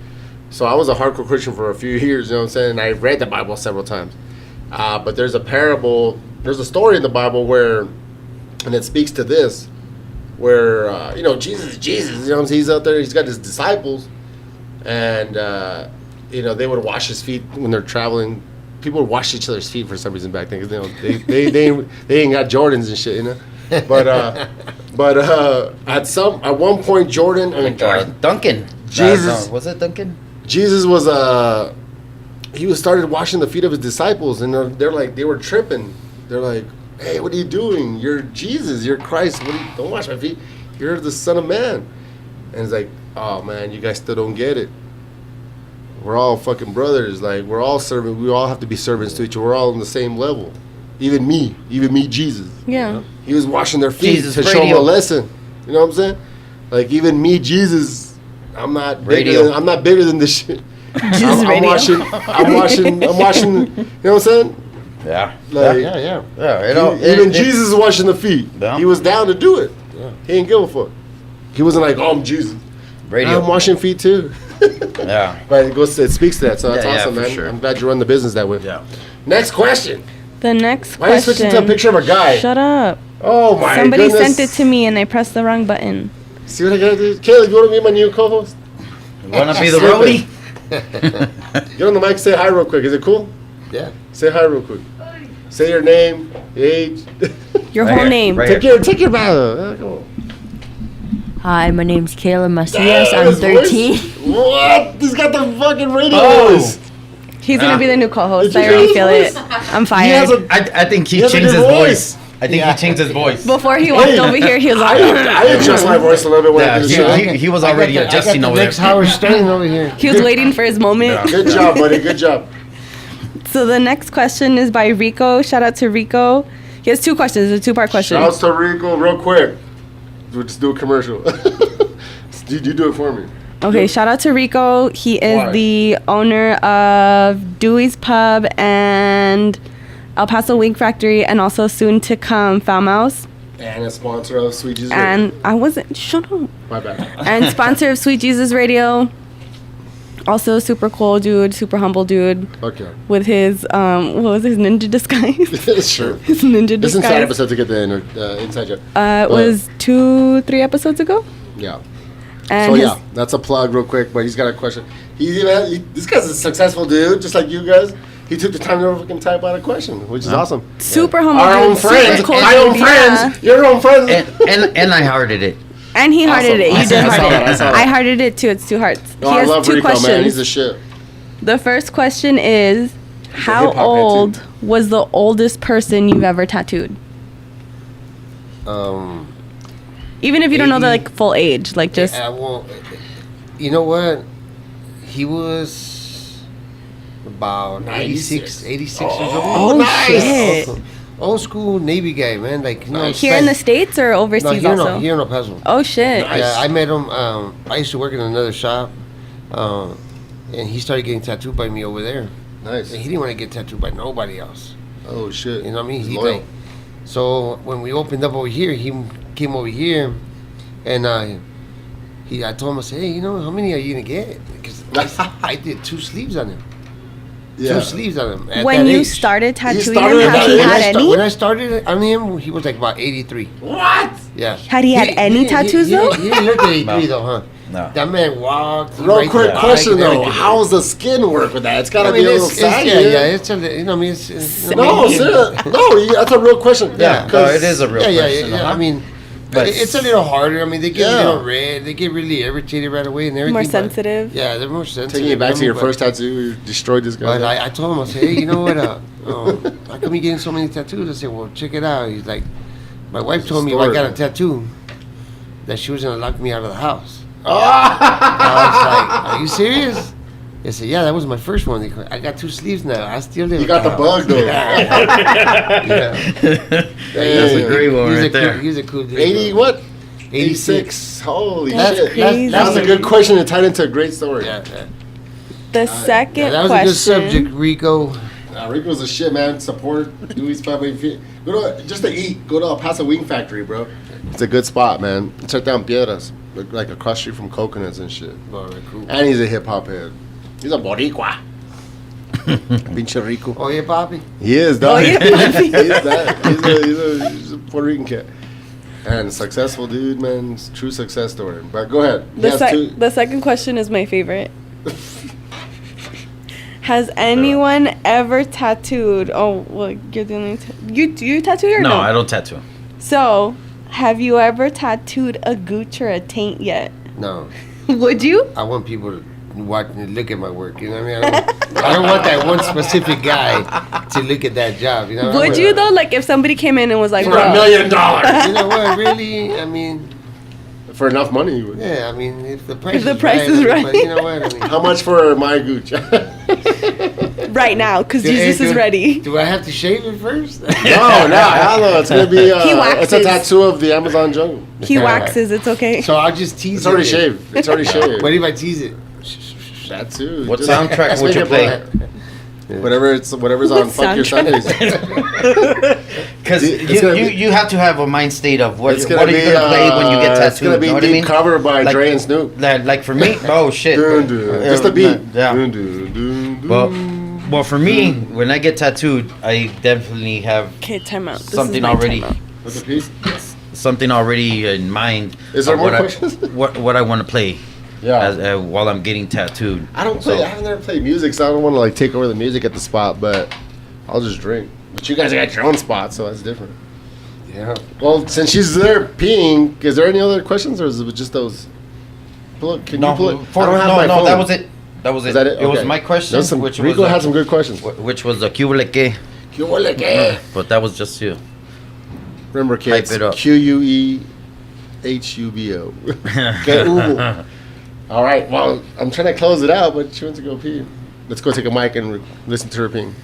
So I was a hardcore Christian for a few years, you know what I'm saying? And I read the Bible several times. But there's a parable, there's a story in the Bible where, and it speaks to this, where Jesus is Jesus. You know what I'm saying? He's out there. He's got his disciples, and they would wash his feet when they're traveling. People would wash each other's feet for some reason back then, because they ain't got Jordans and shit, But at one point, Jordan and Duncan. Jesus was it Duncan? Jesus was he started washing the feet of his disciples, and they were tripping. They're like, "Hey, what are you doing? You're Jesus. You're Christ. Don't wash my feet. You're the Son of Man." And it's like, "Oh man, you guys still don't get it. We're all fucking brothers. Like, we're all servants. We all have to be servants to each other. We're all on the same level. Even me, Jesus." Yeah. He was washing their feet Jesus to show them a lesson. You know what I'm saying? Like, even me, Jesus, I'm not bigger than this shit. I'm washing. You know what I'm saying? Yeah. Like, even Jesus is washing the feet. Yeah. He was down to do it. Yeah. He didn't give a fuck. He wasn't like, "Oh, I'm Jesus. I'm washing feet too." Yeah. But it speaks to that, so that's awesome, man. Sure. I'm glad you run the business that way. Yeah. Next question. The next Why are you switching to a picture of a guy? Shut up. Oh my Somebody goodness. sent it to me and I pressed the wrong button. See what I gotta do? Caleb, you wanna be my new co-host? You wanna be the roadie? Get on the mic, say hi real quick. Is it cool? Yeah. Say hi real quick. Say your name, age. Your whole name. Take your battle. Come on. Hi, my name's Kayla Macias. I'm 13. What? He's got the fucking radio voice. He's gonna be the new co-host. Did I you already hear feel his it. voice? I'm He fired. has a, I think he has a changed good his voice. voice. I think he changed his voice. Before he walked over here, he was like, I adjust my voice a little bit when I do the show. he was already adjusting over there. Next Howard Stern over here. he was waiting for his moment. Yeah. Good job, buddy. Good job. So the next question is by Rico. Shout out to Rico. He has two questions. It's a two-part question. Shouts to Rico, real quick. We'll just do a commercial. You do it for me. Okay, shout out to Rico. He is Why? the owner of Dewey's Pub and El Paso Wing Factory, and also soon to come Foul Mouse. And a sponsor of Sweet Jesus And Radio. I wasn't, shut up. My bad. And sponsor of Sweet Jesus Radio. Also super cool dude, super humble dude. Okay. With his, what was his ninja disguise? Sure. His ninja This inside disguise. episode to get the inside joke. It was 2-3 episodes ago. Yeah. And So his- yeah, that's a plug real quick, but he's got a question. This guy's a successful dude, just like you guys. He took the time to fucking type out a question, which is awesome. super humble Our dude, own super friends, cool my own dude, friends, yeah. your own friends. And I hearted it. And he hearted Awesome. it. You I did saw heart that, I it. saw that. I hearted it too. It's 2 hearts. No, He I has love 2 Rico, questions. man. He's a shit. The first question is, how hip-hop head, old too. was the oldest person you've ever tattooed? Even if you don't know the 80. like full age, like just Well, you know what? He was about 86 years old. oh nice. shit. Old school Navy guy, man. Like, you know, Here in the States or overseas no, also? here in El Paso. Oh shit. Nice. Yeah, I met him. I used to work in another shop, and he started getting tattooed by me over there. Nice. And he didn't want to get tattooed by nobody else. Oh shit. You know what I mean? He's He loyal. like, so when we opened up over here, he came over here, and I told him, I said, hey, you know, how many are you gonna get? Because I did 2 sleeves on him. Yeah. 2 sleeves on him. At When that you age. started tattooing started him, at had that he age? had any? When I started on him, he was like about 83. What? Yeah. Had he had any tattoos, though? He didn't look 83 though, huh? No. That man walked. he Real ride quick the bike question and though, everything. how's the skin work with that? It's gotta I be mean, a little saggy. yeah, it's a, you know, I mean, it's you know, No, I mean, seriously. No, that's a real question. Yeah. No, it is a real question. I mean, But- it's a little harder. I mean, they get Yeah. a little red. They get really irritated right away and everything. More but- sensitive? Yeah, they're more sensitive. Taking you back to your but- first tattoo, you destroyed this guy. But I told him, I said, hey, you know what? How come you getting so many tattoos? I said, well, check it out. He's like, my wife told me if I story, got a man. tattoo, that she was gonna lock me out of the house. Oh! I was like, are you serious? I said, yeah, that was my first one. I got 2 sleeves now. I still live. You at got the house." bug though. Yeah. That's a great one He's right a there. cool, he's a cool dude. 80 bro. what? 86. Holy That's shit. crazy. That's a good question to tie into a great story. Yeah, The second yeah, that was question. a good subject, Rico. Rico's a shit, man. Support Dewey's Family. Go to just to eat. Go to El Paso Wing Factory, bro. It's a good spot, man. It's right down Piedras, like across the street from Coconuts and shit. All right, cool. And he's a hip hop head. He's a boricua. Pinche Rico. Oh yeah, Bobby. He is, dog. Oh, yeah. He is that. He's a Puerto Rican cat. And successful dude, man. True success story. But go ahead. The second question is my favorite. Has anyone ever tattooed? Oh, well, you're the only. You tattoo or no? No, I don't tattoo. So, have you ever tattooed a gooch or a taint yet? No. Would you? I want people to watch and look at my work. You know what I mean? I don't want that one specific guy to look at that job. You know. Would you though? Like if somebody came in and was like, for $1 million. You know what? Really? I mean. For enough money, you would. Yeah, I mean, if the price is right. But you know what? I mean, how much for my gooch? Right now, because Jesus is ready. Do I have to shave it first? No, hell no. It's gonna be. He waxes. It's a tattoo of the Amazon jungle. He waxes. It's okay. So I'll just tease it. It's already shaved. What if I tease it? Tattoo. What soundtrack would you play? Whatever's on Fuck Your Sundays. Because you have to have a mind state of what are you going to play when you get tattooed. It's going to be deep cover by Dre and Snoop. Like for me, oh shit. Just the beat. Yeah. Well, for me, when I get tattooed, I definitely have time out. Something already. What's a piece? Something already in mind. Is there more questions? What I want to play. Yeah. While I'm getting tattooed. I haven't never played music, so I don't want to take over the music at the spot, but I'll just drink. But you guys got your own spot, so that's different. Yeah. Well, since she's there peeing, is there any other questions, or is it just those? Look, can you pull it? I don't have my phone. That was it. Is that it? It was my question. Rico had some good questions. Which was the Cuba-le-que. Cuba-le-que. But that was just you. Remember, kids. Type it up. Quehubo. Que hubo. All right. Well, I'm trying to close it out, but she wants to go pee. Let's go take a mic and listen to her peeing.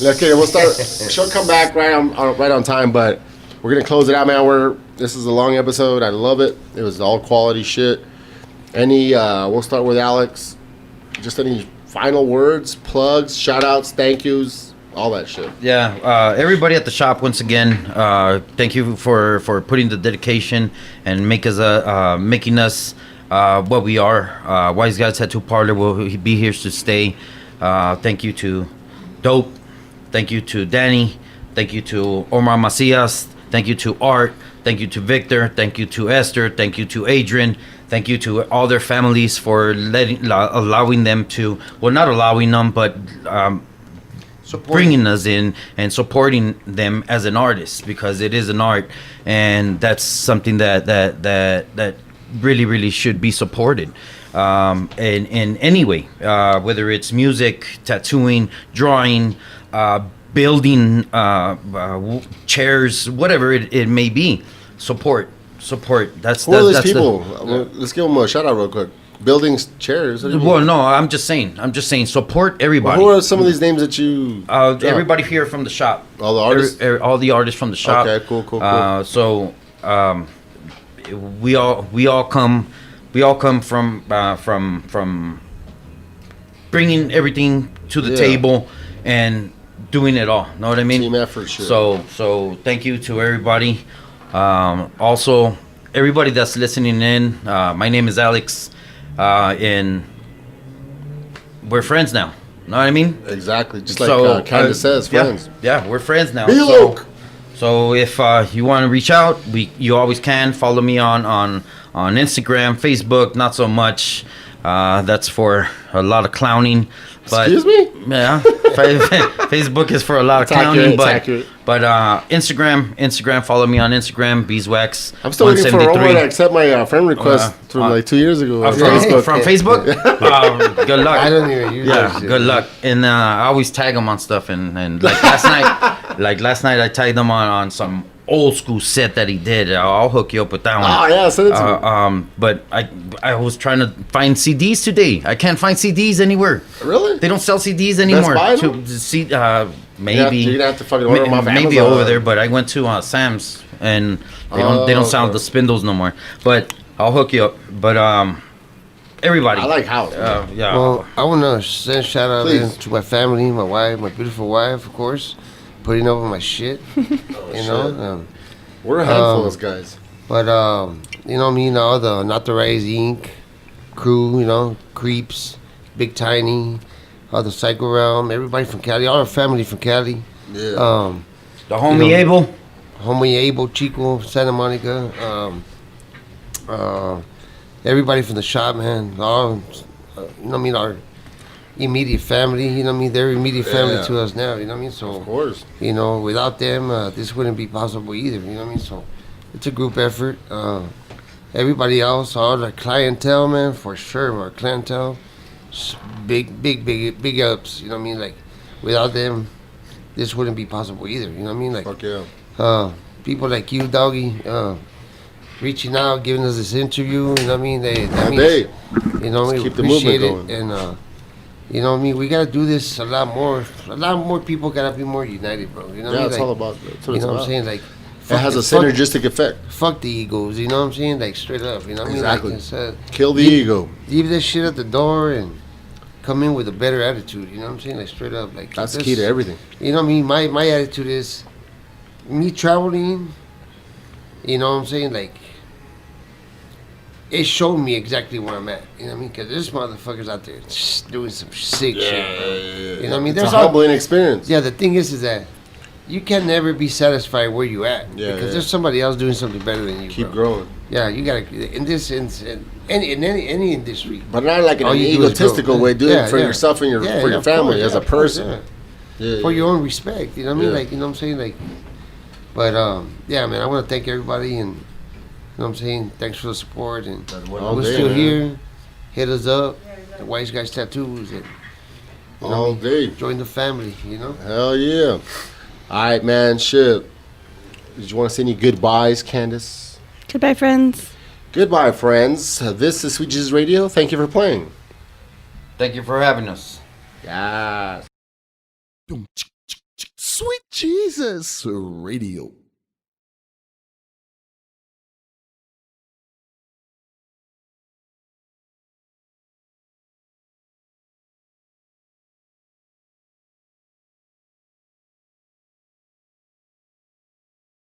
Okay, we'll start. She'll come back right on time, but we're gonna close it out, man. This is a long episode. I love it. It was all quality shit. We'll start with Alex. Just any final words, plugs, shout outs, thank yous, all that shit. Yeah, everybody at the shop, once again, thank you for putting the dedication and making us what we are. Wyze Guyz Tattoo Parlor will be here to stay. Thank you to Dope. Thank you to Danny. Thank you to Omar Macias. Thank you to Art. Thank you to Victor. Thank you to Esther. Thank you to Adrian. Thank you to all their families for allowing them to, well, not allowing them, but bringing us in and supporting them as an artist, because it is an art, and that's something that really, really should be supported. In any way, whether it's music, tattooing, drawing, building chairs, whatever it may be, support. That's these people. Let's give them a shout out real quick. Building chairs. Well, no, I'm just saying support everybody. Well, who are some of these names that you? Everybody here from the shop. All the artists. All the artists from the shop. Okay, cool. So we all come from bringing everything to the table and doing it all. Know what I mean? Team effort, sure. So thank you to everybody. Also, everybody that's listening in. My name is Alex, and we're friends now. Know what I mean? Exactly. Just like Candace says, friends. Yeah, we're friends now. So if you want to reach out, you always can. Follow me on Instagram, Facebook. Not so much. That's for a lot of clowning. But, excuse me? Yeah. Facebook is for a lot of clowning, but Instagram, follow me on Instagram, Beeswax. I'm still waiting for Omar to accept my friend request from 2 years ago. From Facebook? Good luck. I don't even use that shit. Good luck. And I always tag them on stuff, and like last night I tagged them on some old school set that he did. I'll hook you up with that one. Oh yeah, send it to me. But I was trying to find CDs today. I can't find CDs anywhere. Really? They don't sell CDs anymore. To see, maybe you're gonna have to fucking order them off maybe Amazon. over there. But I went to Sam's, and they don't sell the spindles no more. But I'll hook you up. But everybody. I like house. Yeah. Well, I want to send a shout out to my family, my wife, my beautiful wife, of course, putting over my shit. We're a handful of guys. But all the Not the Rise Inc. crew, Creeps, Big Tiny, all the Psycho Realm, everybody from Cali, all our family from Cali. Yeah. The homie Abel. Homie Abel, Chico, Santa Monica. Everybody from the shop, man. All, you know what I mean? Our immediate family, you know what I mean? They're immediate family to us now, you know what I mean? So, Of course. you know, without them, this wouldn't be possible either, you know what I mean? So, it's a group effort. Everybody else, all the clientele, man, for sure, our clientele, big ups, you know what I mean? Like, without them, this wouldn't be possible either, you know what I mean? Like, Fuck yeah. People like you, Doggy, reaching out, giving us this interview, you know what I mean? That means, Hey, you know, we keep the appreciate movement it, going. and you know what I mean? We gotta do this a lot more. A lot more people gotta be more united, bro. You know what I Yeah, mean? it's Like, all about that. That's what you it's know what I'm about. saying? Like, It has a synergistic effect. fuck the egos. You know what I'm saying? Like straight up. You know what Exactly. I mean? Like, Kill the leave- ego. Leave this shit at the door and come in with a better attitude. You know what I'm saying? Like straight up. Like That's the this- key to everything. You know what I mean? My attitude is me traveling. You know what I'm saying? Like it showed me exactly where I'm at. You know what I mean? Because there's motherfuckers out there just doing some sick shit, bro. You know what I mean? It's a There's humbling experience. Yeah, the thing is that you can never be satisfied where you at because there's somebody else doing something better than you. Keep bro. growing. Yeah, you gotta in this in any industry. But not like in All an you do is egotistical grow. way. Do Yeah, it for yeah. yourself and Yeah, for yeah, your of family course, as yeah, a of course, person. yeah. Yeah, For yeah. your own respect. You know what I mean? Yeah. Like, you know what I'm saying? Like, but yeah, man, I want to thank everybody and you know what I'm saying? Thanks for the support and All we're day, still man. here. Hit us up. The Wyze Guyz Tattoos and you know, All day. join the family. You know. Hell yeah. All right, man. Shit. Did you want to say any goodbyes, Candace? Goodbye, friends. Goodbye, friends. This is Sweet Jesus Radio. Thank you for playing. Thank you for having us. Yes. Sweet Jesus Radio.